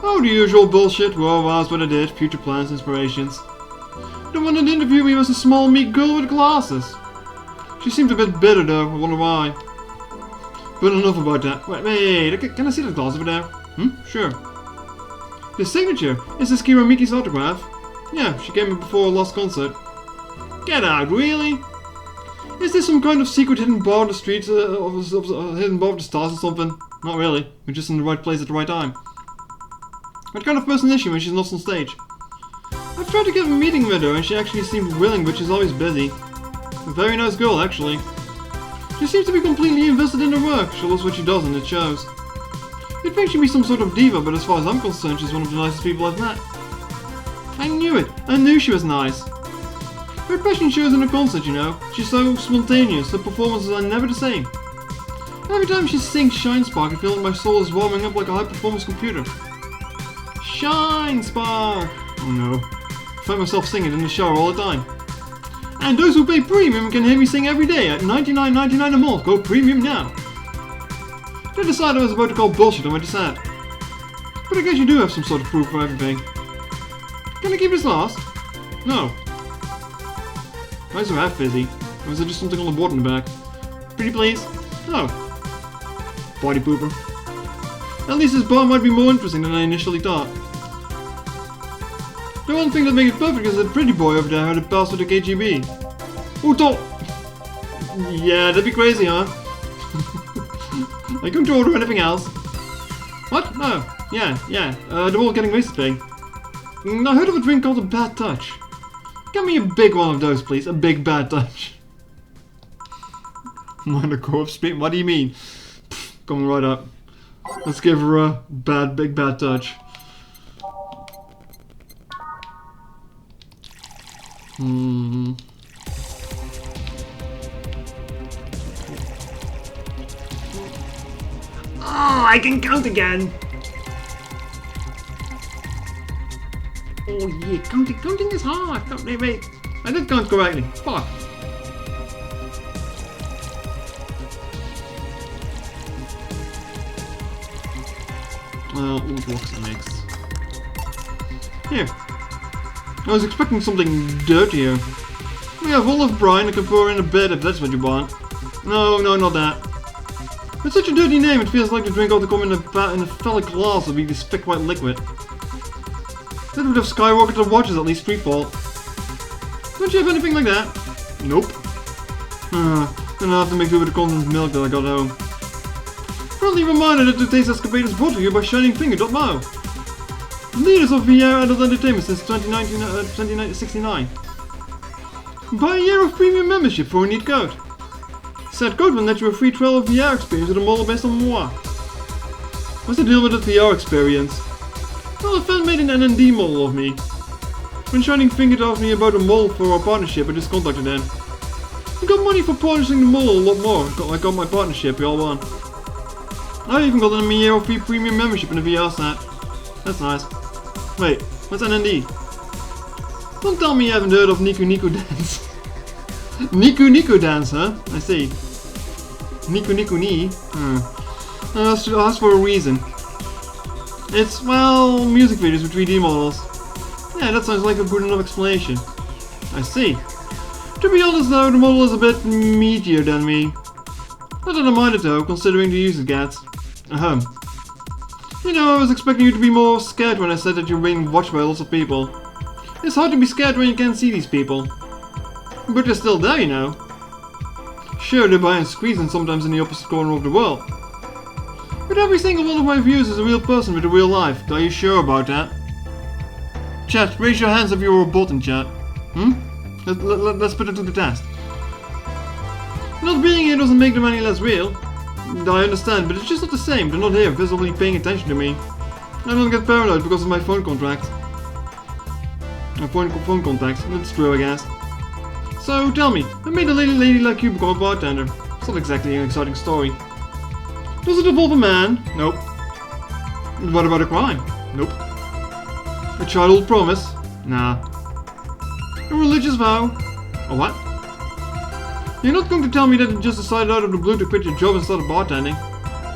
Oh, the usual bullshit. Well, that's what I did. Future plans, inspirations. The one that interviewed me was a small, meek girl with glasses. She seemed a bit bitter, though. I wonder why. But enough about that. Wait. Can I see the glass over there? Sure. The signature. Is this Kira Miki's autograph? Yeah, she came in before our last concert. Get out, really? Is this some kind of secret hidden bar on the streets, hidden bar of the stars or something? Not really. We're just in the right place at the right time. What kind of person is she when she's not on stage? I've tried to get a meeting with her and she actually seemed willing, but she's always busy. A very nice girl, actually. She seems to be completely invested in her work. She loves what she does and it shows. You'd think she'd be some sort of diva, but as far as I'm concerned, she's one of the nicest people I've met. I knew it. I knew she was nice. Her passion shows in her concert, you know. She's so spontaneous. Her performances are never the same. Every time she sings Shine Spark, I feel like my soul is warming up like a high-performance computer. Shine Spark! Oh no. I find myself singing in the shower all the time. And those who pay premium can hear me sing every day at $99.99 a month. Go premium now. They decided I was about to call bullshit on my dissent. But I guess you do have some sort of proof for everything. Can I keep this last? No. Why is her hat fizzy? Or is there just something on the board in the back? Pretty please? No. Body pooper. At least this bar might be more interesting than I initially thought. The one thing that makes it perfect is that pretty boy over there had a pass with the KGB. Oh, don't! Yeah, that'd be crazy, huh? Are you going to order anything else? What? No. Yeah. They're all getting wasted thing. I heard of a drink called a Bad Touch. Get me a big one of those, please. A big Bad Touch. Minor co-op speed? What do you mean? Pfft, coming right up. Let's give her a big bad touch. Hmm. Oh, I can count again! Oh yeah, counting is hard. Wait. I did count correctly. Fuck. Well, old blocks and mix. Here. I was expecting something dirtier. We have olive brine and can pour in a bed if that's what you want. No, not that. With such a dirty name, it feels like the drink ought to come in a phallic glass or be this thick white liquid. That would have skyrocketed the watches at least threefold. Don't you have anything like that? Nope. Then I'll have to make do with the condensed milk that I got home. Friendly reminder that today's escapade is brought to you by ShiningFinger.mo. Leaders of VR adult entertainment since 1969. Buy a year of premium membership for a neat code. Said code will let you a free trial of VR experience with a model based on moi. What's the deal with the VR experience? Well, a fan made an NND model of me. When Shining Finger asked me about a model for our partnership, I just contacted them. I got money for polishing the model a lot more. I got my partnership, we all won. I even got a year of free premium membership in the VR set. That's nice. Wait, what's NND? Don't tell me you haven't heard of Niku Niku Dance. Niku Niku Dance, huh? I see. Niku Niku Ni? That's for a reason. It's, well, music videos with 3D models. Yeah, that sounds like a good enough explanation. I see. To be honest though, the model is a bit meatier than me. Not that I mind it though, considering the use it gets. Ahem. You know, I was expecting you to be more scared when I said that you're being watched by lots of people. It's hard to be scared when you can't see these people. But they're still there, you know. Sure, they're behind screens and sometimes in the opposite corner of the world. But every single one of my viewers is a real person with a real life. Are you sure about that? Chat, raise your hands if you're a bot in chat. Let's put it to the test. Not being here doesn't make them any less real. I understand, but it's just not the same. They're not here, visibly paying attention to me. I don't get paranoid because of my phone contract. My phone contacts. That's true, I guess. So, tell me, what made a lady like you become a bartender? It's not exactly an exciting story. Does it involve a man? Nope. What about a crime? Nope. A childhood promise? Nah. A religious vow? A what? You're not going to tell me that you just decided out of the blue to quit your job and start bartending.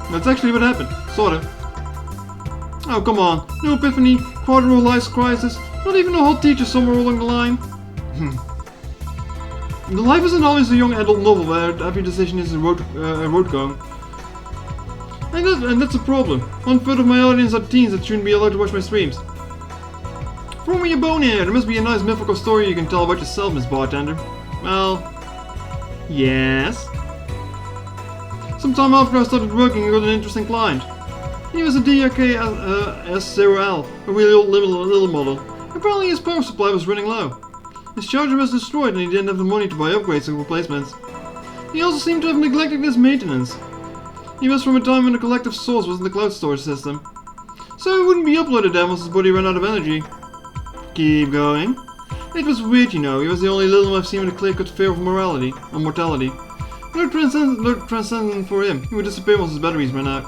That's actually what happened. Sorta. Oh, come on. No epiphany, quarter life crisis, not even a hot teacher somewhere along the line. The life isn't always a young adult novel where every decision is a road going. And that's a problem. 1/3 of my audience are teens that shouldn't be allowed to watch my streams. Throw me a bone here. There must be a nice mythical story you can tell about yourself, Miss Bartender. Well, yes. Sometime after I started working, I got an interesting client. He was a DRK S0L, a really old little model. Apparently his power supply was running low. His charger was destroyed and he didn't have the money to buy upgrades and replacements. He also seemed to have neglected his maintenance. He was from a time when the collective source wasn't the cloud storage system. So he wouldn't be uploaded there once his body ran out of energy. Keep going. It was weird, you know. He was the only little I've seen with a clear-cut fear of mortality. No transcendent for him. He would disappear once his batteries ran out.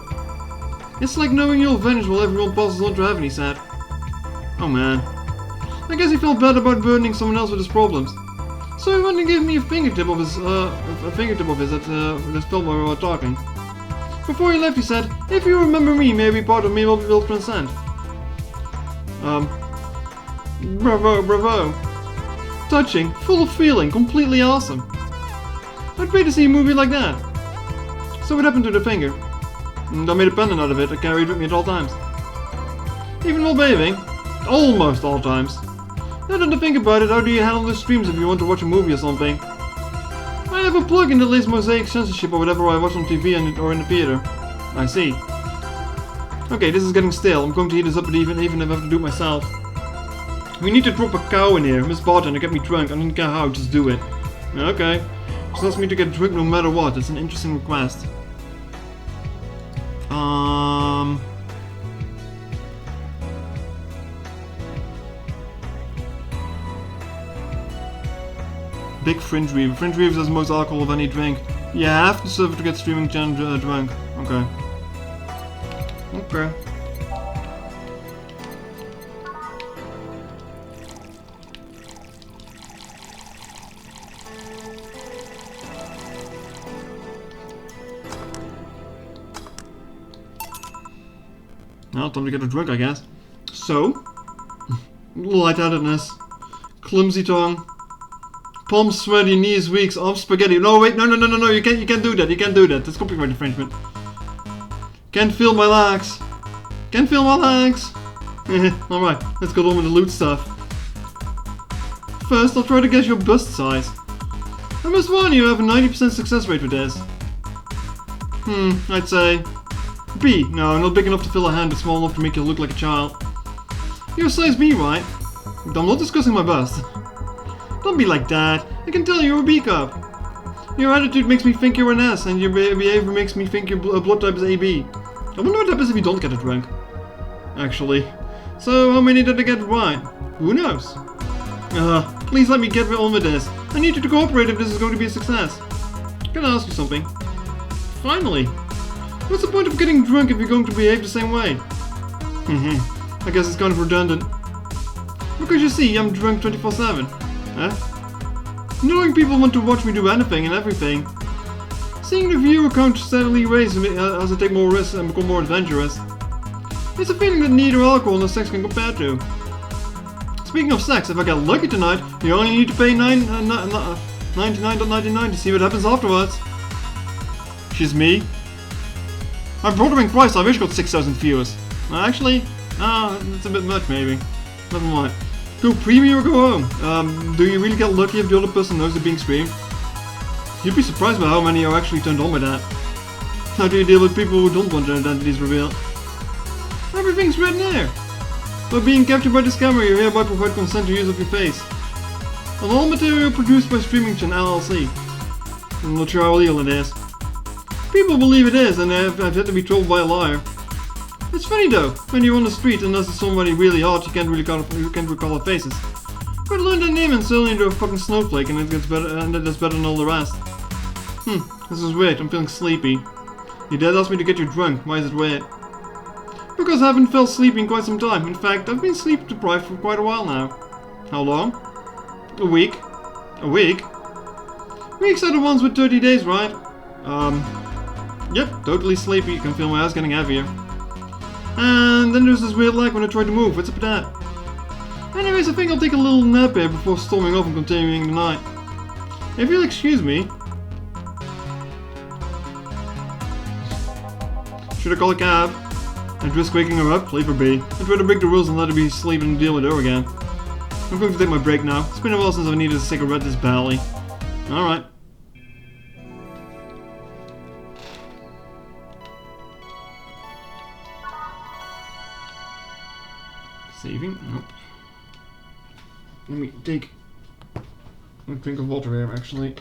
It's like knowing you'll vanish while everyone passes on to heaven, he said. Oh man. I guess he felt bad about burdening someone else with his problems. So he went and gave me a fingertip of his that felt while we were talking. Before he left he said, if you remember me, maybe part of me will transcend. Bravo. Touching, full of feeling, completely awesome. I'd pay to see a movie like that. So what happened to the finger? I made a pendant out of it, I carry it with me at all times. Even while bathing? Almost all times. Now that I think about it, how do you handle the streams if you want to watch a movie or something? I have a plugin that lays mosaic censorship or whatever I watch on TV or in the theater. I see. Okay, this is getting stale. I'm going to heat this up even if I have to do it myself. We need to drop a cow in here. Miss Bartender get me drunk. I don't care how, just do it. Okay. She wants me to get drunk no matter what. It's an interesting request. Big Fringe Reaver. Fringe Reaver has the most alcohol of any drink. You have to serve it to get Streaming Chan drunk. Okay. Okay. Well, time to get a drink, I guess. So, lightheadedness, clumsy tongue, palms sweaty, knees weak, arms spaghetti. No, wait, no, you can't do that. You can't do that. That's copyright infringement. Can't feel my legs. Can't feel my legs. All right, let's go on with the loot stuff. First, I'll try to guess your bust size. I must warn you, I have a 90% success rate with this. I'd say B. No, not big enough to fill a hand, but small enough to make you look like a child. You're size B, right? But I'm not discussing my bust. Don't be like that. I can tell you're a B cup. Your attitude makes me think you're an S, and your behavior makes me think your blood type is AB. I wonder what happens if you don't get it rank. Actually. So, how many did I get right? Who knows? Please let me get on with this. I need you to cooperate if this is going to be a success. Can I ask you something? Finally. What's the point of getting drunk if you're going to behave the same way? I guess it's kind of redundant. Because you see, I'm drunk 24/7. Huh? Knowing people want to watch me do anything and everything. Seeing the viewer count steadily raise as I take more risks and become more adventurous. It's a feeling that neither alcohol nor sex can compare to. Speaking of sex, if I get lucky tonight, you only need to pay $99.99 to see what happens afterwards. She's me. My brother in Christ, I wish I got 6,000 viewers. Actually, that's a bit much maybe. Never mind. Go premium or go home. Do you really get lucky if the other person knows it's being streamed? You'd be surprised by how many are actually turned on by that. How do you deal with people who don't want their identities revealed? Everything's right there. By being captured by this camera, you hereby provide consent to use of your face. On all material produced by Streaming Chan LLC. I'm not sure how illegal it is. People believe it is, and I've yet to be told by a liar. It's funny though, when you're on the street, unless it's somebody really hot, you can't recall their faces. But learn their name and suddenly they're a fucking snowflake, and it gets better, and that's better than all the rest. This is weird. I'm feeling sleepy. Your dad asked me to get you drunk. Why is it weird? Because I haven't felt sleepy in quite some time. In fact, I've been sleep deprived for quite a while now. How long? A week. A week? Weeks are the ones with 30 days, right? Yep, totally sleepy. You can feel my ass getting heavier. And then there's this weird lag when I try to move. What's up with that? Anyways, I think I'll take a little nap here before storming off and continuing the night. If you'll excuse me. Should I call a cab? And risk waking her up? Leave her be. I'd rather break the rules and let her be asleep and deal with her again. I'm going to take my break now. It's been a while since I've needed a cigarette this badly. Alright. Saving? Nope. Let me take a drink of water here, actually.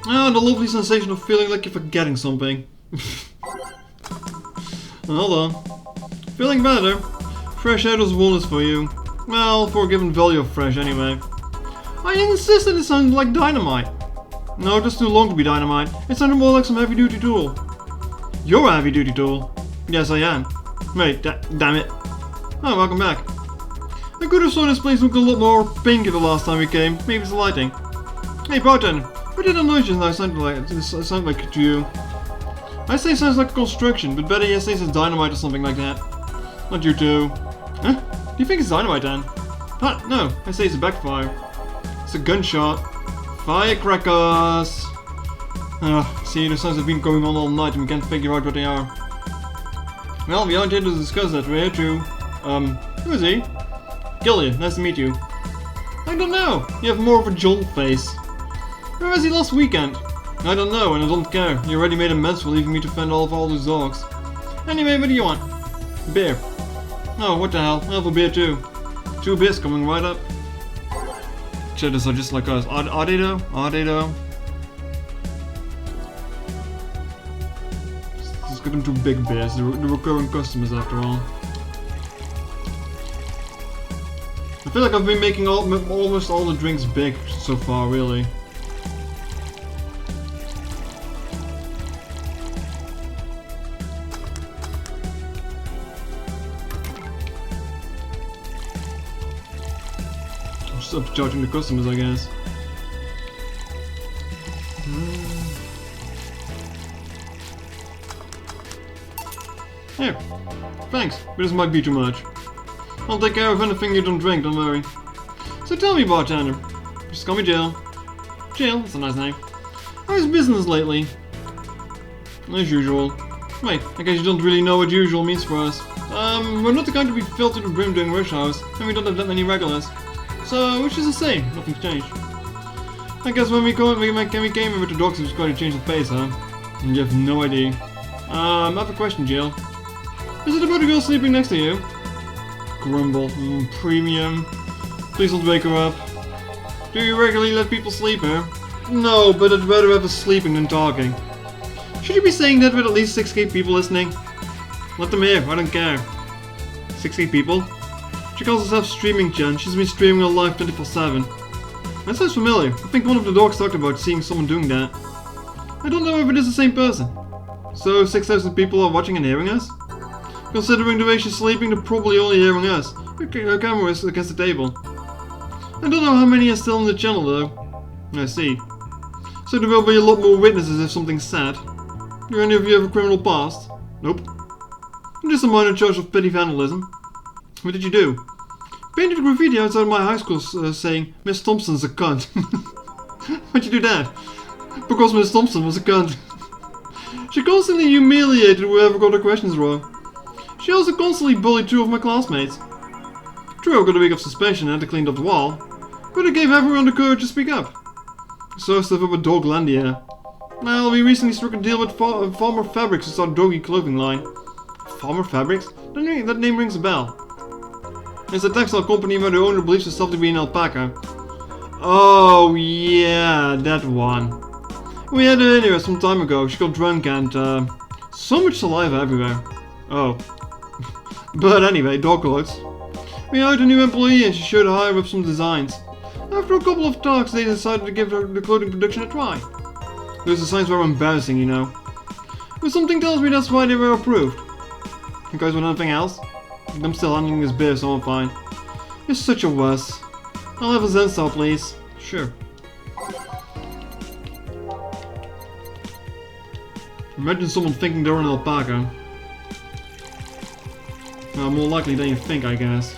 Ah, the lovely sensation of feeling like you're forgetting something. Hold on. Feeling better? Fresh air does wonders for you. Well, for a given value of fresh anyway. I insist that it sounds like dynamite. No, that's too long to be dynamite. It sounded more like some heavy duty tool. You're a heavy duty tool. Yes, I am. Wait, damn it. Oh, welcome back. I could have saw this place look a lot more pinky the last time we came. Maybe it's the lighting. Hey, bartender. What did the noise just now sound like to you? I say it sounds like a construction, but better yet says it's dynamite or something like that. Not you too. Huh? Do you think it's dynamite then? Huh? No, I say it's a backfire. It's a gunshot. Firecrackers! See, the sounds have been going on all night and we can't figure out what they are. Well, we aren't here to discuss that, we're here to... who is he? Gillian, nice to meet you. I don't know, you have more of a John face. Where was he last weekend? I don't know, and I don't care. You already made amends for leaving me to fend off all those dogs. Anyway, what do you want? Beer. Oh, what the hell, I'll have a beer too. 2 beers coming right up. Cheddars are just like us. Are they though? Are they though? get them 2 big beers. The recurring customers after all. I feel like I've been making almost all the drinks big so far, really. I'm just up to charging the customers, I guess. Here, thanks, but this might be too much. I'll take care of anything you don't drink, don't worry. So tell me, bartender. Just call me Jill. Jill, that's a nice name. How's business lately? As usual. Wait, I guess you don't really know what usual means for us. We're not the kind to be filled to the brim during rush hours, and we don't have that many regulars. So, which is the same, nothing's changed. I guess when we came in with the dogs, it was quite a change of pace, huh? And you have no idea. I have a question, Jill. Is it about a girl sleeping next to you? Grumble. Premium. Please don't wake her up. Do you regularly let people sleep here? No, but I'd rather have us sleeping than talking. Should you be saying that with at least 6k people listening? Let them hear, I don't care. 6k people? She calls herself Streaming Chen. She's been streaming her live 24/7. That sounds familiar. I think one of the dogs talked about seeing someone doing that. I don't know if it is the same person. So 6,000 people are watching and hearing us? Considering the way she's sleeping, they're probably only hearing us. Her camera is against the table. I don't know how many are still in the channel though. I see. So there will be a lot more witnesses if something's said. Do any of you have a criminal past? Nope. I'm just a minor charge of petty vandalism. What did you do? Painted graffiti outside my high school saying, Miss Thompson's a cunt. Why'd you do that? Because Miss Thompson was a cunt. She constantly humiliated whoever got her questions wrong. She also constantly bullied 2 of my classmates. True, I got a week of suspension and had to clean up the wall, but it gave everyone the courage to speak up. So stuff up with Doglandia. Well, we recently struck a deal with Farmer Fabrics to start a doggy clothing line. Farmer Fabrics? That name rings a bell. It's a textile company where the owner believes herself to be an alpaca. Oh yeah, that one. We had her in here some time ago. She got drunk and so much saliva everywhere. Oh. But anyway, dog clothes. We hired a new employee and she showed higher up some designs. After a couple of talks, they decided to give her the clothing production a try. Those designs were embarrassing, you know. But something tells me that's why they were approved. You guys want anything else? I'm still handling this beer, so I'm fine. You're such a wuss. I'll have a Zen style, please. Sure. Imagine someone thinking they're an alpaca. Well, more likely than you think, I guess.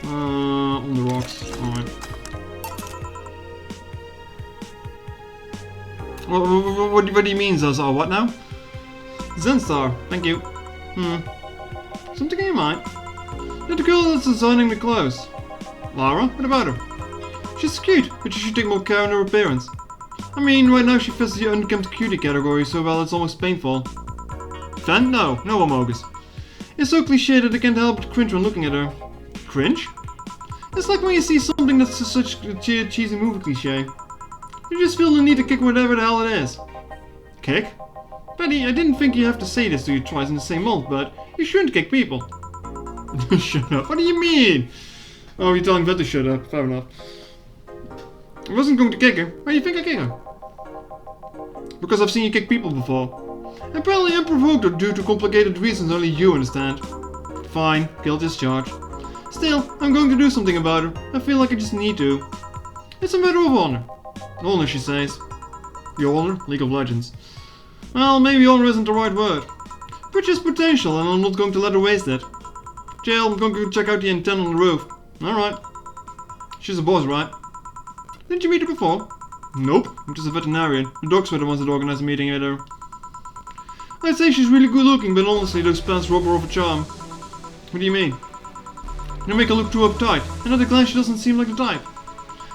On the rocks. Alright. What do you mean, Zaza? What now? Zenstar, thank you. Something in your mind? The girl that's designing the clothes. Lara, what about her? She's cute, but she should take more care in her appearance. I mean, right now she fits the unkempt cutie category so well it's almost painful. Fan? No homogus. It's so cliche that I can't help but cringe when looking at her. Cringe? It's like when you see something that's such a cheesy movie cliche. You just feel the need to kick whatever the hell it is. Kick? Betty, I didn't think you have to say this to you twice in the same month, but you shouldn't kick people. Shut up. What do you mean? Oh, you're telling Vet to shut up. Fair enough. I wasn't going to kick her. Why do you think I kick her? Because I've seen you kick people before. Apparently unprovoked or due to complicated reasons only you understand. Fine, guilt is charged. Still, I'm going to do something about her. I feel like I just need to. It's a matter of honor. Honor, she says. Your honor? League of Legends. Well, maybe honor isn't the right word. But just potential, and I'm not going to let her waste it. Jill, I'm going to check out the antenna on the roof. Alright. She's a boss, right? Didn't you meet her before? Nope, I'm just a veterinarian. The dogs were the ones that organized a meeting with her. I'd say she's really good looking, but honestly those pants rob her of a charm. What do you mean? You make her look too uptight, and at a glance she doesn't seem like the type.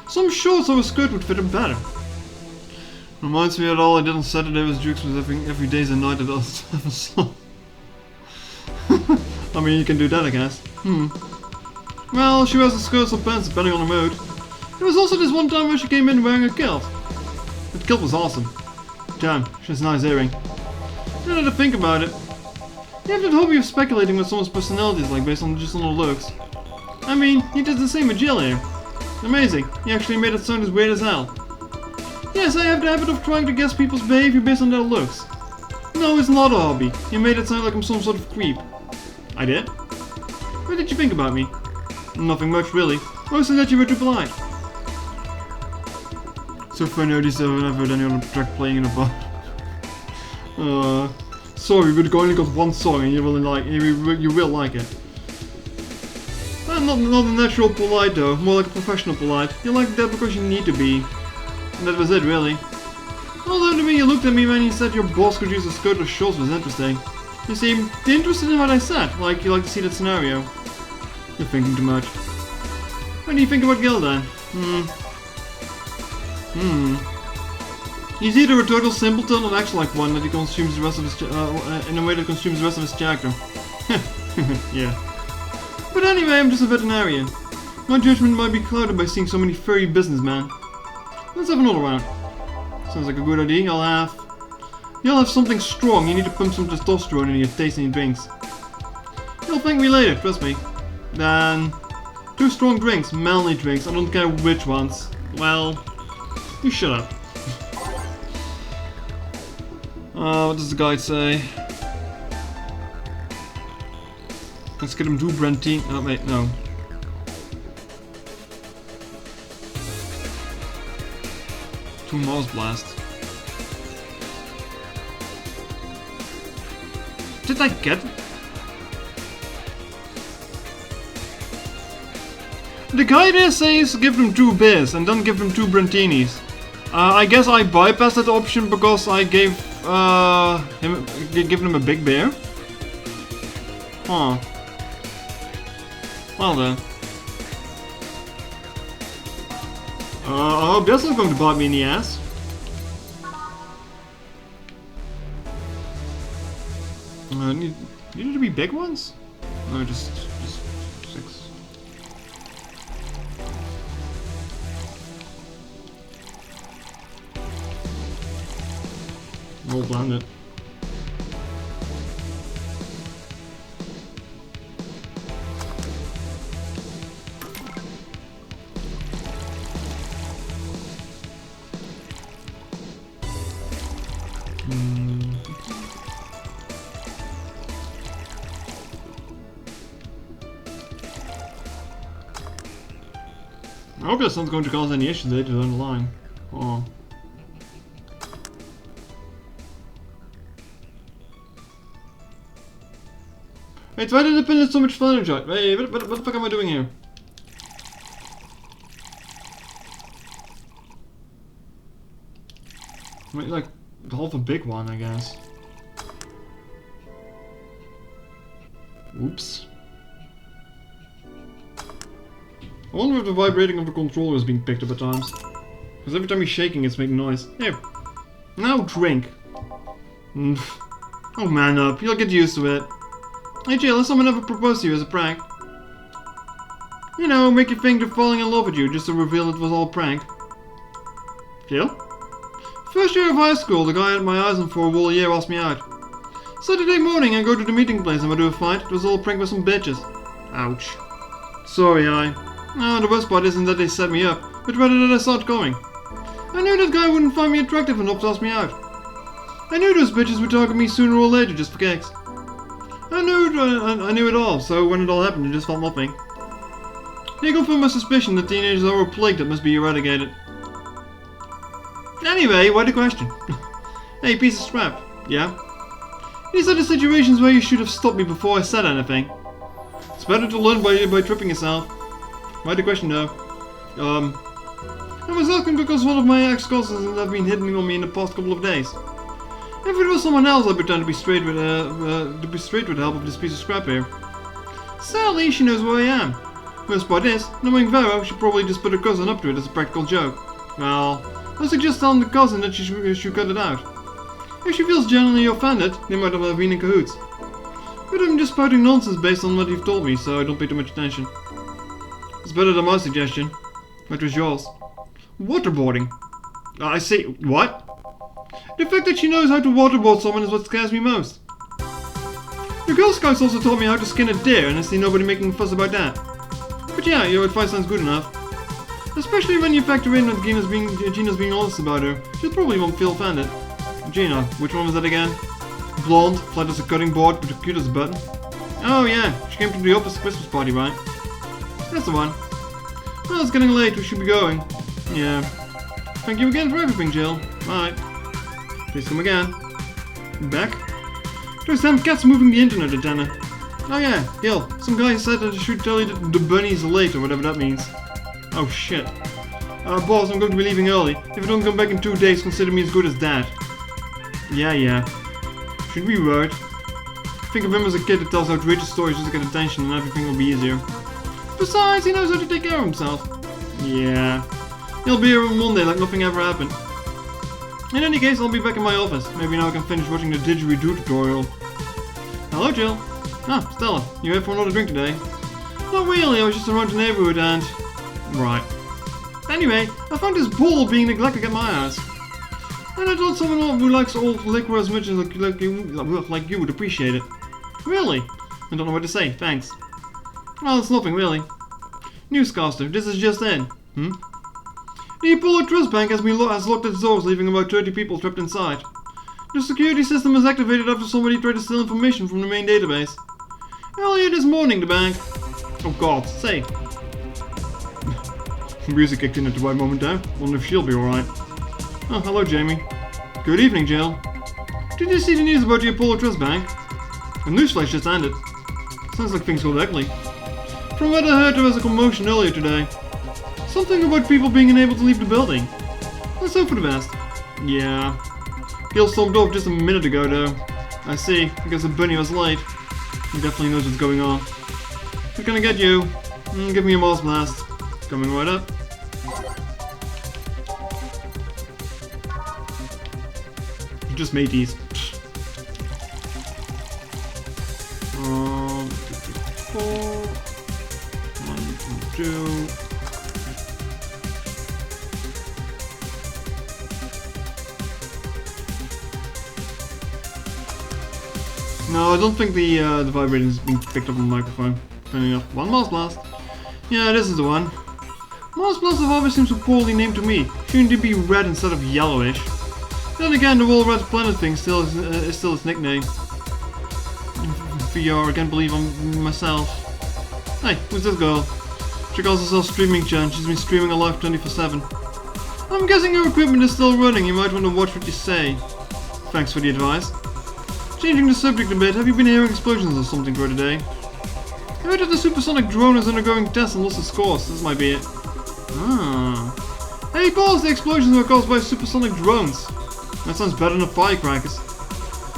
Some shorts or a skirt would fit her better. Reminds me that all I did on Saturday was drinks with every day's a night at us. I mean, you can do that, I guess. Well, she wears the skirts or pants depending on the mood. There was also this one time where she came in wearing a kilt. That kilt was awesome. Damn, she has a nice earring. Now that I think about it, you have that hobby of speculating what someone's personality is like based on just on their looks. I mean, he did the same with Jill here. Amazing, he actually made it sound as weird as hell. Yes, I have the habit of trying to guess people's behavior based on their looks. No, it's not a hobby. You made it sound like I'm some sort of creep. I did? What did you think about me? Nothing much, really. Mostly that you were too polite. So far, noticed I've never heard any other track playing in a bar. Sorry, but I only got one song and you will like it. Not a natural polite though, more like a professional polite. You like that because you need to be. And that was it, really. Although the way you looked at me when you said your boss could use a skirt or shorts was interesting. You seemed interested in what I said, like you like to see that scenario. You're thinking too much. What do you think about Gil then? He's either a total simpleton or acts like one that he consumes the rest of his in a way that consumes the rest of his character. Yeah. But anyway, I'm just a veterinarian. My judgment might be clouded by seeing so many furry businessmen. Let's have another round. Sounds like a good idea. You'll have something strong. You need to pump some testosterone in your tasting drinks. You'll thank me later, trust me. Then 2 strong drinks, manly drinks. I don't care which ones. Well, you shut up. What does the guide say? Let's get him 2 Brentine. Oh wait, no. Two Mars Blast. Did I get? The guy there says give them 2 beers and then give them 2 Brentinis. I guess I bypassed that option because I gave given him a big beer. Huh. Well then. I hope that's not going to bite me in the ass. Need it to be big ones? No, just 6. Roll blend it. I hope that's not going to cause any issues later down the line. Oh. Wait, why did I pin so much fun shot? Wait, what the fuck am I doing here? Wait, like half a big one, I guess. Oops. I wonder if the vibrating of the controller is being picked up at times. Because every time he's shaking, it's making noise. Here. Now drink. Oh man up, you'll get used to it. Hey Jill, has someone ever proposed to you as a prank? You know, make you think they're falling in love with you just to reveal it was all a prank. Jill? First year of high school, the guy I had my eyes on for a whole year asked me out. Saturday morning, I go to the meeting place and we do a fight. It was all a prank with some bitches. Ouch. Sorry, the worst part isn't that they set me up, but rather that I saw it coming. I knew that guy wouldn't find me attractive enough to ask me out. I knew those bitches would target me sooner or later just for kicks. I knew it all, so when it all happened, I just felt nothing. They confirmed my suspicion that teenagers are a plague that must be eradicated. Anyway, why the question? Hey, piece of scrap. Yeah? These are the situations where you should have stopped me before I said anything. It's better to learn by tripping yourself. Why the question though? I was asking because one of my ex-cousins have been hitting on me in the past couple of days. If it was someone else, I'd pretend to be straight with the help of this piece of scrap here. Sadly, she knows where I am. Worst part is, knowing Vero, she probably just put her cousin up to it as a practical joke. Well, I suggest telling the cousin that she should cut it out. If she feels genuinely offended, they might have been in cahoots. But I'm just spouting nonsense based on what you've told me, so I don't pay too much attention. It's better than my suggestion. What was yours? Waterboarding. I see. What? The fact that she knows how to waterboard someone is what scares me most. The Girl Scouts also taught me how to skin a deer, and I see nobody making a fuss about that. But yeah, your advice sounds good enough. Especially when you factor in that Gina's being honest about her. She probably won't feel offended. Gina, which one was that again? Blonde, flat as a cutting board, but cute as a button. Oh yeah, she came to the office Christmas party, right? That's the one. Well, it's getting late, we should be going. Yeah. Thank you again for everything, Jill. Bye. Please come again. Back? There's damn cats moving the internet, Lieutenant. Oh yeah, Gil, some guy said that I should tell you that the bunny's late, or whatever that means. Oh shit. Boss, I'm going to be leaving early. If I don't come back in 2 days, consider me as good as that. Yeah. Should be worried. Think of him as a kid that tells outrageous stories just to get attention and everything will be easier. Besides, he knows how to take care of himself. Yeah. He'll be here on Monday like nothing ever happened. In any case, I'll be back in my office. Maybe now I can finish watching the didgeridoo tutorial. Hello, Jill. Ah, Stella, you here for another drink today? Not really, I was just around the neighborhood and... Right. Anyway, I found this bowl being neglected at my house. And I thought someone who likes old liquor as much as like you would appreciate it. Really? I don't know what to say, thanks. Well, it's nothing really. Newscaster, this is just in. The Apollo Trust Bank has locked its doors, leaving about 30 people trapped inside. The security system is activated after somebody tried to steal information from the main database. Earlier this morning, the bank... Oh god, say. Music kicked in at the right moment there. Wonder if she'll be alright. Oh, hello Jamie. Good evening, Jill. Did you see the news about the Apollo Trust Bank? The newsflash just ended. Sounds like things got ugly. From what I heard, there was a commotion earlier today. Something about people being unable to leave the building. Let's hope for the best. Yeah. Gil stormed off just a minute ago, though. I see. I guess the bunny was late. He definitely knows what's going on. Who's gonna get you? Give me a Mars Blast. Coming right up. You just made these. 1, 2, 4. 1, 2, 2. No, I don't think the vibrating is being picked up on the microphone. Turning off. 1 Mars Blast. Yeah, this is the one. Mars Blast have always seemed so poorly named to me. Shouldn't it be red instead of yellowish? Then again, the whole red planet thing is still its nickname. VR, I can't believe I'm myself. Hey, who's this girl? She calls herself Streaming Chan. She's been streaming alive 24/7. I'm guessing your equipment is still running. You might want to watch what you say. Thanks for the advice. Changing the subject a bit, have you been hearing explosions or something for today? I heard that the supersonic drone is undergoing tests and lost its course. This might be it. Ah. Hey boss, the explosions were caused by supersonic drones. That sounds better than firecrackers.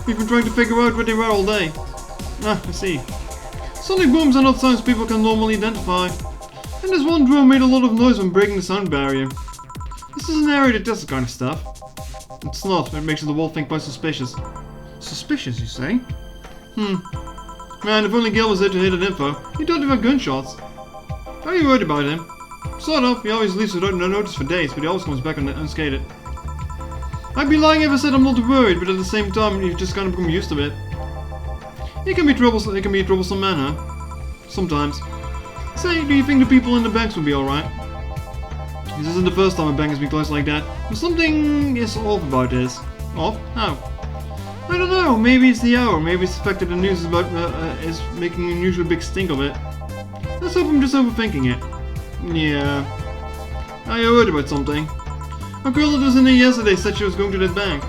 We've been trying to figure out what they were all day. Ah, I see. Sonic booms are not sounds people can normally identify. And this one drone made a lot of noise when breaking the sound barrier. This is an area that does this kind of stuff. It's not, it makes the whole thing quite suspicious. Suspicious, you say? Man, if only Gil was there to hear that info, he thought about gunshots. Are you worried about him? Sort of, he always leaves without no notice for days, but he always comes back unscathed. I'd be lying if I said I'm not worried, but at the same time, you've just kind of become used to it. He can be a troublesome man, huh? Sometimes. Say, do you think the people in the banks will be alright? This isn't the first time a bank has been closed like that, but something is off about this. Off? How? I don't know, maybe it's the hour, maybe it's the fact that the news is making an unusually big stink of it. Let's hope I'm just overthinking it. Yeah. I heard about something. A girl that was in there yesterday said she was going to that bank.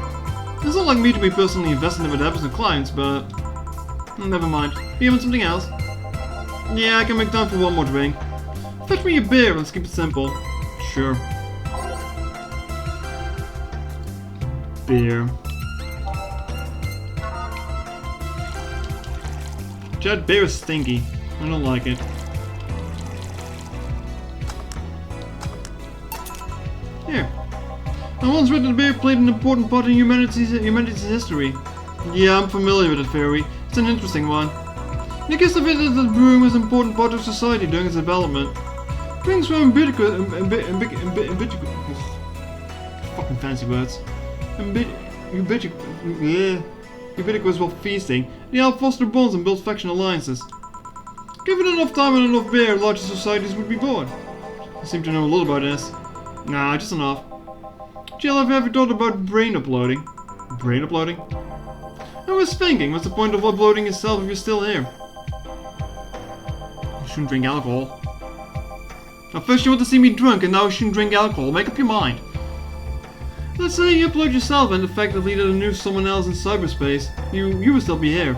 It's not like me to be personally invested in what happens to clients, but... Never mind. You want something else? Yeah, I can make time for one more drink. Fetch me a beer, let's keep it simple. Sure. Beer. That beer is stinky. I don't like it. Here. I once read that beer played an important part in humanity's history. Yeah, I'm familiar with the theory. It's an interesting one. The gist of it is that brewing was an important part of society during its development. Drinks were fucking fancy words. ubiquitous while feasting, they help foster bonds and build faction alliances. Given enough time and enough beer, larger societies would be born. I seem to know a little about this. Nah, just enough. Jill, have you ever thought about brain uploading? Brain uploading? I was thinking, what's the point of uploading yourself if you're still here? You shouldn't drink alcohol. At first you want to see me drunk and now you shouldn't drink alcohol. Make up your mind. Let's say you upload yourself and effectively did a new someone else in cyberspace. You would still be here.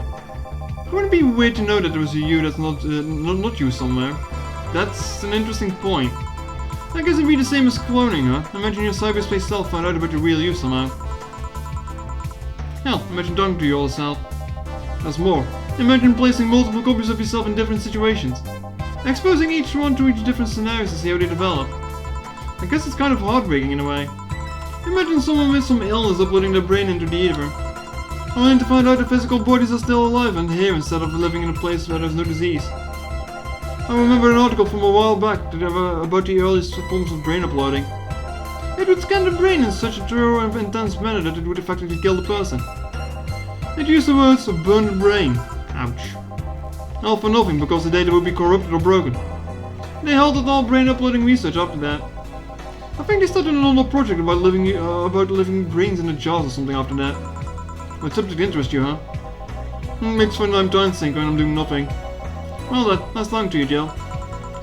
Wouldn't it be weird to know that there was a you that's not you somewhere? That's an interesting point. I guess it'd be the same as cloning, huh? Imagine your cyberspace self found out about your real you somehow. Hell, imagine talking to your old self. That's more. Imagine placing multiple copies of yourself in different situations. Exposing each one to each different scenarios to see how they develop. I guess it's kind of heartbreaking in a way. Imagine someone with some illness uploading their brain into the ether. Only to find out the physical bodies are still alive and here instead of living in a place where there's no disease. I remember an article from a while back about the earliest forms of brain uploading. It would scan the brain in such a thorough and intense manner that it would effectively kill the person. It used the words "burn the brain." Ouch. All for nothing because the data would be corrupted or broken. They halted all brain uploading research after that. I think they started another project about living brains in the jars or something after that. What subject interests you, huh? Makes for a nice time sink when I'm doing nothing. Well then, nice talking to you, Jill.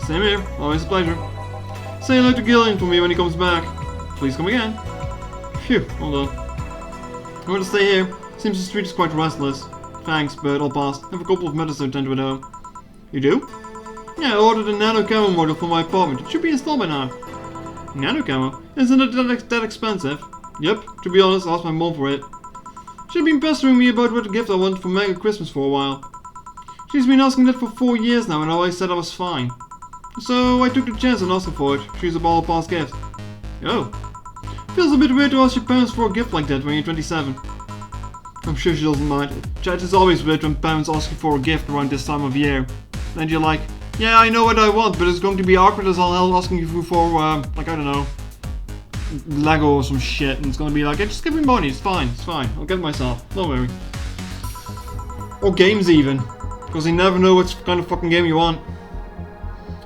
Same here, always a pleasure. Say hello to Gillian for me when he comes back. Please come again. Phew, hold on. I'm going to stay here. Seems the street is quite restless. Thanks, but I'll pass. I have a couple of matters to attend to at home. You do? Yeah, I ordered a nano camo module for my apartment. It should be installed by now. Nano camo? Isn't it that expensive? Yep, to be honest, I asked my mom for it. She's been pestering me about what gift I want for Mega Christmas for a while. She's been asking that for 4 years now and I always said I was fine. So I took the chance and asked her for it. She's a ball past gift. Oh. Feels a bit weird to ask your parents for a gift like that when you're 27. I'm sure she doesn't mind. Chat is always weird when parents ask you for a gift around this time of year. And you're like, yeah, I know what I want, but it's going to be awkward as all hell asking you for like, I don't know, Lego or some shit. And it's going to be like, hey, just give me money, it's fine. I'll get it myself, don't worry. Or games even. Because you never know what kind of fucking game you want.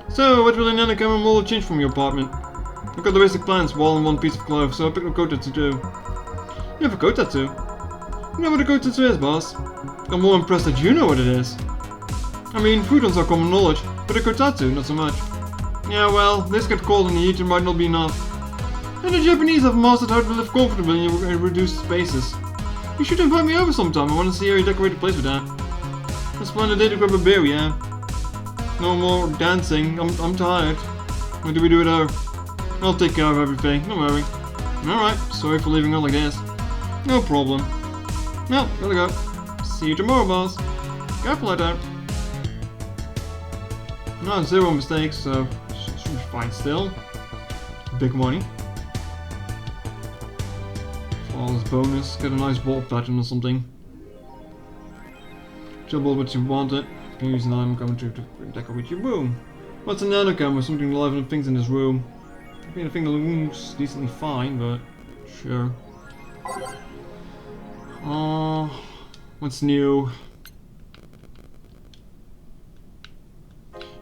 So, what will the nano camera model change from your apartment? I've got the basic plans, wall and one piece of clothes, so I picked a coat tattoo too. You have a coat tattoo? You know what a coat tattoo is, boss? I'm more impressed that you know what it is. I mean, futons are common knowledge, but a coat tattoo, not so much. Yeah, well, this gets cold and the heat might not be enough. And the Japanese have mastered how to live comfortably in reduced spaces. You should invite me over sometime, I want to see how you decorate the place with that. Let's plan a day to grab a beer, yeah? No more dancing, I'm tired. What do we do with her? I'll take care of everything, don't worry. Alright, sorry for leaving her like this. No problem. Well, gotta go. See you tomorrow, boss. Careful out there. No, 0 mistakes, so should be fine still. Big money. Flawless bonus, get a nice ball pattern or something. Trouble what you wanted. Can use an item coming to decorate your room. What's a nano camera? Something to liven up things in this room. I mean, I think the room's decently fine, but sure. What's new?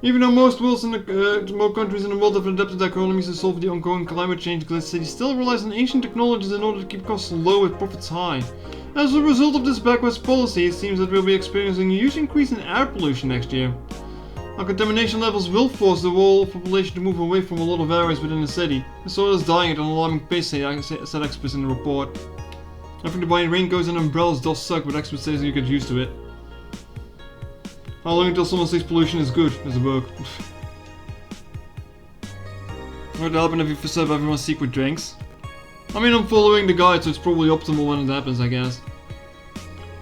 Even though most worlds in most countries in the world have adapted their economies to solve the ongoing climate change, Glitch City still relies on ancient technologies in order to keep costs low and profits high. As a result of this backwards policy, it seems that we'll be experiencing a huge increase in air pollution next year. Our contamination levels will force the world population to move away from a lot of areas within the city. The soil is dying at an alarming pace, said experts in the report. Having to buy raincoats and umbrellas does suck, but experts say you get used to it. How long until someone says pollution is good, as a book? What would happen if you serve everyone secret drinks? I mean, I'm following the guide, so it's probably optimal when it happens, I guess.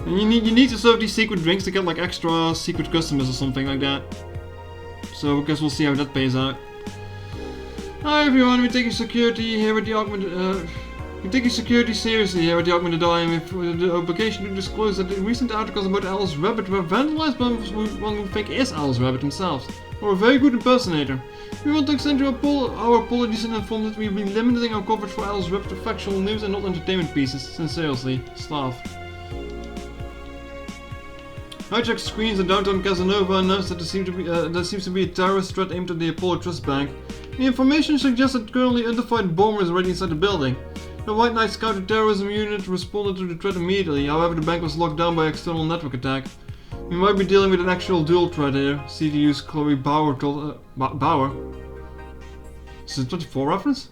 And you need to serve these secret drinks to get like extra secret customers or something like that. So I guess we'll see how that pays out. Hi everyone, we take your security here at the Augmented. We take your security seriously here at the Augmented Eye, and with the obligation to disclose that the recent articles about Alice Rabbit were vandalized by one who think is Alice Rabbit himself. or a very good impersonator. We want to extend our apologies and inform that we'll be limiting our coverage for Alice's reputable factual news and not entertainment pieces. Sincerely, staff. Hijacked screens in downtown Casanova announced that there seems to be a terrorist threat aimed at the Apollo Trust Bank. The information suggests that currently undefined bomber is already inside the building. The White Knight's counter-terrorism unit responded to the threat immediately, however the bank was locked down by external network attack. We might be dealing with an actual dual threat here, CTU's Chloe Bauer told Bauer? Is it a 24 reference?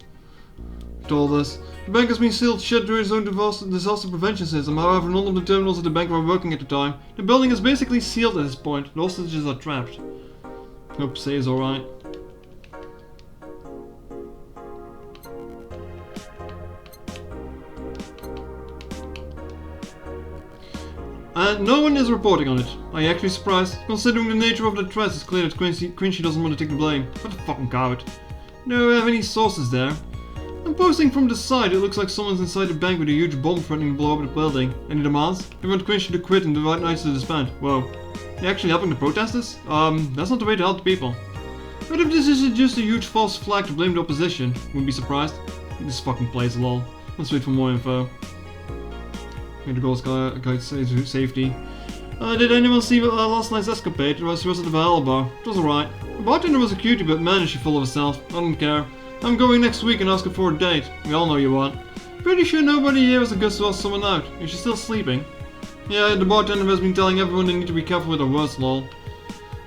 Told us. The bank has been sealed shut through its own disaster prevention system, however none of the terminals at the bank were working at the time. The building is basically sealed at this point, the hostages are trapped. Hope say is alright. And no one is reporting on it. Are you actually surprised? Considering the nature of the threat, it's clear that Quincy doesn't want to take the blame. What a fucking coward. Do we have any sources there? I'm posting from the side, it looks like someone's inside the bank with a huge bomb threatening to blow up the building. Any demands? They want Quincy to quit and the White Knights to disband. Whoa. You're actually helping the protesters? That's not the way to help the people. What if this is just a huge false flag to blame the opposition? Wouldn't be surprised. This fucking place, lol. Let's wait for more info. The Ghost Guide says safety. Did anyone see last night's escapade? She was at the Valhalla bar. It was alright. The bartender was a cutie, but man is she full of herself. I don't care. I'm going next week and ask her for a date. We all know you want. Pretty sure nobody here has a guts to ask someone out. Is she still sleeping? Yeah, the bartender has been telling everyone they need to be careful with their words, lol.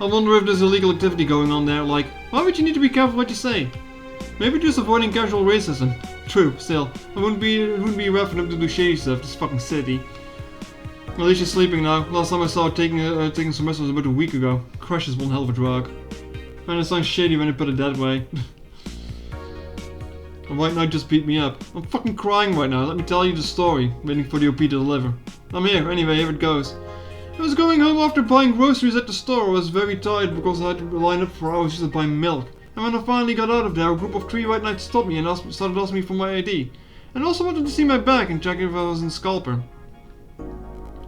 I wonder if there's illegal activity going on there, like, why would you need to be careful what you say? Maybe just avoiding casual racism. True, still. It wouldn't be rare for them to do shady stuff, this fucking city. At least she's sleeping now. Last time I saw her taking some rest was about a week ago. Crush is one hell of a drug. And it sounds shady when you put it that way. The White Knight just beat me up. I'm fucking crying right now, let me tell you the story. Waiting for the OP to deliver. I'm here, anyway, here it goes. I was going home after buying groceries at the store. I was very tired because I had to line up for hours just to buy milk. And when I finally got out of there, a group of 3 White Knights stopped me and started asking me for my ID. And also wanted to see my bag and check if I was in Scalper.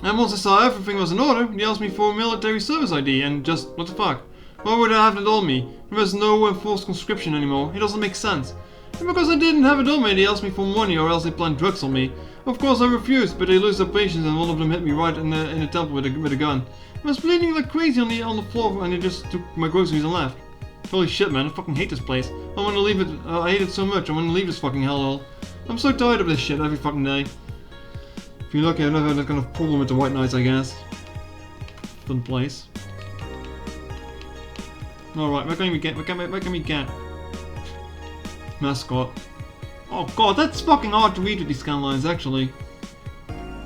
And once I saw everything was in order, they asked me for a military service ID and just, what the fuck? Why would I have it on me? There was no enforced conscription anymore, it doesn't make sense. And because I didn't have it on me, they asked me for money or else they planned drugs on me. Of course I refused, but they lost their patience and one of them hit me right in the temple with a gun. I was bleeding like crazy on the floor and they just took my groceries and left. Holy shit, man, I fucking hate this place. I want to leave it, I hate it so much, I want to leave this fucking hellhole. I'm so tired of this shit every fucking day. If you're lucky, I've never had that kind of problem with the White Knights, I guess. Fun place. Alright, what can we get? What can we get? Mascot. Oh god, that's fucking hard to read with these scan lines, actually.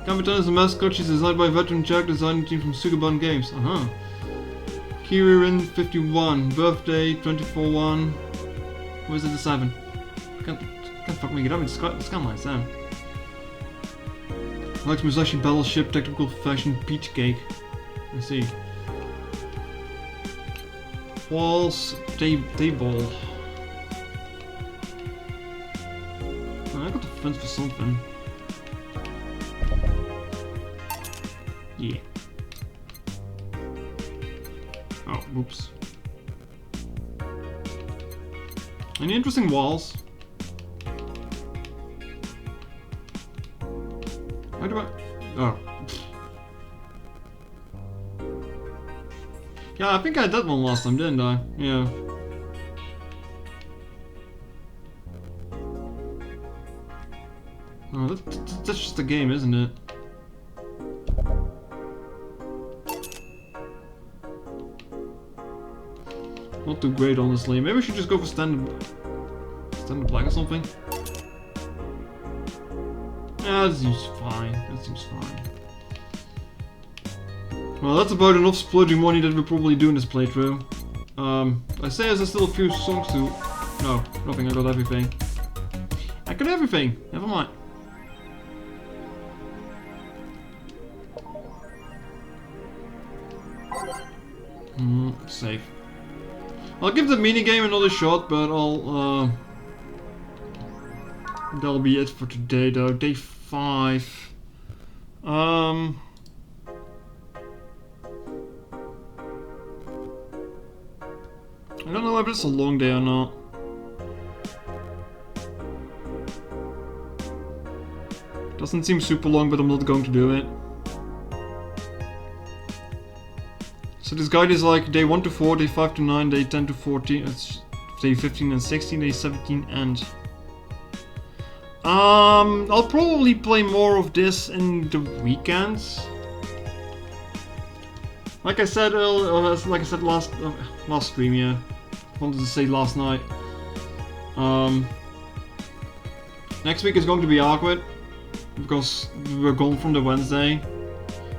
Capitan is a mascot, she's designed by a veteran character design team from Sugaban Games. Kiririn 51, birthday 24/1. Where's it the 7? Can't fucking make it up with scan lines, damn. Likes Musashi Battleship, technical fashion, peach cake. Let's see. Walls, table. Oh, I got the fence for something. Yeah. Oh, whoops. Any interesting walls? How do I... Oh. Yeah, I think I had that one last time, didn't I? Yeah. Oh, that's just a game, isn't it? Not too great, honestly. Maybe I should just go for standard black or something. Yeah, that seems fine. That seems fine. Well, that's about enough splurging money that we'll probably do in this playthrough. I say there's still a few songs to... No, nothing, I got everything. I got everything! Never mind. Safe. I'll give the minigame another shot, but I'll, that'll be it for today, though. Day 5. I don't know if it's a long day or not. Doesn't seem super long, but I'm not going to do it. So this guide is like day 1 to 4, day 5 to 9, day 10 to 14, it's day 15 and 16, day 17 and... I'll probably play more of this in the weekends. Like I said, last stream, yeah. I wanted to say last night. Next week is going to be awkward because we're gone from the Wednesday.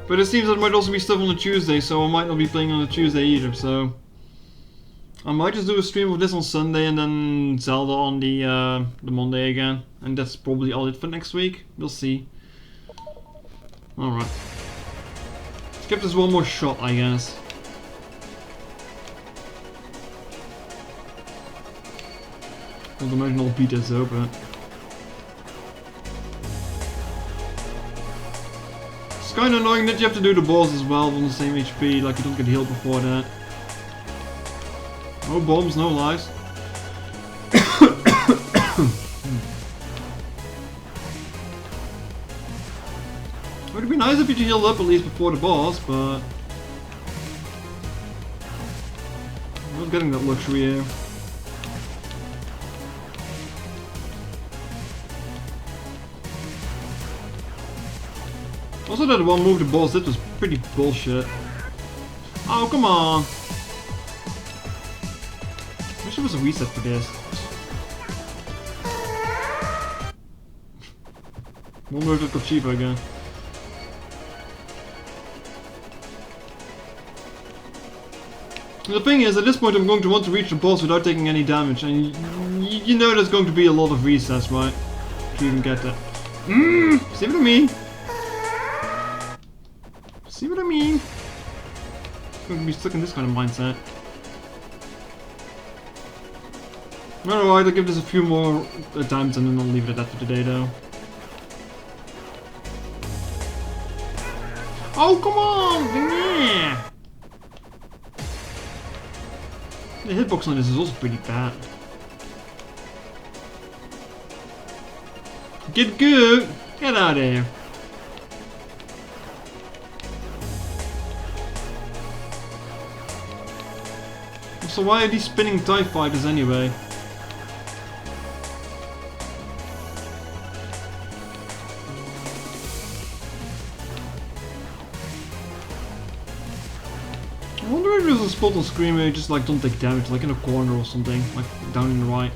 But it seems that there might also be stuff on the Tuesday, so I might not be playing on the Tuesday either. So I might just do a stream of this on Sunday and then Zelda on the Monday again, and that's probably all it for next week. We'll see. All right. Let's give this one more shot, I guess. Not imagine I'll beat this up, but it's kind of annoying that you have to do the boss as well on the same HP, like you don't get healed before that. No bombs, no lives. It would be nice if you could heal up at least before the boss, but I'm not getting that luxury here. Also, that one move the boss did was pretty bullshit. Oh, come on! I wish there was a reset for this. One move that got cheaper again. The thing is, at this point I'm going to want to reach the boss without taking any damage, and you know there's going to be a lot of resets, right? To even get that. See what I mean? See what I mean? I'm going to be stuck in this kind of mindset. Alright, I'll give this a few more attempts and then I'll leave it at that for today though. Oh, come on! Yeah. The hitbox on this is also pretty bad. Get good! Get out of here! So why are these spinning TIE fighters anyway? I wonder if there's a spot on screen where you just like don't take damage, like in a corner or something, like down in the right.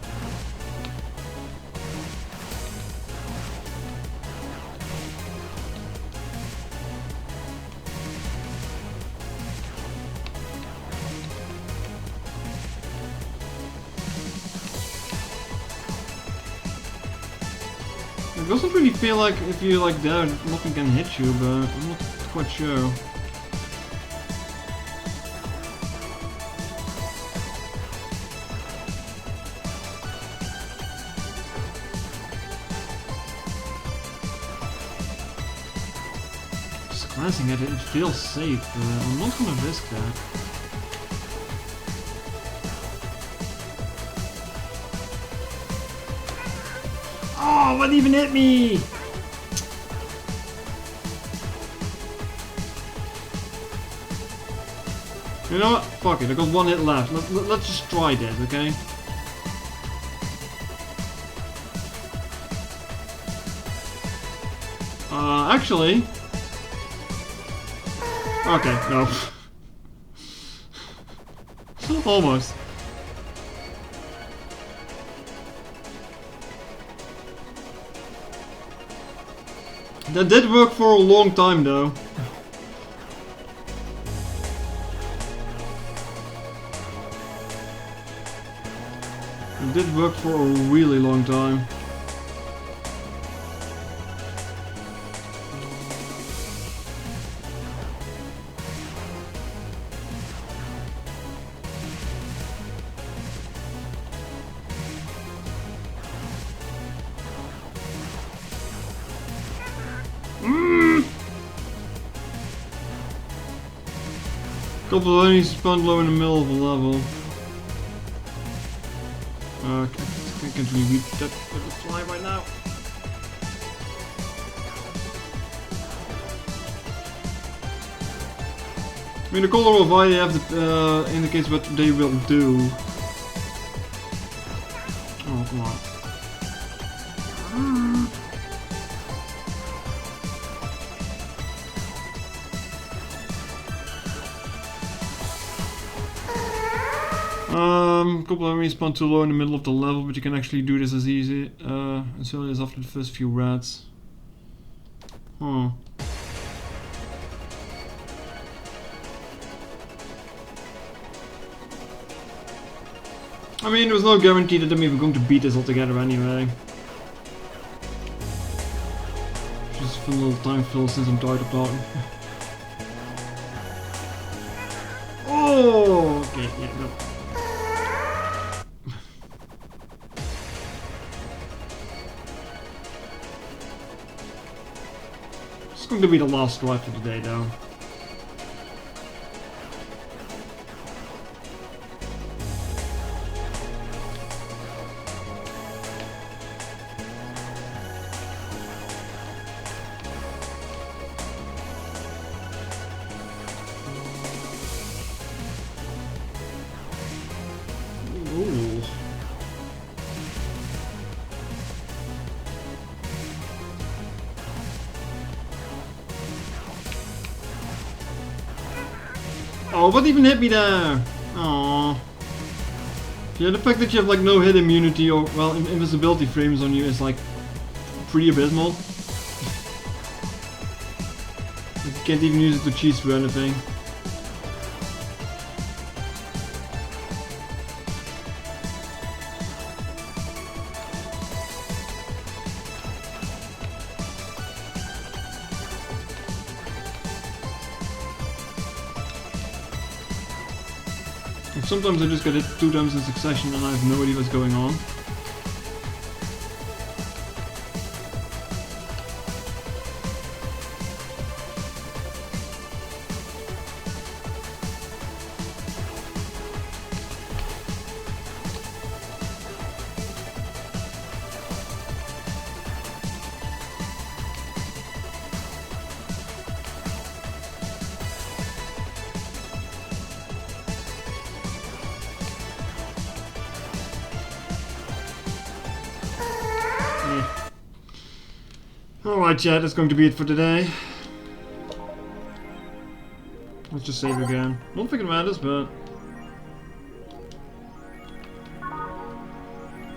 It doesn't really feel like if you like there, nothing can hit you, but I'm not quite sure. Just glancing at it, it feels safe, but I'm not gonna risk that. Oh, what even hit me? You know what? Fuck it, I got one hit left. Let's just try that, okay? Actually... Okay, no. Almost. That did work for a long time though. It did work for a really long time. Couple of enemies spawned low in the middle of the level. I can't really read that reply right now. I mean, the color of VA-11 indicates what they will do. Oh, come on. Couple enemies spawn too low in the middle of the level, but you can actually do this as easy as early as after the first few rats. Huh. I mean, there was no guarantee that I'm even going to beat this altogether anyway. Just a fun little time fill since I'm tired of talking. Oh, okay, yeah, no. It's going to be the last drive for today, though. Ooh. Oh, what even hit me there? Aww. Yeah, the fact that you have like no hit immunity or, well, invisibility frames on you is like pretty abysmal. You can't even use it to cheese for anything. Sometimes I just get hit 2 times in succession and I have no idea what's going on. Alright, chat, that's going to be it for today. Let's just save again. I don't think it matters, but...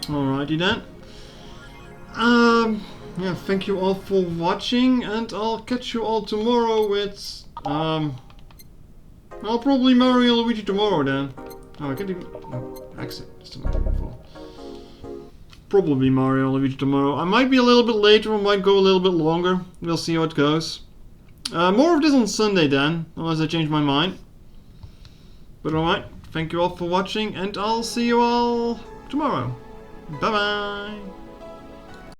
Alrighty then. Yeah, thank you all for watching, and I'll catch you all tomorrow with... I'll probably Mario and Luigi tomorrow then. Oh, I can't even... Oh, exit. Probably Mario and Luigi tomorrow. I might be a little bit later, or might go a little bit longer. We'll see how it goes. More of this on Sunday then, unless I change my mind. But alright, thank you all for watching, and I'll see you all tomorrow. Bye bye!